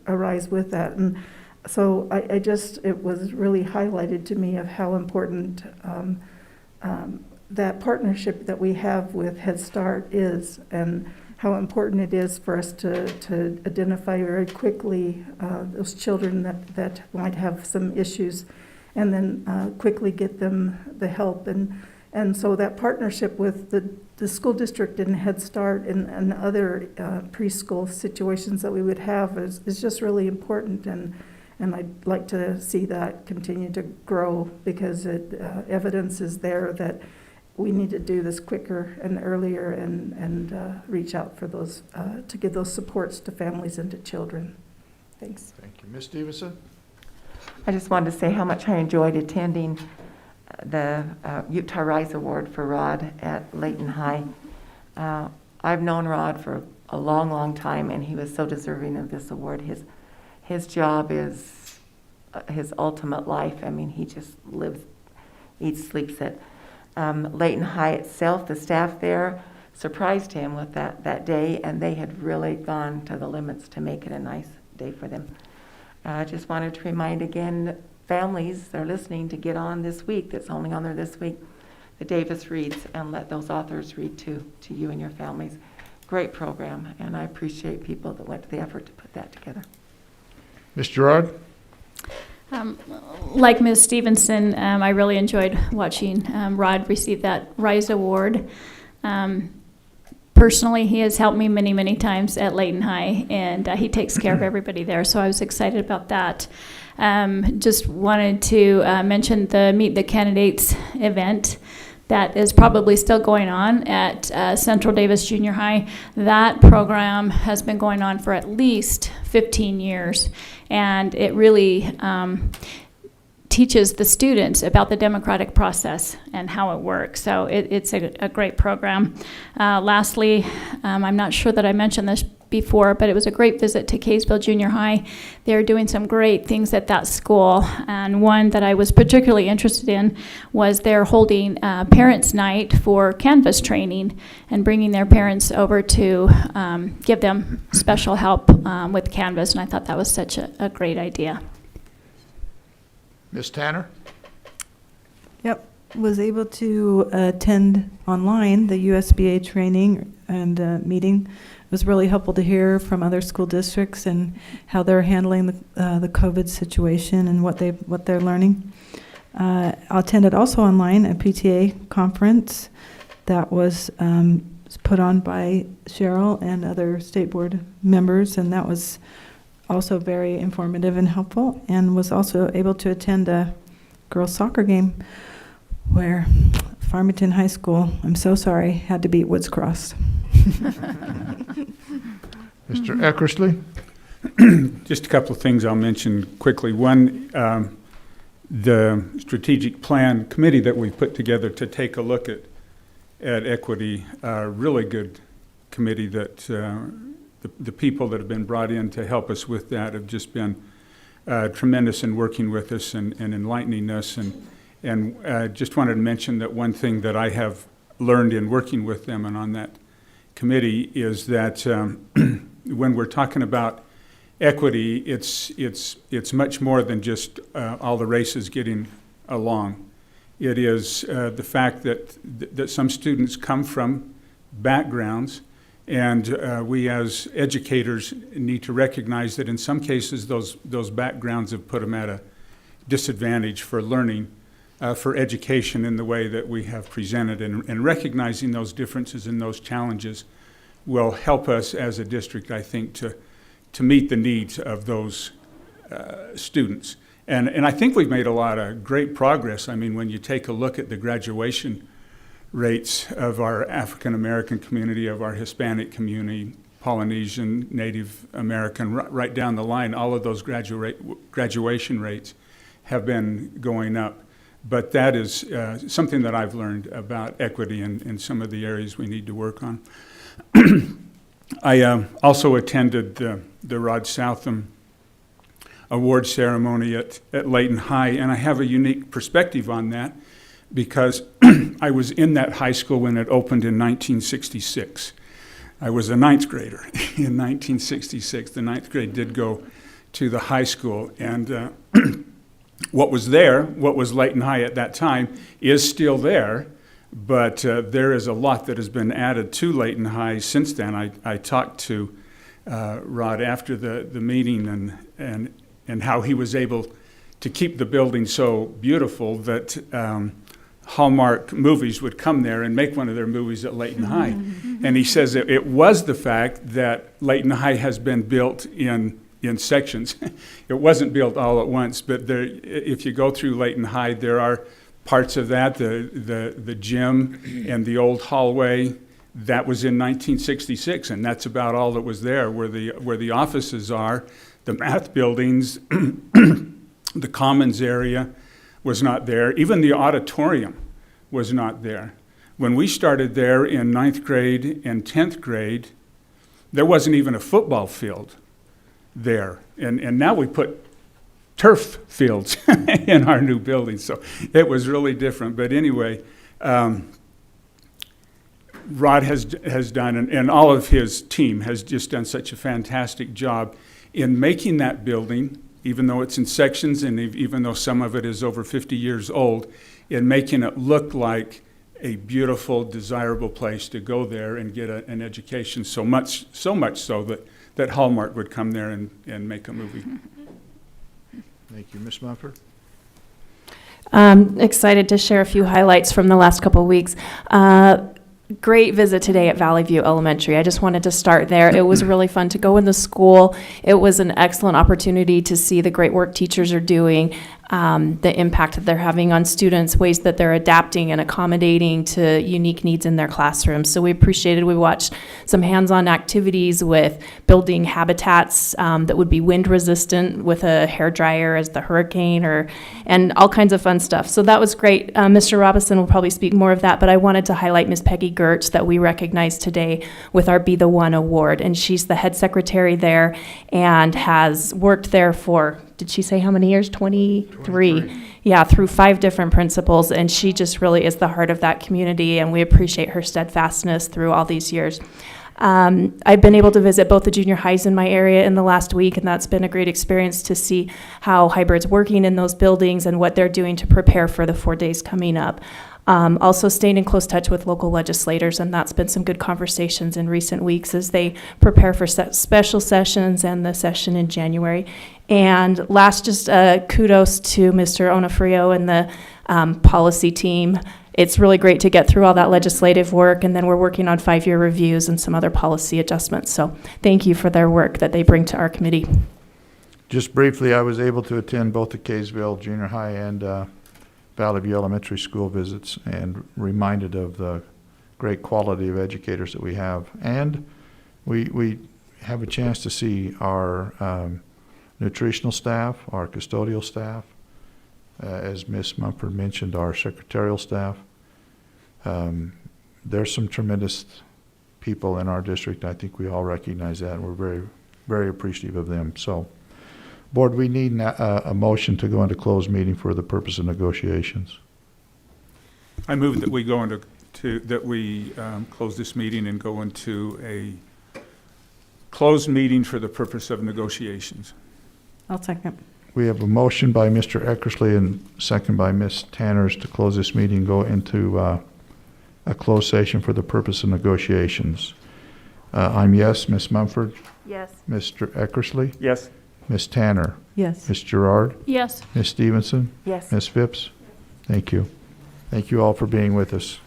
arise with that. And so it was really highlighted to me of how important that partnership that we have with Head Start is, and how important it is for us to identify very quickly those children that might have some issues, and then quickly get them the help. And so that partnership with the school district and Head Start and other preschool situations that we would have is just really important, and I'd like to see that continue to grow, because evidence is there that we need to do this quicker and earlier, and reach out for those, to give those supports to families and to children. Thanks. Thank you. Ms. Stevenson? I just wanted to say how much I enjoyed attending the Utah Rise Award for Rod at Layton High. I've known Rod for a long, long time, and he was so deserving of this award. His job is his ultimate life. I mean, he just lives, eats, sleeps it. Layton High itself, the staff there, surprised him with that day, and they had really gone to the limits to make it a nice day for them. I just wanted to remind again, families that are listening, to get on this week, that's only on there this week, the Davis Reads, and let those authors read to you and your families. Great program, and I appreciate people that went to the effort to put that together. Ms. Gerard? Like Ms. Stevenson, I really enjoyed watching Rod receive that Rise Award. Personally, he has helped me many, many times at Layton High, and he takes care of everybody there, so I was excited about that. Just wanted to mention the Meet the Candidates event that is probably still going on at Central Davis Junior High. That program has been going on for at least 15 years, and it really teaches the students about the democratic process and how it works. So it's a great program. Lastly, I'm not sure that I mentioned this before, but it was a great visit to Kaysville Junior High. They're doing some great things at that school, and one that I was particularly interested in was they're holding Parents' Night for Canvas training and bringing their parents over to give them special help with Canvas, and I thought that was such a great idea. Ms. Tanner? Yep, was able to attend online the USBA training and meeting. It was really helpful to hear from other school districts and how they're handling the COVID situation and what they're learning. I attended also online a PTA conference that was put on by Cheryl and other state board members, and that was also very informative and helpful, and was also able to attend a girls' soccer game where Farmington High School, I'm so sorry, had to beat Woods Cross. Mr. Eckersley? Just a couple of things I'll mention quickly. One, the strategic plan committee that we put together to take a look at equity, a really good committee that the people that have been brought in to help us with that have just been tremendous in working with us and enlightening us. And just wanted to mention that one thing that I have learned in working with them and on that committee is that when we're talking about equity, it's much more than just all the races getting along. It is the fact that some students come from backgrounds, and we as educators need to recognize that in some cases those backgrounds have put them at a disadvantage for learning, for education in the way that we have presented, and recognizing those differences and those challenges will help us as a district, I think, to meet the needs of those students. And I think we've made a lot of great progress. I mean, when you take a look at the graduation rates of our African American community, of our Hispanic community, Polynesian, Native American, right down the line, all of those graduation rates have been going up. But that is something that I've learned about equity in some of the areas we need to work on. I also attended the Rod Southam award ceremony at Layton High, and I have a unique perspective on that because I was in that high school when it opened in 1966. I was a ninth grader in 1966. The ninth grade did go to the high school, and what was Layton High at that time is still there, but there is a lot that has been added to Layton High since then. I talked to Rod after the meeting and how he was able to keep the building so beautiful that Hallmark Movies would come there and make one of their movies at Layton High. And he says it was the fact that Layton High has been built in sections. It wasn't built all at once, but if you go through Layton High, there are parts of that, the gym and the old hallway, that was in 1966, and that's about all that was there, where the offices are, the math buildings, the commons area was not there. Even the auditorium was not there. When we started there in 9th grade and 10th grade, there wasn't even a football field there. And now we put turf fields in our new building, so it was really different. But anyway, Rod has done, and all of his team has just done such a fantastic job in making that building, even though it's in sections and even though some of it is over 50 years old, in making it look like a beautiful, desirable place to go there and get an education, so much so that Hallmark would come there and make a movie. Thank you. Ms. Mumford? Excited to share a few highlights from the last couple of weeks. Great visit today at Valley View Elementary. I just wanted to start there. It was really fun to go in the school. It was an excellent opportunity to see the great work teachers are doing, the impact that they're having on students, ways that they're adapting and accommodating to unique needs in their classrooms. So we watched some hands-on activities with building habitats that would be wind resistant with a hairdryer as the hurricane, and all kinds of fun stuff. So that was great. Mr. Robinson will probably speak more of that, but I wanted to highlight Ms. Peggy Gertz that we recognized today with our Be the One award. And she's the head secretary there and has worked there for, did she say how many years? 23. Yeah, through 5 different principals. And she just really is the heart of that community, and we appreciate her steadfastness through all these years. I've been able to visit both the junior highs in my area in the last week, and that's been a great experience to see how hybrid's working in those buildings and what they're doing to prepare for the 4 days coming up. Also staying in close touch with local legislators, and that's been some good conversations in recent weeks as they prepare for special sessions and the session in January. And last, just kudos to Mr. Onofrio and the policy team. It's really great to get through all that legislative work, and then we're working on 5-year reviews and some other policy adjustments. So thank you for their work that they bring to our committee. Just briefly, I was able to attend both the Kaysville Junior High and Valley View Elementary School visits, and reminded of the great quality of educators that we have. And we have a chance to see our nutritional staff, our custodial staff, as Ms. Mumford mentioned, our secretarial staff. There's some tremendous people in our district. I think we all recognize that, and we're very, very appreciative of them. So, Board, we need a motion to go into closed meeting for the purpose of negotiations. I move that we go into close this meeting and go into a closed meeting for the purpose of negotiations. I'll second. We have a motion by Mr. Eckersley and second by Ms. Tanners to close this meeting, go into a closed session for the purpose of negotiations. I'm yes. Ms. Mumford? Yes. Mr. Eckersley? Yes. Ms. Tanner? Yes. Ms. Gerard? Yes. Ms. Stevenson? Yes. Ms. Phipps? Thank you. Thank you all for being with us.